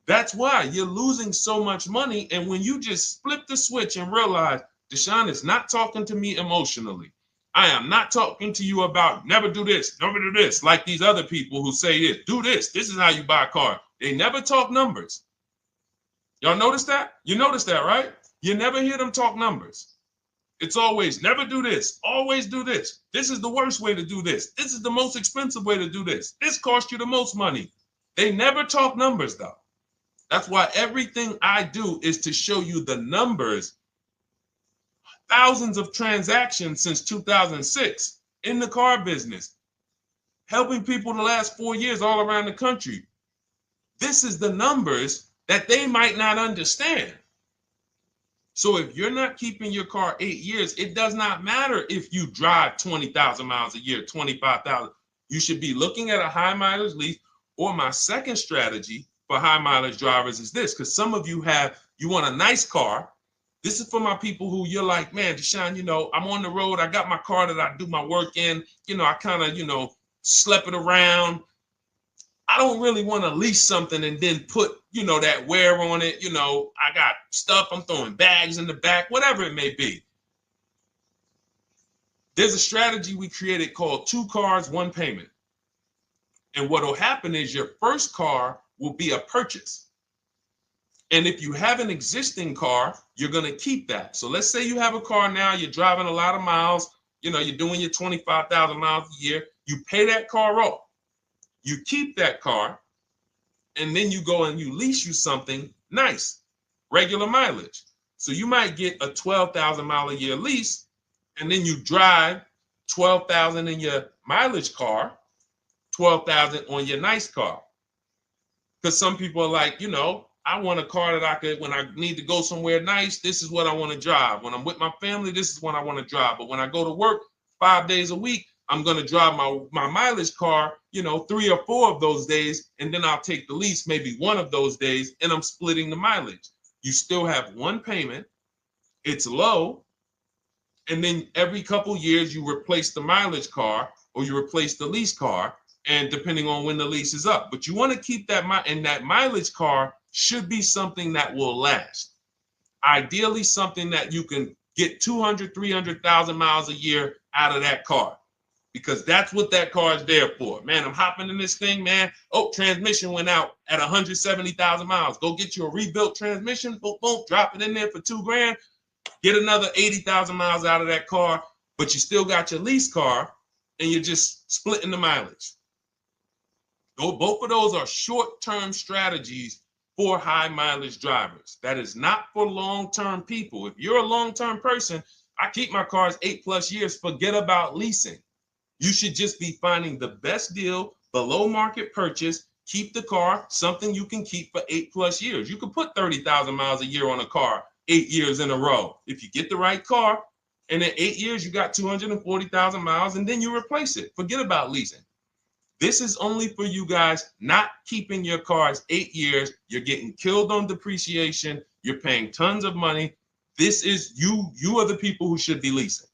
S1: That's why you're losing so much money. And when you just flip the switch and realize Deshone is not talking to me emotionally, I am not talking to you about never do this, never do this, like these other people who say this, do this. This is how you buy a car. They never talk numbers. Y'all notice that? You notice that, right? You never hear them talk numbers. It's always never do this, always do this. This is the worst way to do this. This is the most expensive way to do this. This costs you the most money. They never talk numbers, though. That's why everything I do is to show you the numbers. Thousands of transactions since 2006 in the car business, helping people the last 4 years all around the country. This is the numbers that they might not understand. So if you're not keeping your car 8 years, it does not matter if you drive 20,000 miles a year, 25,000. You should be looking at a high mileage lease. Or my second strategy for high mileage drivers is this, because some of you want a nice car. This is for my people who you're like, man, Deshone, I'm on the road. I got my car that I do my work in. I kind of, slep it around. I don't really want to lease something and then put, that wear on it. I got stuff. I'm throwing bags in the back, whatever it may be. There's a strategy we created called 2 cars, 1 payment. And what will happen is your first car will be a purchase. And if you have an existing car, you're going to keep that. So let's say you have a car now, you're driving a lot of miles, you're doing your 25,000 miles a year. You pay that car off. You keep that car, and then you go and you lease you something nice, regular mileage. So you might get a 12,000 mile a year lease, and then you drive 12,000 in your mileage car, 12,000 on your nice car. Because some people are like, I want a car that I could, when I need to go somewhere nice, this is what I want to drive. When I'm with my family, this is what I want to drive. But when I go to work 5 days a week, I'm going to drive my mileage car, 3 or 4 of those days, and then I'll take the lease maybe 1 of those days, and I'm splitting the mileage. You still have 1 payment. It's low. And then every couple years, you replace the mileage car or you replace the lease car, and depending on when the lease is up. But you want to keep that, and that mileage car should be something that will last. Ideally, something that you can get 200, 300,000 miles a year out of that car. Because that's what that car is there for. Man, I'm hopping in this thing, man. Oh, transmission went out at 170,000 miles. Go get you a rebuilt transmission. Boom, boom, drop it in there for $2 grand. Get another 80,000 miles out of that car, but you still got your lease car, and you're just splitting the mileage. Both of those are short-term strategies for high mileage drivers. That is not for long-term people. If you're a long-term person, I keep my cars 8+ years. Forget about leasing. You should just be finding the best deal, below market purchase, keep the car, something you can keep for 8+ years. You can put 30,000 miles a year on a car 8 years in a row. If you get the right car, and in 8 years, you got 240,000 miles, and then you replace it. Forget about leasing. This is only for you guys not keeping your cars 8 years. You're getting killed on depreciation. You're paying tons of money. This is you are the people who should be leasing.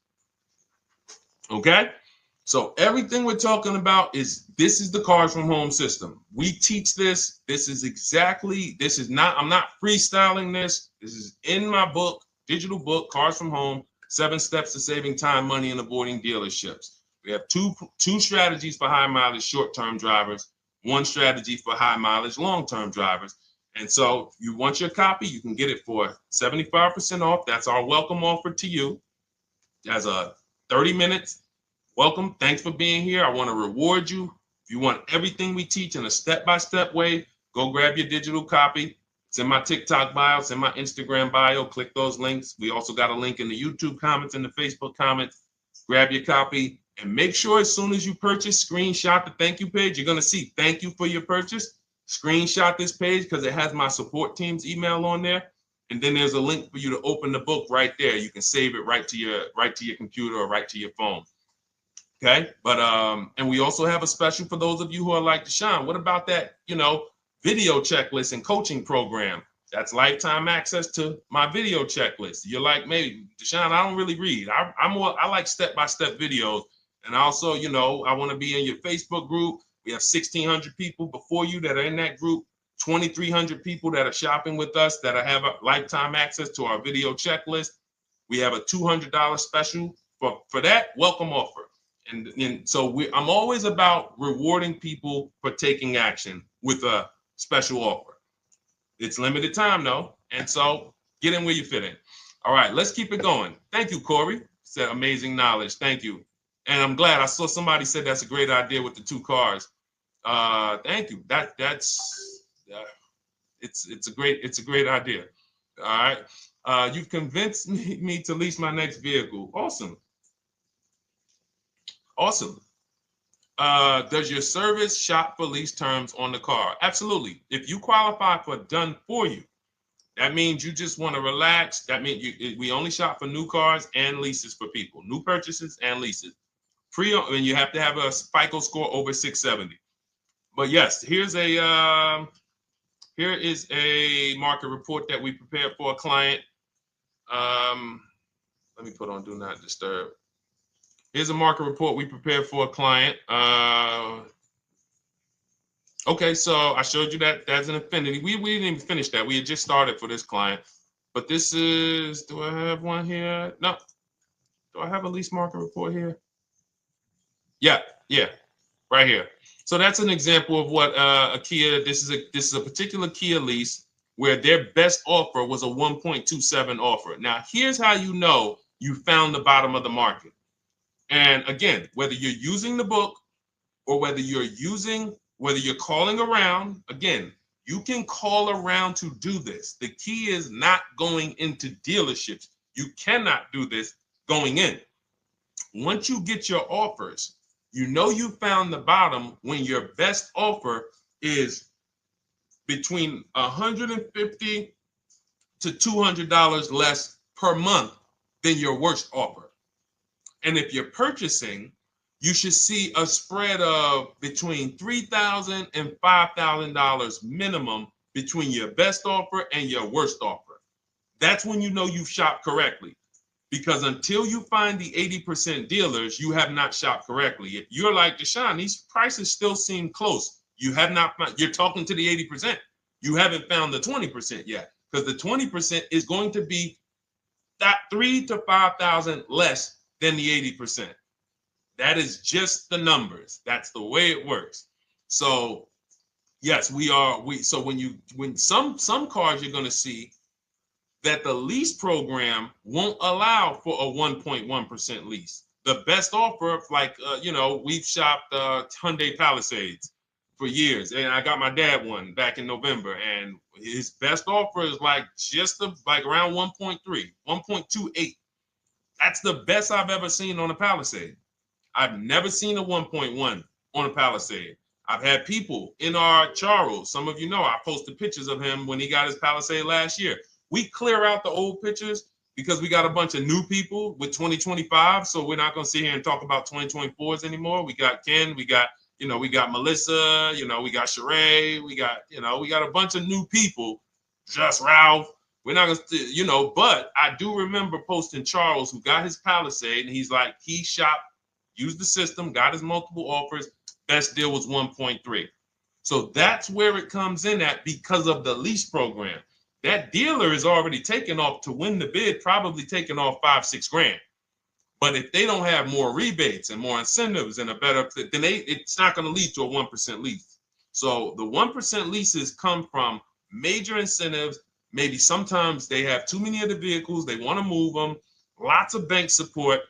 S1: Okay? So everything we're talking about this is the Cars from Home system. We teach this. I'm not freestyling this. This is in my book, digital book, Cars from Home, 7 Steps to Saving Time, Money, and Avoiding Dealerships. We have two strategies for high mileage short-term drivers, 1 strategy for high mileage long-term drivers. And so if you want your copy, you can get it for 75% off. That's our welcome offer to you. As a 30 minutes. Welcome. Thanks for being here. I want to reward you. If you want everything we teach in a step-by-step way, go grab your digital copy. It's in my TikTok bio. It's in my Instagram bio. Click those links. We also got a link in the YouTube comments and the Facebook comments. Grab your copy and make sure as soon as you purchase, screenshot the thank you page. You're going to see thank you for your purchase. screenshot this page because it has my support team's email on there. And then there's a link for you to open the book right there. You can save it right to your computer or right to your phone. Okay, but and we also have a special for those of you who are like Deshone. What about that, video checklist and coaching program? That's lifetime access to my video checklist. You're like, maybe Deshone, I don't really read. I like step-by-step videos. And also, I want to be in your Facebook group. We have 1,600 people before you that are in that group, 2,300 people that are shopping with us that have a lifetime access to our video checklist. We have a $200 special for that welcome offer. And so I'm always about rewarding people for taking action with a special offer. It's limited time though, and so get in where you fit in. All right, let's keep it going. Thank you, Corey. Said amazing knowledge. Thank you. And I'm glad I saw somebody said that's a great idea with the 2 cars. Thank you. It's a great idea. All right. You've convinced me to lease my next vehicle. Awesome. Awesome. Does your service shop for lease terms on the car? Absolutely. If you qualify for done for you, that means you just want to relax. That means we only shop for new cars and leases for people, new purchases and leases. And you have to have a FICO score over 670. But yes, here is a market report that we prepared for a client. Let me put on do not disturb. Here's a market report we prepared for a client. Okay, so I showed you that that's an affinity. We didn't even finish that. We had just started for this client. But this is, do I have one here? No. Do I have a lease market report here? Yeah, right here. So that's an example of what a Kia, this is a particular Kia lease where their best offer was a 1.27 offer. Now, here's how you know you found the bottom of the market. And again, whether you're using the book or whether you're calling around, again, you can call around to do this. The key is not going into dealerships. You cannot do this going in. Once you get your offers, you know you found the bottom when your best offer is between $150 to $200 less per month than your worst offer. And if you're purchasing, you should see a spread of between $3,000 and $5,000 minimum between your best offer and your worst offer. That's when you know you've shopped correctly. Because until you find the 80% dealers, you have not shopped correctly. If you're like Deshone, these prices still seem close. You have not found, you're talking to the 80%. You haven't found the 20% yet. Because the 20% is going to be that $3,000 to $5,000 less than the 80%. That is just the numbers. That's the way it works. So yes, so when some cars you're going to see that the lease program won't allow for a 1.1% lease. The best offer, like we've shopped Hyundai Palisades for years, and I got my dad one back in November, and his best offer is like around 1.3, 1.28. That's the best I've ever seen on a Palisade. I've never seen a 1.1 on a Palisade. I've had people in our Charles, some of you know, I posted pictures of him when he got his Palisade last year. We clear out the old pictures because we got a bunch of new people with 2025. So we're not going to sit here and talk about 2024s anymore. We got Ken, we got Melissa, we got Sheree, we got a bunch of new people, just Ralph. We're not going to, but I do remember posting Charles who got his Palisade and he's like, he shopped, used the system, got his multiple offers. Best deal was 1.3. So that's where it comes in at because of the lease program. That dealer is already taken off to win the bid, probably taking off $5-6 grand. But if they don't have more rebates and more incentives and a better, then it's not going to lead to a 1% lease. So the 1% leases come from major incentives. Maybe sometimes they have too many of the vehicles. They want to move them. Lots of bank support.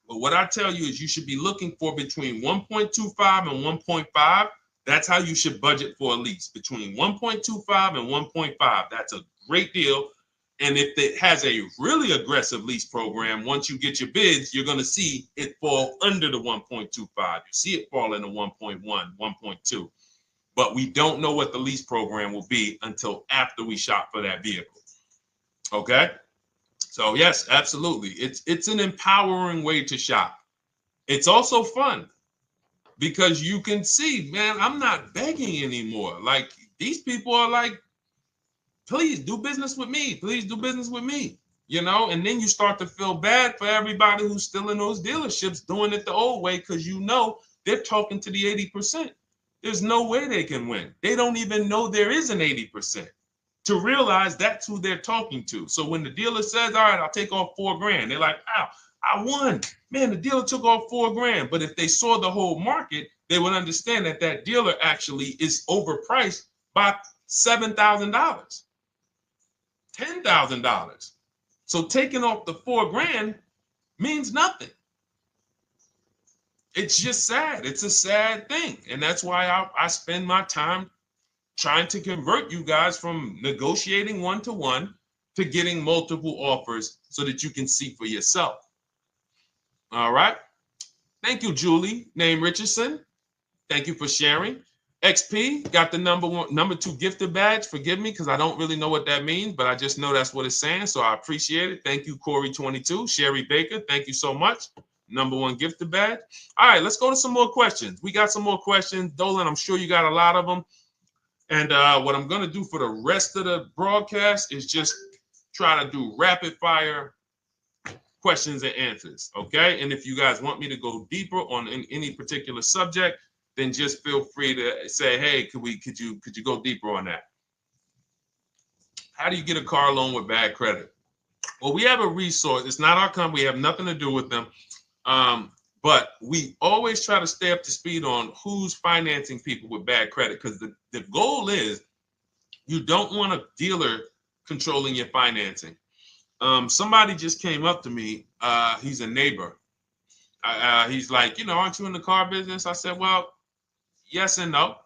S1: But what I tell you is you should be looking for between 1.25 and 1.5. That's how you should budget for a lease, between 1.25 and 1.5. That's a great deal. And if it has a really aggressive lease program, once you get your bids, you're going to see it fall under the 1.25. You see it fall into 1.1, 1.2. but we don't know what the lease program will be until after we shop for that vehicle. Okay? So yes, absolutely. It's an empowering way to shop. It's also fun because you can see, man, I'm not begging anymore. Like these people are like, please do business with me. Please do business with me. And then you start to feel bad for everybody who's still in those dealerships doing it the old way because they're talking to the 80%. There's no way they can win. They don't even know there is an 80% to realize that's who they're talking to. So when the dealer says, all right, I'll take off $4,000, they're like, wow, I won. Man, the dealer took off $4,000. But if they saw the whole market, they would understand that that dealer actually is overpriced by $7,000, $10,000. So taking off the $4,000 means nothing. It's just sad. It's a sad thing. And that's why I spend my time trying to convert you guys from negotiating one-to-one to getting multiple offers so that you can see for yourself. All right. Thank you, Julie, name Richardson. Thank you for sharing. XP got the number 2 gifted badge. Forgive me because I don't really know what that means, but I just know that's what it's saying. So I appreciate it. Thank you, Corey22. Sherry Baker, thank you so much. Number 1 gifted badge. All right, let's go to some more questions. We got some more questions. Dolan, I'm sure you got a lot of them. And what I'm going to do for the rest of the broadcast is just try to do rapid fire questions and answers. Okay. And if you guys want me to go deeper on any particular subject, then just feel free to say, hey, could you go deeper on that? How do you get a car loan with bad credit? Well, we have a resource. It's not our company. We have nothing to do with them. But we always try to stay up to speed on who's financing people with bad credit, because the goal is you don't want a dealer controlling your financing. Somebody just came up to me. He's a neighbor. He's like, aren't you in the car business? I said, well, yes and no.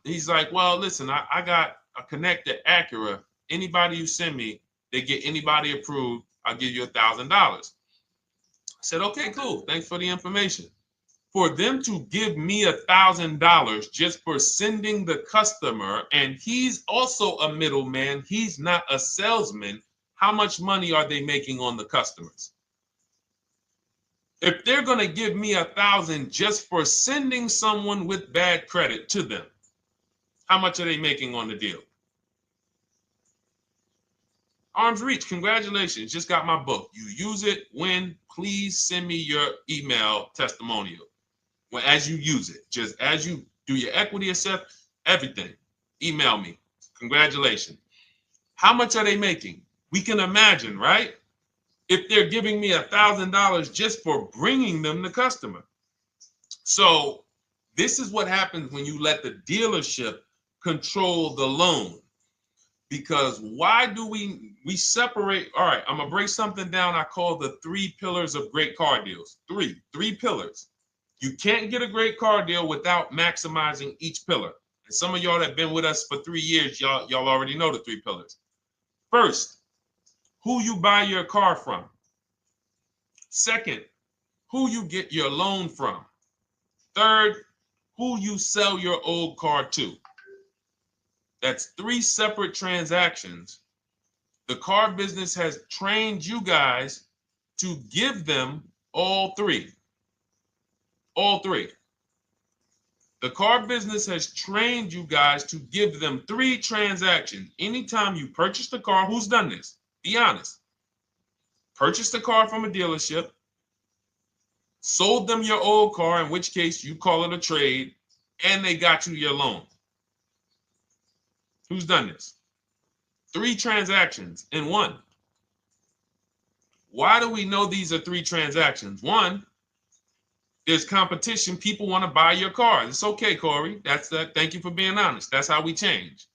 S1: He's like, well, listen, I got a connected Acura. Anybody you send me, they get anybody approved, I'll give you $1,000. I said, okay, cool. Thanks for the information. For them to give me $1,000 just for sending the customer, and he's also a middleman, he's not a salesman, how much money are they making on the customers? If they're going to give me $1,000 just for sending someone with bad credit to them, how much are they making on the deal? Arms Reach, congratulations. Just got my book. You use it when, please send me your email testimonial. Well, as you use it, just as you do your equity assess, everything, email me. Congratulations. How much are they making? We can imagine, right? If they're giving me $1,000 just for bringing them the customer. So this is what happens when you let the dealership control the loan. Because why do we separate? All right, I'm gonna break something down I call the 3 pillars of great car deals. Three pillars. You can't get a great car deal without maximizing each pillar. And some of y'all that have been with us for 3 years, y'all already know the 3 pillars. First, who you buy your car from. Second, who you get your loan from. Third, who you sell your old car to. That's 3 separate transactions. The car business has trained you guys to give them all 3. All 3. The car business has trained you guys to give them 3 transactions. Anytime you purchase the car, who's done this? Be honest. Purchased the car from a dealership, sold them your old car, in which case you call it a trade, and they got you your loan. Who's done this? 3 transactions in one. Why do we know these are 3 transactions? One, there's competition. People want to buy your car. It's okay, Corey. That's that. Thank you for being honest. That's how we change.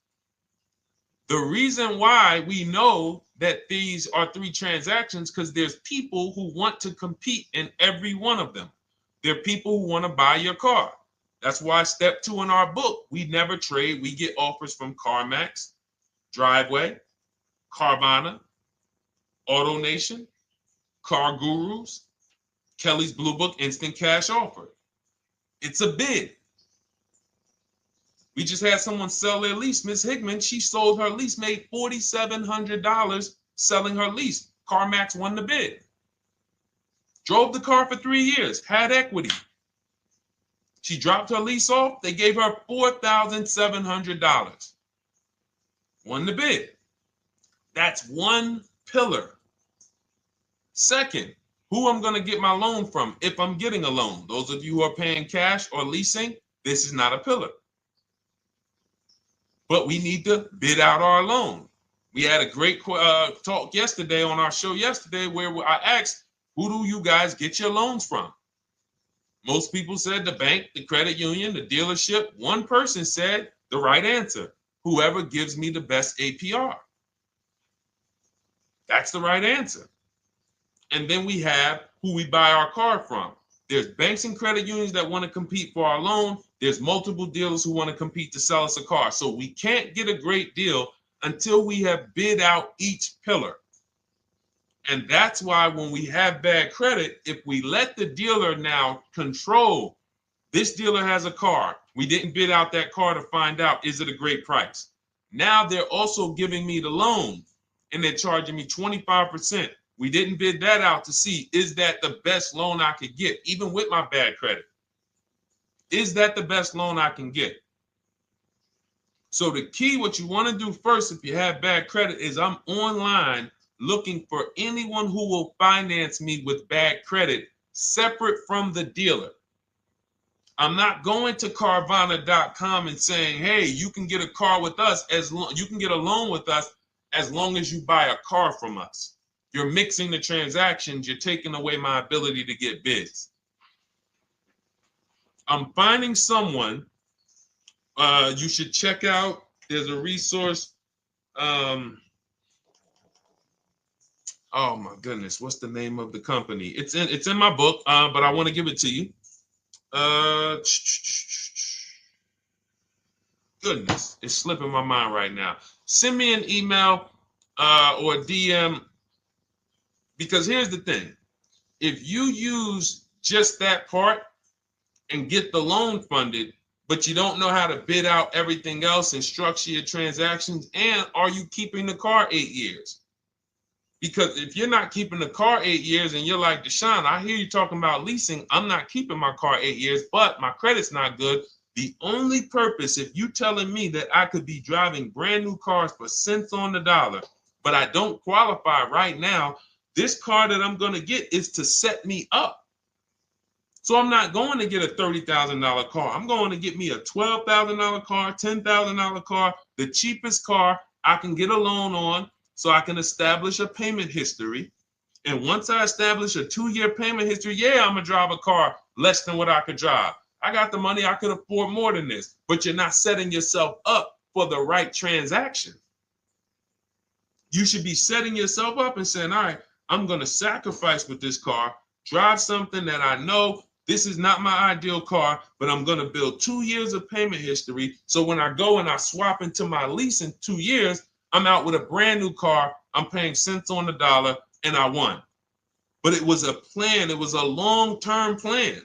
S1: The reason why we know that these are 3 transactions because there's people who want to compete in every one of them. There are people who want to buy your car. That's why step 2 in our book, we never trade. We get offers from CarMax, Driveway, Carvana, AutoNation, Car Gurus, Kelly's Blue Book Instant Cash Offer. It's a bid. We just had someone sell their lease. Miss Hickman, she sold her lease, made $4,700 selling her lease. CarMax won the bid. Drove the car for 3 years, had equity. She dropped her lease off. They gave her $4,700. Won the bid. That's one pillar. Second, who I'm going to get my loan from if I'm getting a loan. Those of you who are paying cash or leasing, this is not a pillar. But we need to bid out our loan. We had a great talk yesterday on our show yesterday where I asked, who do you guys get your loans from? Most people said the bank, the credit union, the dealership. One person said the right answer, whoever gives me the best APR. That's the right answer. And then we have who we buy our car from. There's banks and credit unions that want to compete for our loan. There's multiple dealers who want to compete to sell us a car. So we can't get a great deal until we have bid out each pillar. And that's why when we have bad credit, if we let the dealer now control, this dealer has a car. We didn't bid out that car to find out, is it a great price? Now they're also giving me the loan and they're charging me 25%. We didn't bid that out to see, is that the best loan I could get, even with my bad credit? Is that the best loan I can get? So the key, what you want to do first, if you have bad credit, is I'm online looking for anyone who will finance me with bad credit separate from the dealer. I'm not going to Carvana.com and saying, hey, you can get a car with us you can get a loan with us as long as you buy a car from us. You're mixing the transactions. You're taking away my ability to get bids. I'm finding someone you should check out. There's a resource. Oh my goodness, what's the name of the company? It's in my book, but I want to give it to you. Goodness, it's slipping my mind right now. Send me an email or a DM, because here's the thing. If you use just that part and get the loan funded, but you don't know how to bid out everything else and structure your transactions, and are you keeping the car 8 years? Because if you're not keeping the car 8 years and you're like, Deshone, I hear you talking about leasing. I'm not keeping my car 8 years, but my credit's not good. The only purpose, if you telling me that I could be driving brand new cars for cents on the dollar, but I don't qualify right now, this car that I'm going to get is to set me up. So I'm not going to get a $30,000 car. I'm going to get me a $12,000 car, $10,000 car, the cheapest car I can get a loan on, so I can establish a payment history. And once I establish a 2-year payment history, yeah, I'm going to drive a car less than what I could drive. I got the money. I could afford more than this. But you're not setting yourself up for the right transaction. You should be setting yourself up and saying, all right, I'm going to sacrifice with this car, drive something that I know this is not my ideal car, but I'm going to build 2 years of payment history. So when I go and I swap into my lease in 2 years, I'm out with a brand new car. I'm paying cents on the dollar, and I won. But it was a plan. It was a long-term plan.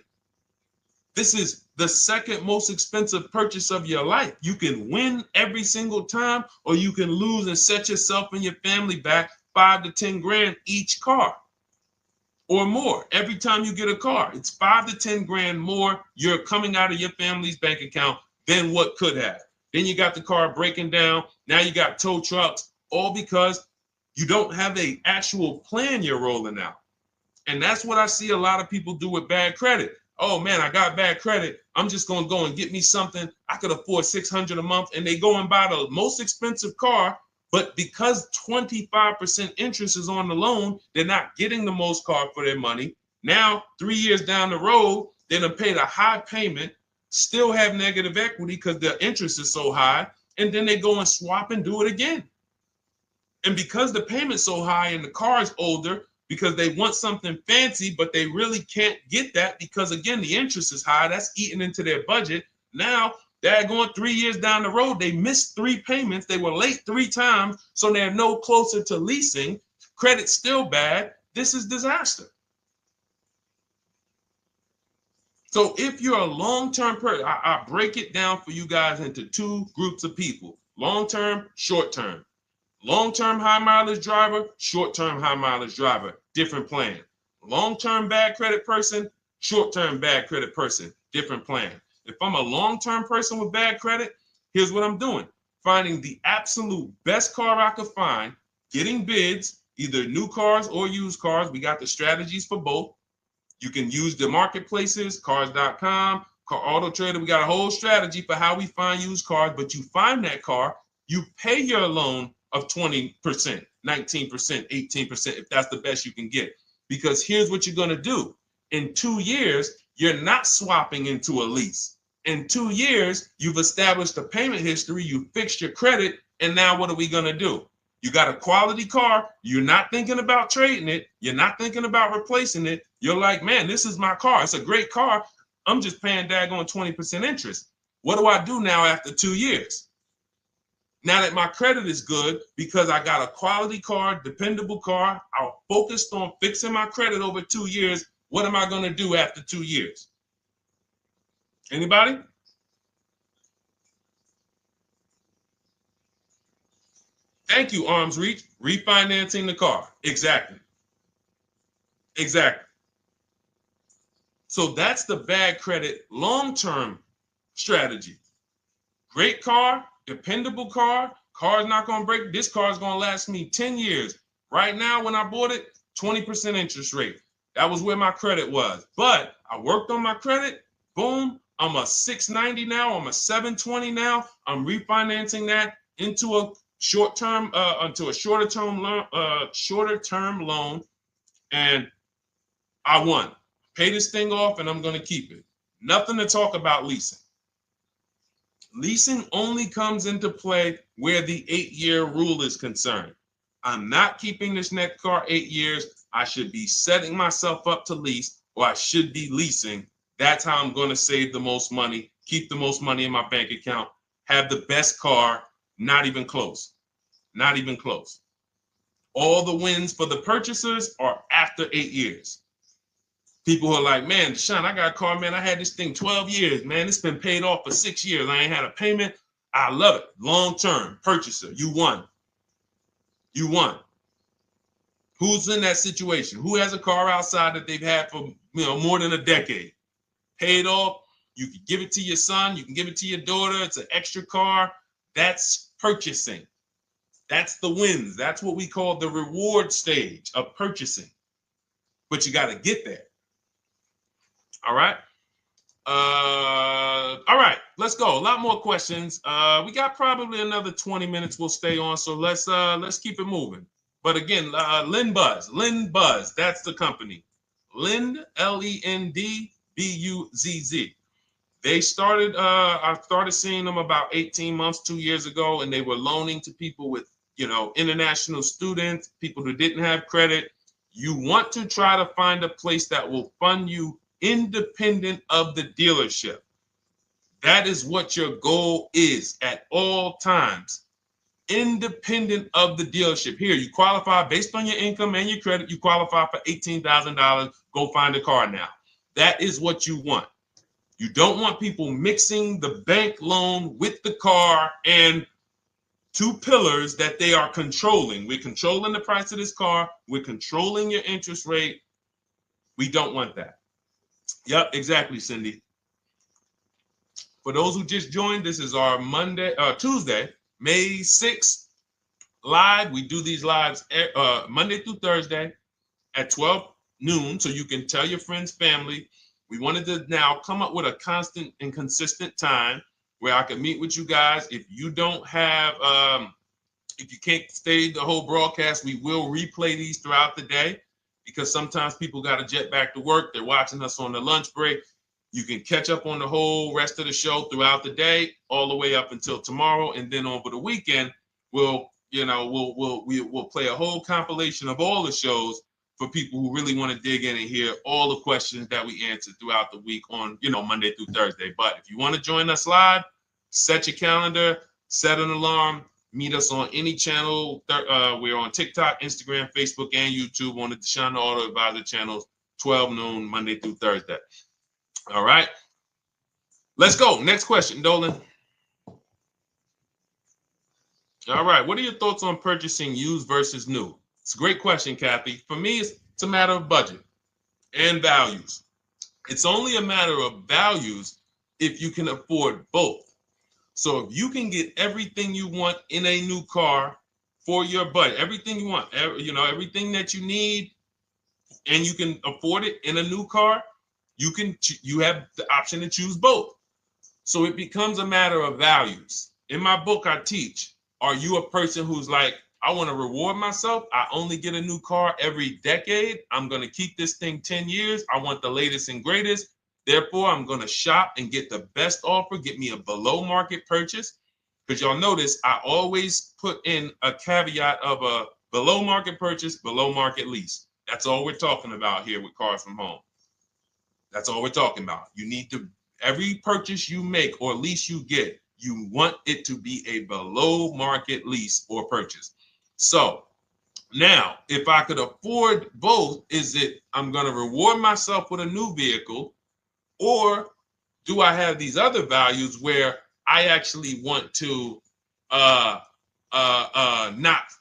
S1: This is the second most expensive purchase of your life. You can win every single time, or you can lose and set yourself and your family back 5 to 10 grand each car or more. Every time you get a car, it's 5 to 10 grand more you're coming out of your family's bank account than what could have. Then you got the car breaking down. Now you got tow trucks, all because you don't have an actual plan you're rolling out. And that's what I see a lot of people do with bad credit. Oh man, I got bad credit. I'm just going to go and get me something. I could afford $600 a month. And they go and buy the most expensive car. But because 25% interest is on the loan, they're not getting the most car for their money. Now, 3 years down the road, they're going to pay the high payment, still have negative equity because the interest is so high, and then they go and swap and do it again. And because the payment's so high and the car is older, because they want something fancy, but they really can't get that because, again, the interest is high. That's eating into their budget. Now they're going 3 years down the road. They missed 3 payments. They were late 3 times, so they're no closer to leasing. Credit's still bad. This is disaster. So if you're a long-term person, I break it down for you guys into two groups of people: long-term, short-term. Long-term high mileage driver, short-term high mileage driver, different plan. Long-term bad credit person, short-term bad credit person, different plan. If I'm a long-term person with bad credit, here's what I'm doing: finding the absolute best car I could find, getting bids, either new cars or used cars. We got the strategies for both. You can use the marketplaces, cars.com, Car Auto Trader. We got a whole strategy for how we find used cars, but you find that car, you pay your loan of 20%, 19%, 18%, if that's the best you can get. Because here's what you're going to do. In 2 years, you're not swapping into a lease. In 2 years, you've established a payment history, you fixed your credit, and now what are we going to do? You got a quality car. You're not thinking about trading it. You're not thinking about replacing it. You're like, man, this is my car. It's a great car. I'm just paying daggone 20% interest. What do I do now after 2 years? Now that my credit is good because I got a quality car, dependable car, I'm focused on fixing my credit over 2 years. What am I going to do after 2 years? Anybody? Thank you, Arms Reach. Refinancing the car. Exactly. Exactly. So that's the bad credit long-term strategy. Great car, dependable car, car's not going to break. This car is going to last me 10 years. Right now, when I bought it, 20% interest rate. That was where my credit was. But I worked on my credit. Boom. I'm a 690 now. I'm a 720 now. I'm refinancing that into a short-term, into a shorter-term loan, and I won. Pay this thing off, and I'm going to keep it. Nothing to talk about leasing. Leasing only comes into play where the 8-year rule is concerned. I'm not keeping this next car 8 years. I should be setting myself up to lease, or I should be leasing. That's how I'm going to save the most money, keep the most money in my bank account, have the best car. Not even close. Not even close. All the wins for the purchasers are after 8 years. People who are like, man, Deshone, I got a car, man. I had this thing 12 years, man. It's been paid off for 6 years. I ain't had a payment. I love it. Long-term purchaser. You won. You won. Who's in that situation? Who has a car outside that they've had for more than a decade? Paid off. You can give it to your son. You can give it to your daughter. It's an extra car. That's purchasing. That's the wins. That's what we call the reward stage of purchasing. But you got to get there. All right. All right, let's go. A lot more questions. We got probably another 20 minutes we'll stay on, so let's keep it moving. But again, Lend Buzz, that's the company. Lend, Lendbuzz. They started, I started seeing them about 18 months, 2 years ago, and they were loaning to people with, international students, people who didn't have credit. You want to try to find a place that will fund you independent of the dealership. That is what your goal is at all times. Independent of the dealership. Here, you qualify based on your income and your credit. You qualify for $18,000. Go find a car now. That is what you want. You don't want people mixing the bank loan with the car and two pillars that they are controlling. We're controlling the price of this car. We're controlling your interest rate. We don't want that. Yep, exactly, Cindy. For those who just joined, this is our Tuesday, May 6th live. We do these lives Monday through Thursday at 12 noon, so you can tell your friends, family. We wanted to now come up with a constant and consistent time where I can meet with you guys. If you don't have, if you can't stay the whole broadcast, we will replay these throughout the day because sometimes people got to jet back to work. They're watching us on the lunch break. You can catch up on the whole rest of the show throughout the day, all the way up until tomorrow, and then over the weekend, we'll play a whole compilation of all the shows for people who really want to dig in and hear all the questions that we answered throughout the week on, Monday through Thursday. But if you want to join us live, set your calendar, set an alarm, meet us on any channel. We're on TikTok, Instagram, Facebook, and YouTube on the Deshone the Auto Advisor channels, 12 noon, Monday through Thursday. All right. Let's go. Next question, Dolan. All right. What are your thoughts on purchasing used versus new? It's a great question, Kathy. For me, it's a matter of budget and values. It's only a matter of values if you can afford both. So if you can get everything you want in a new car for your budget, everything you want, everything that you need, and you can afford it in a new car, you have the option to choose both. So it becomes a matter of values. In my book, I teach, are you a person who's like, I want to reward myself. I only get a new car every decade. I'm going to keep this thing 10 years. I want the latest and greatest. Therefore, I'm going to shop and get the best offer, get me a below market purchase. Because y'all notice I always put in a caveat of a below market purchase, below market lease. That's all we're talking about here with Cars from Home. That's all we're talking about. You need to, every purchase you make or lease you get, you want it to be a below market lease or purchase. So now, if I could afford both, is it I'm going to reward myself with a new vehicle, or do I have these other values where I actually want to knock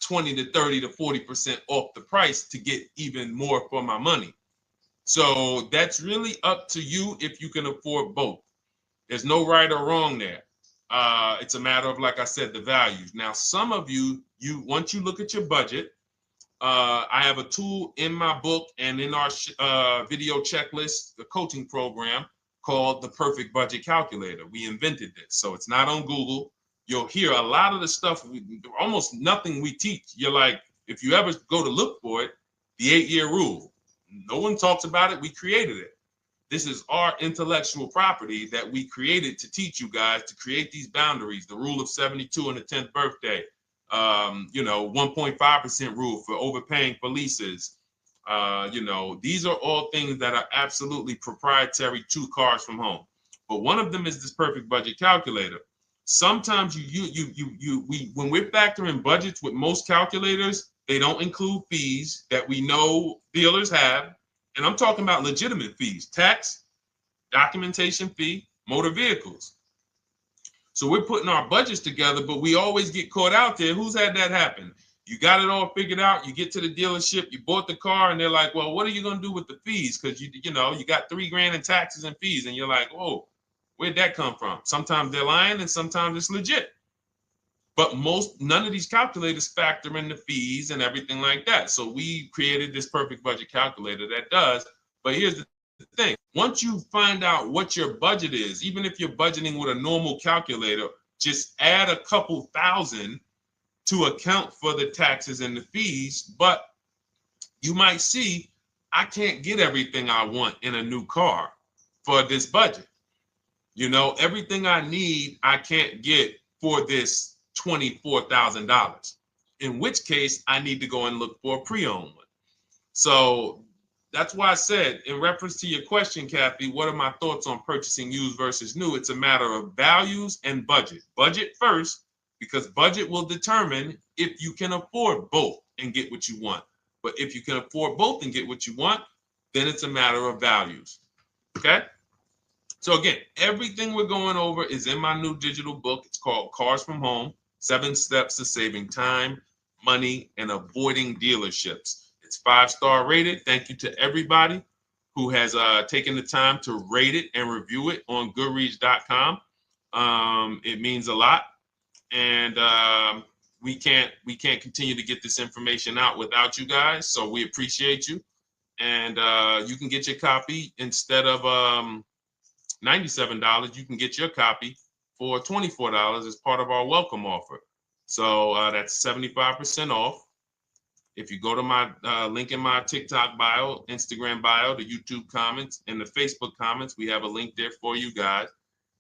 S1: 20 to 30 to 40% off the price to get even more for my money? So that's really up to you if you can afford both. There's no right or wrong there. It's a matter of, like I said, the values. Now, some of you once you look at your budget, I have a tool in my book and in our video checklist, the coaching program called the Perfect Budget Calculator. We invented this. So it's not on Google. You'll hear a lot of the stuff, almost nothing we teach. You're like, if you ever go to look for it, the 8-year rule. No one talks about it. We created it. This is our intellectual property that we created to teach you guys to create these boundaries, the rule of 72 and the 10th birthday, 1.5% rule for overpaying for leases. These are all things that are absolutely proprietary to Cars from Home. But one of them is this Perfect Budget Calculator. Sometimes when we're factoring budgets with most calculators, they don't include fees that we know dealers have. And I'm talking about legitimate fees, tax, documentation fee, motor vehicles. So we're putting our budgets together, but we always get caught out there. Who's had that happen? You got it all figured out. You get to the dealership, you bought the car, and they're like, well, what are you going to do with the fees? Because you got $3,000 in taxes and fees. And you're like, whoa, where'd that come from? Sometimes they're lying and sometimes it's legit. But none of these calculators factor in the fees and everything like that. So we created this Perfect Budget Calculator that does. But here's the thing. Once you find out what your budget is, even if you're budgeting with a normal calculator, just add a couple thousand to account for the taxes and the fees. But you might see, I can't get everything I want in a new car for this budget. Everything I need, I can't get for this $24,000, in which case I need to go and look for a pre-owned one. So that's why I said, in reference to your question, Kathy, what are my thoughts on purchasing used versus new? It's a matter of values and budget. Budget first, because budget will determine if you can afford both and get what you want. But if you can afford both and get what you want, then it's a matter of values. Okay? So again, everything we're going over is in my new digital book. It's called Cars from Home, 7 Steps to Saving Time, Money, and Avoiding Dealerships. It's 5-star rated. Thank you to everybody who has taken the time to rate it and review it on Goodreads.com. It means a lot. And we can't continue to get this information out without you guys. So we appreciate you. And you can get your copy instead of $97, you can get your copy for $24 as part of our welcome offer. So that's 75% off. If you go to my link in my TikTok bio, Instagram bio, the YouTube comments, and the Facebook comments, we have a link there for you guys.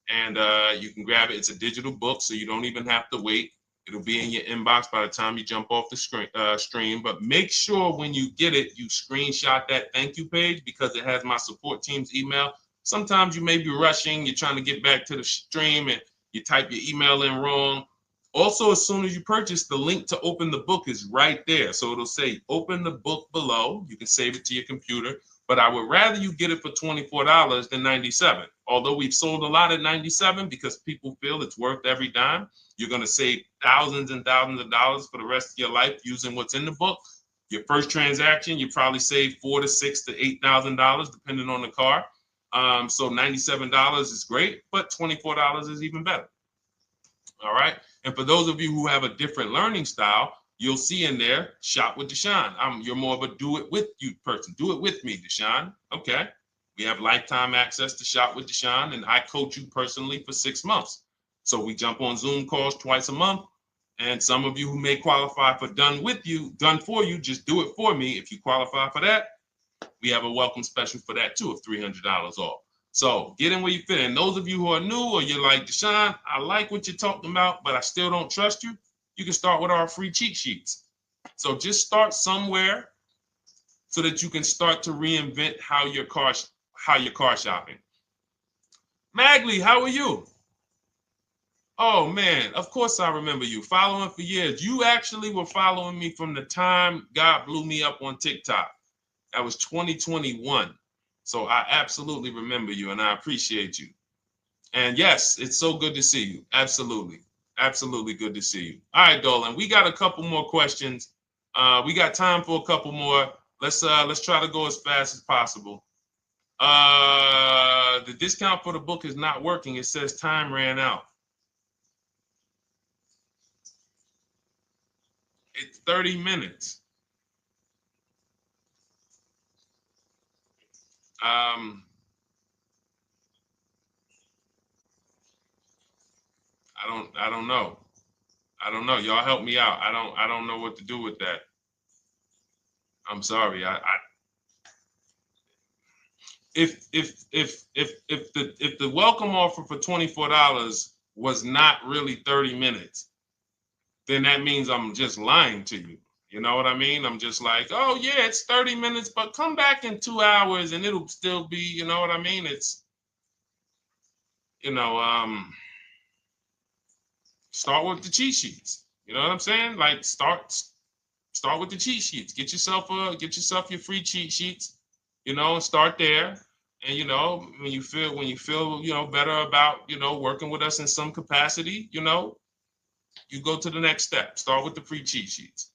S1: And you can grab it. It's a digital book, so you don't even have to wait. It'll be in your inbox by the time you jump off the stream. But make sure when you get it, you screenshot that thank you page, because it has my support team's email. Sometimes you may be rushing, you're trying to get back to the stream and you type your email in wrong. Also, as soon as you purchase, the link to open the book is right there. So it'll say open the book below. You can save it to your computer. but I would rather you get it for $24 than $97. Although we've sold a lot at $97 because people feel it's worth every dime. You're going to save thousands and thousands of dollars for the rest of your life using what's in the book. Your first transaction, you probably save $4,000 to $6,000 to $8,000 depending on the car. So $97 is great, but $24 is even better. All right. And for those of you who have a different learning style, you'll see in there, shop with Deshone. You're more of a do it with you person. Do it with me, Deshone. Okay. We have lifetime access to shop with Deshone, and I coach you personally for 6 months. So we jump on Zoom calls twice a month. And some of you who may qualify for done for you, just do it for me. If you qualify for that, we have a welcome special for that too of $300 off. So get in where you fit. And those of you who are new or you're like, Deshone, I like what you're talking about, but I still don't trust you. You can start with our free cheat sheets. So just start somewhere so that you can start to reinvent how you're car shopping. Magley, how are you? Oh man, of course I remember you. Following for years. You actually were following me from the time God blew me up on TikTok. That was 2021. So I absolutely remember you and I appreciate you. And yes, it's so good to see you. Absolutely. Absolutely good to see you. All right, Dolan, we got a couple more questions. We got time for a couple more. Let's try to go as fast as possible. The discount for the book is not working. It says time ran out. It's 30 minutes. I don't know. I don't know. Y'all help me out. I don't know what to do with that. I'm sorry. If the welcome offer for $24 was not really 30 minutes, then that means I'm just lying to you. You know what I mean? I'm just like, oh yeah, it's 30 minutes, but come back in 2 hours and it'll still be, you know what I mean? It's, start with the cheat sheets. You know what I'm saying? Like start with the cheat sheets. Get yourself your free cheat sheets, and start there. And when you feel better about working with us in some capacity, you go to the next step. Start with the free cheat sheets.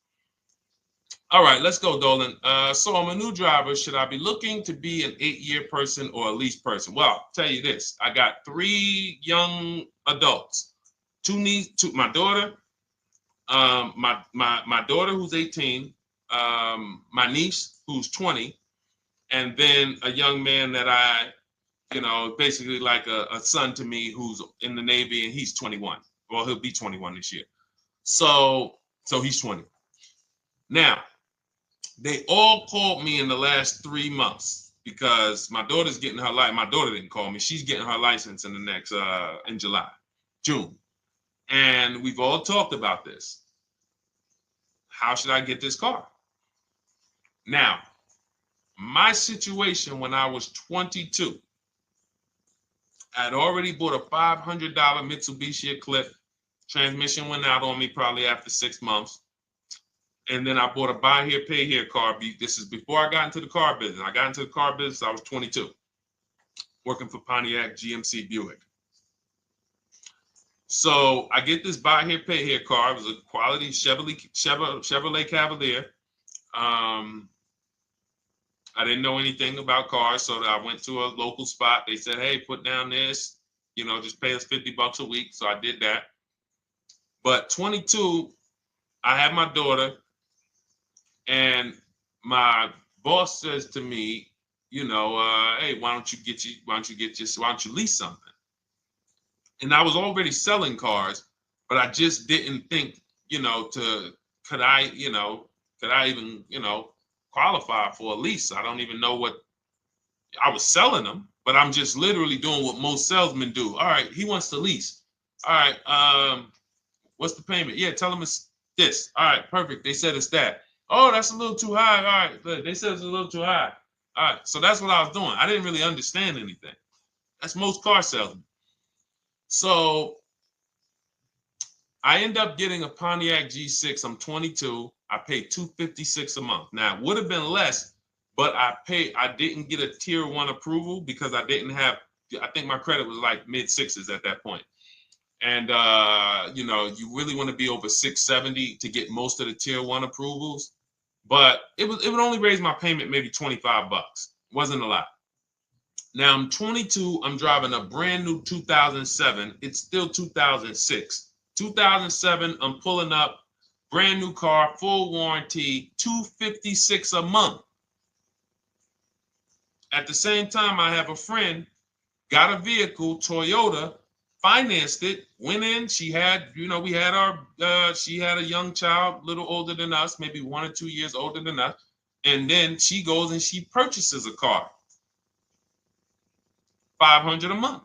S1: All right, let's go, Dolan. So I'm a new driver. Should I be looking to be an 8-year person or a lease person? Well, I'll tell you this. I got 3 young adults. 2 my daughter, my daughter who's 18, my niece who's 20, and then a young man that I, basically like a son to me who's in the Navy and he's 21. Well, he'll be 21 this year. So he's 20. Now, they all called me in the last 3 months because my daughter's getting her license. My daughter didn't call me. She's getting her license in the next, in June. And we've all talked about this. How should I get this car? Now, my situation when I was 22, I'd already bought a $500 Mitsubishi Eclipse. Transmission went out on me probably after 6 months. And then I bought a buy here, pay here car. This is before I got into the car business. I got into the car business, I was 22, working for Pontiac GMC Buick. So I get this buy here, pay here car. It was a quality Chevrolet Cavalier. I didn't know anything about cars, so I went to a local spot. They said, hey, put down this, just pay us $50 a week. So I did that. But 22, I had my daughter, and my boss says to me, hey, why don't you lease something? And I was already selling cars, but I just didn't think, could I even, qualify for a lease? I don't even know what I was selling them, but I'm just literally doing what most salesmen do. All right, he wants to lease. All right, what's the payment? Yeah, tell him it's this. All right, perfect. They said it's that. Oh, that's a little too high. All right, they said it's a little too high. All right, so that's what I was doing. I didn't really understand anything. That's most car salesmen. So I end up getting a Pontiac G6. I'm 22. I paid $256 a month. Now, it would have been less, but I didn't get a tier 1 approval because I didn't have, I think my credit was like mid sixes at that point. And you know, you really want to be over 670 to get most of the tier 1 approvals. But it would only raise my payment maybe 25 bucks. Wasn't a lot. Now I'm 22. I'm driving a brand new 2007. It's still 2006. 2007. I'm pulling up, brand new car, full warranty, $256 a month. At the same time, I have a friend, got a vehicle, Toyota, financed it, went in. She had, you know, we had our, she had a young child, a little older than us, maybe 1 or 2 years older than us. And then she goes and she purchases a car. $500 a month.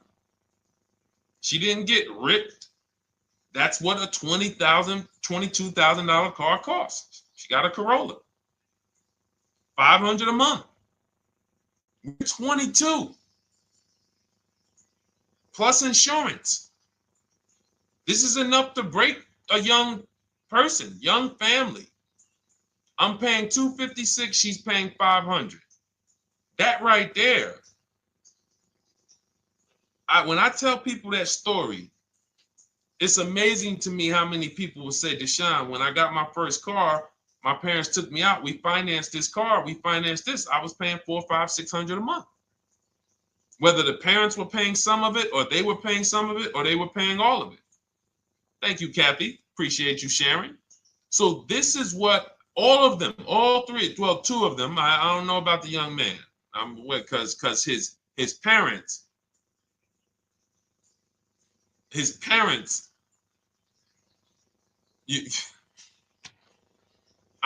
S1: She didn't get ripped. That's what a $20,000, $22,000 car costs. She got a Corolla. $500 a month. We're 22. Plus insurance. This is enough to break a young person, young family. I'm paying $256. She's paying $500. That right there. When I tell people that story, it's amazing to me how many people will say, Deshone, when I got my first car, my parents took me out. We financed this car. We financed this. I was paying $400, $500, $600 a month. Whether the parents were paying some of it, or they were paying some of it, or they were paying all of it. Thank you, Kathy. Appreciate you sharing. So this is what all of them, all three, well, 2 of them. I don't know about the young man. Because his parents.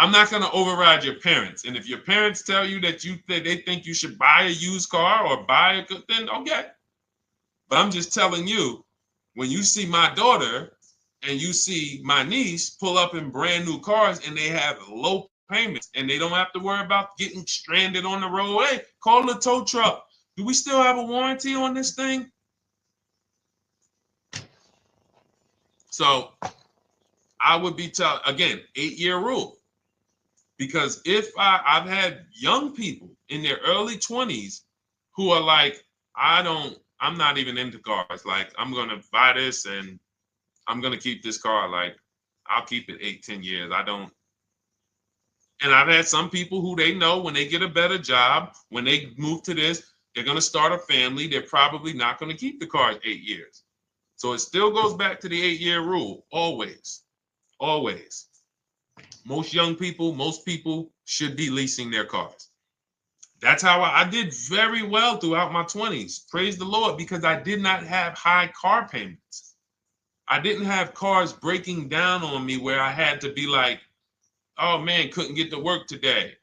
S1: I'm not going to override your parents. And if your parents tell you that they think you should buy a used car or buy a good, then okay. But I'm just telling you, when you see my daughter and you see my niece pull up in brand new cars and they have low payments and they don't have to worry about getting stranded on the road, hey, call the tow truck. Do we still have a warranty on this thing? So I would be telling, again, 8-year rule. Because if I've had young people in their early 20s who are like, I'm not even into cars. Like, I'm going to buy this and I'm going to keep this car. Like, I'll keep it 8, 10 years. I don't. And I've had some people who they know when they get a better job, when they move to this, they're going to start a family. They're probably not going to keep the car 8 years. So it still goes back to the 8-year rule. Always. Always. Most young people, most people should be leasing their cars. That's how I did very well throughout my 20s. Praise the Lord, because I did not have high car payments. I didn't have cars breaking down on me where I had to be like, oh man, couldn't get to work today.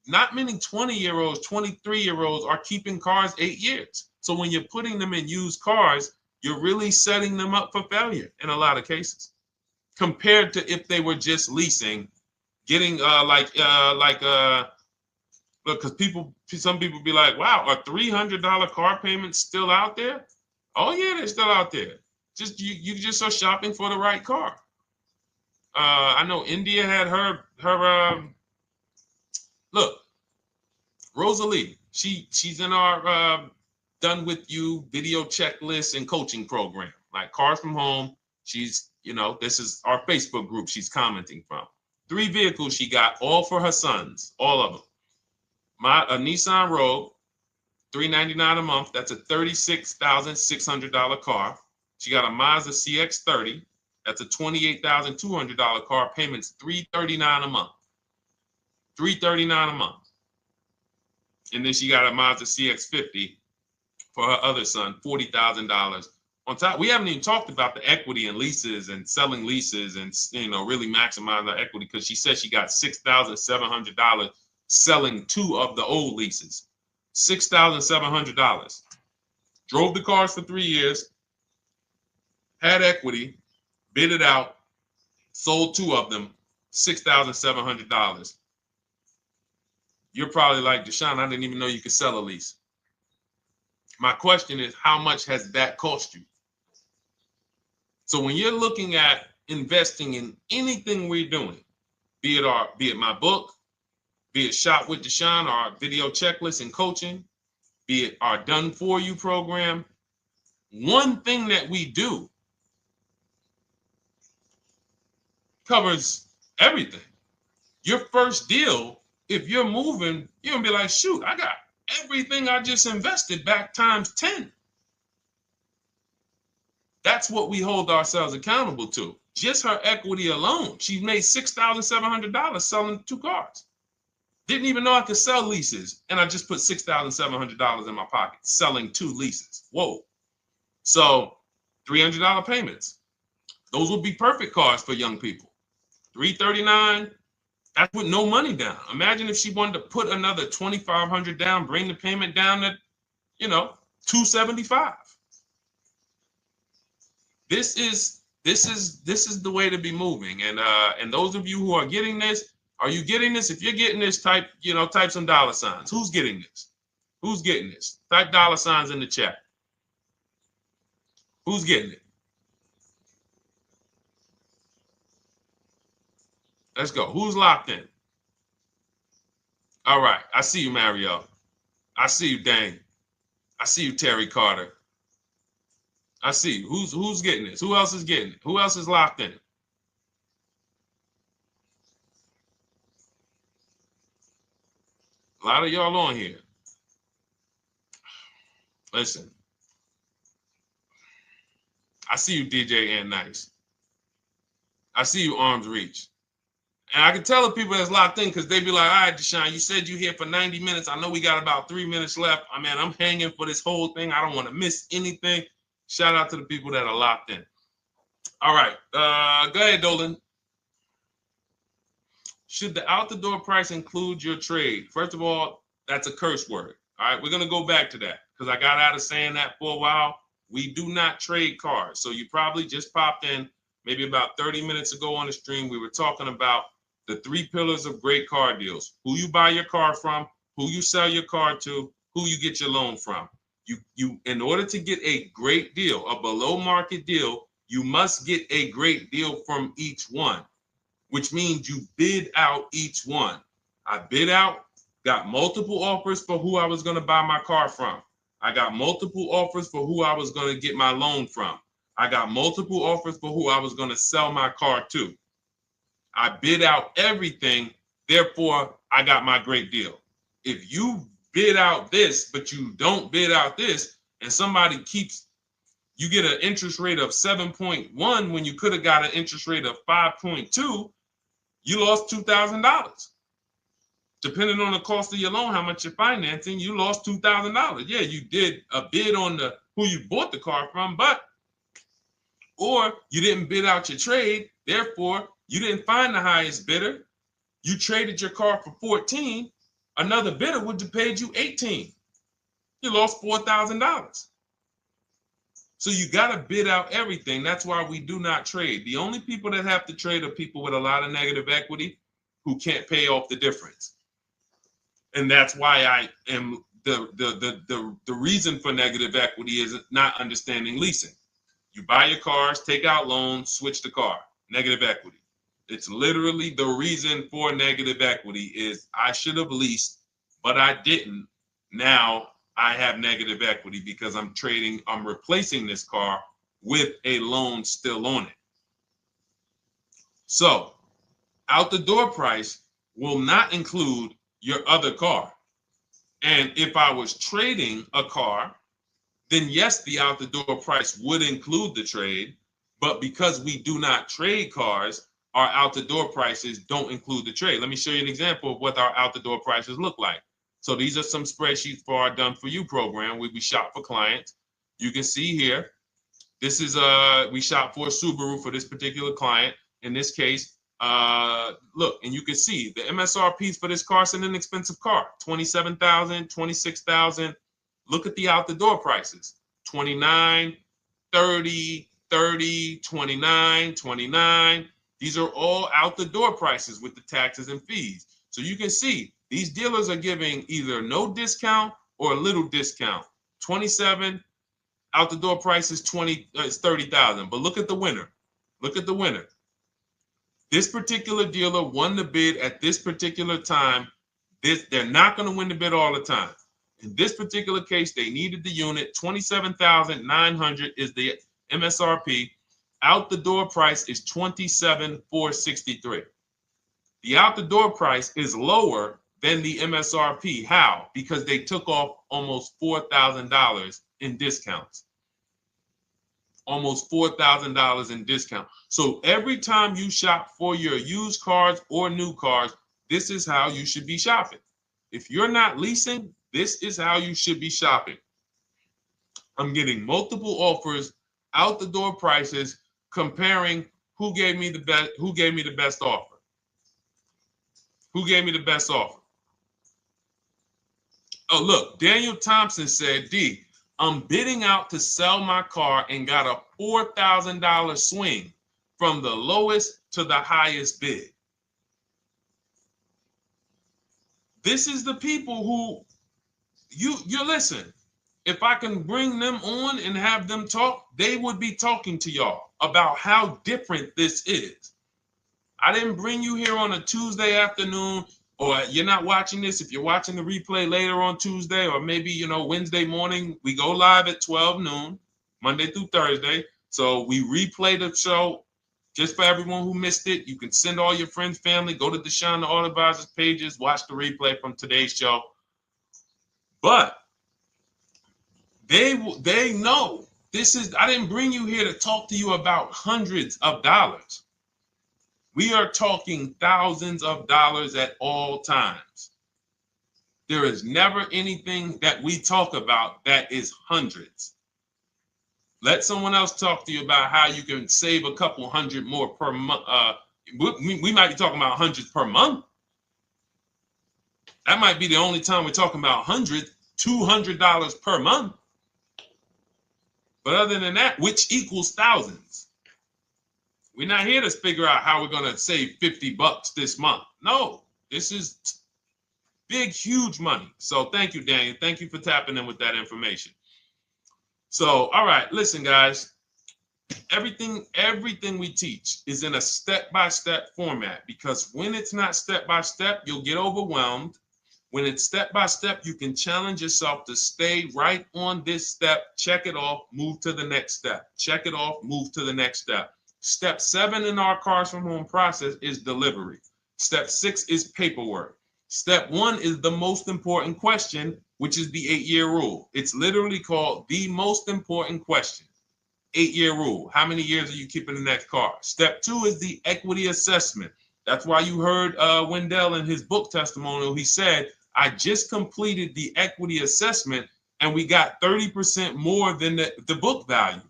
S1: Not many 20-year-olds, 23-year-olds are keeping cars 8 years. So when you're putting them in used cars, you're really setting them up for failure in a lot of cases, compared to if they were just leasing, getting look, because some people be like, wow, are $300 car payments still out there? Oh yeah, they're still out there. Just you just are shopping for the right car. I know India had her look, Rosalie, she's in our Done With You video checklist and coaching program, like Cars from Home. She's, you know, this is our Facebook group she's commenting from. 3 vehicles she got, all for her sons, all of them. A Nissan Rogue, $399 a month. That's a $36,600 car. She got a Mazda CX-30. That's a $28,200 car. Payments $339 a month. $339 a month. And then she got a Mazda CX-50 for her other son, $40,000. On top, we haven't even talked about the equity and leases and selling leases and, you know, really maximizing the equity, because she said she got $6,700 selling 2 of the old leases. $6,700. Drove the cars for 3 years, had equity, bid it out, sold 2 of them, $6,700. You're probably like, Deshone, I didn't even know you could sell a lease. My question is, how much has that cost you? So when you're looking at investing in anything we're doing, be it my book, be it Shop with Deshone, our video checklist and coaching, be it our Done For You program. One thing that we do covers everything. Your first deal, if you're moving, you're gonna be like, shoot, I got everything I just invested back times 10. That's what we hold ourselves accountable to. Just her equity alone, she made $6,700 selling 2 cars. Didn't even know I could sell leases, and I just put $6,700 in my pocket selling 2 leases. Whoa. So $300 payments. Those would be perfect cars for young people. $339, that's with no money down. Imagine if she wanted to put another $2,500 down, bring the payment down to, $275. This is the way to be moving. And those of you who are getting this, are you getting this? If you're getting this, type some dollar signs. Who's getting this? Who's getting this? Type dollar signs in the chat. Who's getting it? Let's go. Who's locked in? All right. I see you, Mario. I see you, Dane. I see you, Terry Carter. I see you. Who's getting this? Who else is getting it? Who else is locked in? A lot of y'all on here. Listen. I see you, DJ and Nice. I see you, Arms Reach. And I can tell the people that's locked in because they be like, all right, Deshone, you said you're here for 90 minutes. I know we got about 3 minutes left. I mean, I'm hanging for this whole thing. I don't want to miss anything. Shout out to the people that are locked in. All right. Go ahead, Dolan. Should the out-the-door price include your trade? First of all, that's a curse word. All right, we're going to go back to that because I got out of saying that for a while. We do not trade cars. So you probably just popped in maybe about 30 minutes ago on the stream. We were talking about the 3 pillars of great car deals: who you buy your car from, who you sell your car to, who you get your loan from. You in order to get a great deal, a below market deal, you must get a great deal from each one, which means you bid out each one. I bid out, got multiple offers for who I was going to buy my car from. I got multiple offers for who I was going to get my loan from. I got multiple offers for who I was going to sell my car to. I bid out everything, therefore I got my great deal. If you bid out this, but you don't bid out this, and somebody you get an interest rate of 7.1 when you could have got an interest rate of 5.2, you lost $2,000. Depending on the cost of your loan, how much you're financing, you lost $2,000. Yeah, you did a bid on who you bought the car from, or you didn't bid out your trade, therefore you didn't find the highest bidder. You traded your car for 14. Another bidder would have paid you 18. You lost $4,000. So you got to bid out everything. That's why we do not trade. The only people that have to trade are people with a lot of negative equity who can't pay off the difference. And that's why I am the reason for negative equity is not understanding leasing. You buy your cars, take out loans, switch the car. Negative equity. It's literally the reason for negative equity is I should have leased, but I didn't. Now I have negative equity because I'm replacing this car with a loan still on it. So out the door price will not include your other car. And if I was trading a car, then yes, the out the door price would include the trade. But because we do not trade cars, our out the door prices don't include the trade. Let me show you an example of what our out the door prices look like. So these are some spreadsheets for our Done For You program where we shop for clients. You can see here, this is we shop for a Subaru for this particular client. In this case, look, and you can see the MSRPs for this car is an inexpensive car, $27,000, $26,000. Look at the out the door prices, 29, 30, 30, 29, 29. These are all out the door prices with the taxes and fees. So you can see these dealers are giving either no discount or a little discount. 27 out the door price is 30,000. But look at the winner. Look at the winner. This particular dealer won the bid at this particular time They're not going to win the bid all the time. In this particular case, they needed the unit. $27,900 is the MSRP. Out the door price is $27,463. The out the door price is lower than the MSRP. How? Because they took off almost $4,000 in discounts. Almost $4,000 in discount. So every time you shop for your used cars or new cars, this is how you should be shopping. If you're not leasing, this is how you should be shopping. I'm getting multiple offers, out the door prices, comparing who gave me the best offer. Who gave me the best offer? Oh, look, Daniel Thompson said, D, I'm bidding out to sell my car and got a $4,000 swing from the lowest to the highest bid. This is the people who you listen. If I can bring them on and have them talk, they would be talking to y'all about how different this is. I didn't bring you here on a Tuesday afternoon, or you're not watching this. If you're watching the replay later on Tuesday, or maybe, Wednesday morning, we go live at 12 noon, Monday through Thursday. So we replay the show just for everyone who missed it. You can send all your friends, family, go to Deshone the Auto Advisor's pages, watch the replay from today's show. But they know this is, I didn't bring you here to talk to you about hundreds of dollars. We are talking thousands of dollars at all times. There is never anything that we talk about that is hundreds. Let someone else talk to you about how you can save a couple hundred more per month. We might be talking about hundreds per month. That might be the only time we're talking about hundreds, $200 per month. But other than that, which equals thousands. We're not here to figure out how we're going to save $50 this month. No, this is big, huge money. So thank you, Daniel. Thank you for tapping in with that information. So, all right, listen, guys. Everything we teach is in a step-by-step format, because when it's not step-by-step, you'll get overwhelmed. When it's step-by-step, you can challenge yourself to stay right on this step, check it off, move to the next step. Check it off, move to the next step. Step 7 in our Cars from Home process is delivery. Step 6 is paperwork. Step 1 is the most important question, which is the 8-year rule. It's literally called the most important question. 8-year rule. How many years are you keeping the next car? Step 2 is the equity assessment. That's why you heard Wendell in his book testimonial. He said, I just completed the equity assessment and we got 30% more than the book value.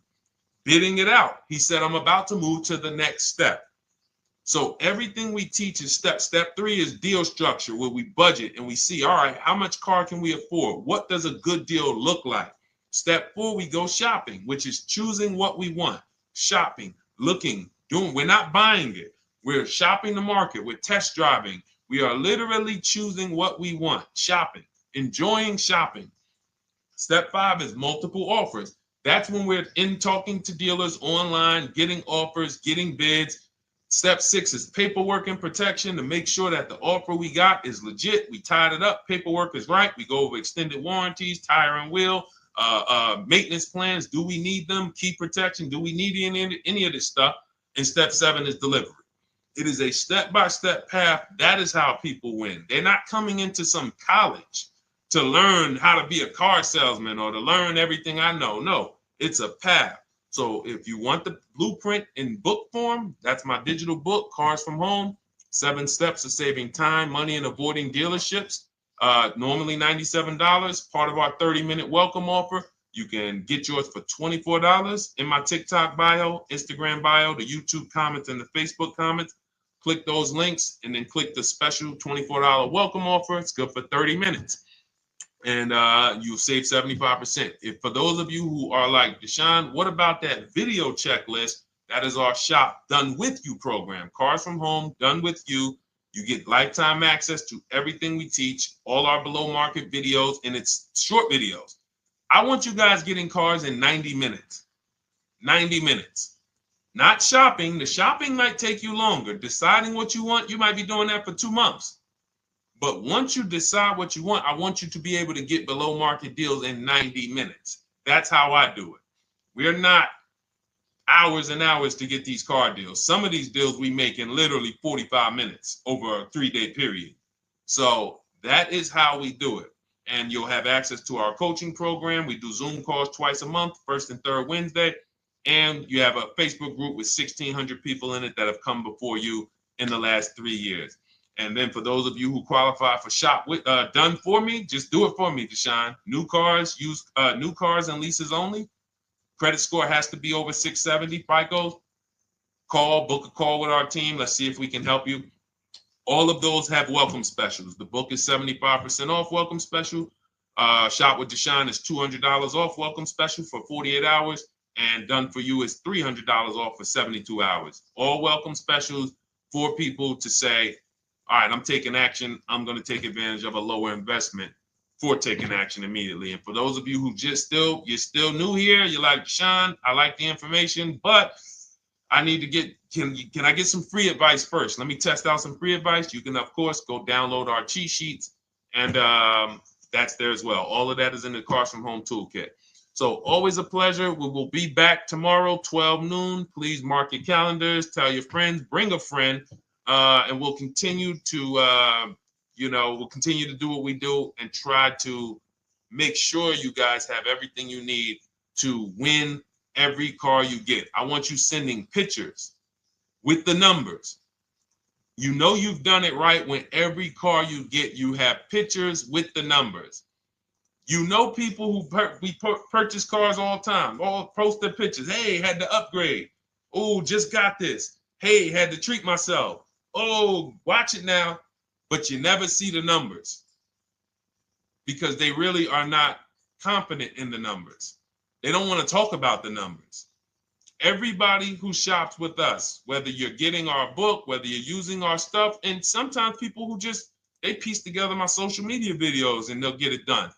S1: Bidding it out. He said, I'm about to move to the next step. So everything we teach is step. Step 3 is deal structure, where we budget and we see, all right, how much car can we afford? What does a good deal look like? Step 4, we go shopping, which is choosing what we want. Shopping, looking, doing. We're not buying it. We're shopping the market. We're test driving. We are literally choosing what we want. Shopping, enjoying shopping. Step 5 is multiple offers. That's when we're in talking to dealers online, getting offers, getting bids. Step 6 is paperwork and protection to make sure that the offer we got is legit. We tied it up. Paperwork is right. We go over extended warranties, tire and wheel, maintenance plans. Do we need them? Key protection. Do we need any of this stuff? And step 7 is delivery. It is a step-by-step path. That is how people win. They're not coming into some college to learn how to be a car salesman or to learn everything I know. No, it's a path. So if you want the blueprint in book form, that's my digital book, Cars from Home, 7 Steps of Saving Time, Money, and Avoiding Dealerships. Normally $97, part of our 30-minute welcome offer. You can get yours for $24 in my TikTok bio, Instagram bio, the YouTube comments, and the Facebook comments. Click those links and then click the special $24 welcome offer. It's good for 30 minutes. And you'll save 75%. If for those of you who are like, Deshone, what about that video checklist? That is our Shop Done With You program. Cars from Home, done with you. You get lifetime access to everything we teach, all our below market videos, and it's short videos. I want you guys getting cars in 90 minutes. 90 minutes. Not shopping. The shopping might take you longer. Deciding what you want, you might be doing that for 2 months. But once you decide what you want, I want you to be able to get below market deals in 90 minutes. That's how I do it. We're not hours and hours to get these car deals. Some of these deals we make in literally 45 minutes over a 3-day period. So that is how we do it. And you'll have access to our coaching program. We do Zoom calls twice a month, first and third Wednesday. And you have a Facebook group with 1,600 people in it that have come before you in the last 3 years. And then for those of you who qualify for shop with done for me, just do it for me, Deshone. New cars, new cars and leases only. Credit score has to be over 670 FICO. Book a call with our team. Let's see if we can help you. All of those have welcome specials. The book is 75% off welcome special. Shop with Deshone is $200 off welcome special for 48 hours. And done for you is $300 off for 72 hours. All welcome specials for people to say, all right, I'm taking action. I'm going to take advantage of a lower investment for taking action immediately. And for those of you who you're still new here, you're like, Deshone, I like the information, but I need to get, can I get some free advice first? Let me test out some free advice. You can, of course, go download our cheat sheets, and that's there as well. All of that is in the Cars from Home Toolkit. So always a pleasure. We will be back tomorrow, 12 noon. Please mark your calendars, tell your friends, bring a friend, and we'll continue to, we'll continue to do what we do and try to make sure you guys have everything you need to win every car you get. I want you sending pictures with the numbers. You know you've done it right when every car you get, you have pictures with the numbers. You know people who purchase cars all the time, all post their pictures. Hey, had to upgrade. Oh, just got this. Hey, had to treat myself. Oh, watch it now. But you never see the numbers because they really are not confident in the numbers. They don't want to talk about the numbers. Everybody who shops with us, whether you're getting our book, whether you're using our stuff, and sometimes people who they piece together my social media videos and they'll get it done.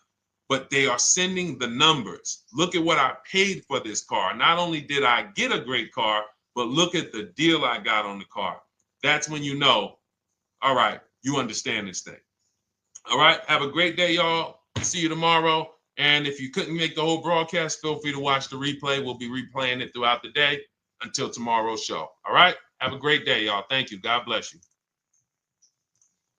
S1: But they are sending the numbers. Look at what I paid for this car. Not only did I get a great car, but look at the deal I got on the car. That's when you know, all right, you understand this thing. All right, have a great day, y'all. See you tomorrow. And if you couldn't make the whole broadcast, feel free to watch the replay. We'll be replaying it throughout the day until tomorrow's show. All right, have a great day, y'all. Thank you. God bless you.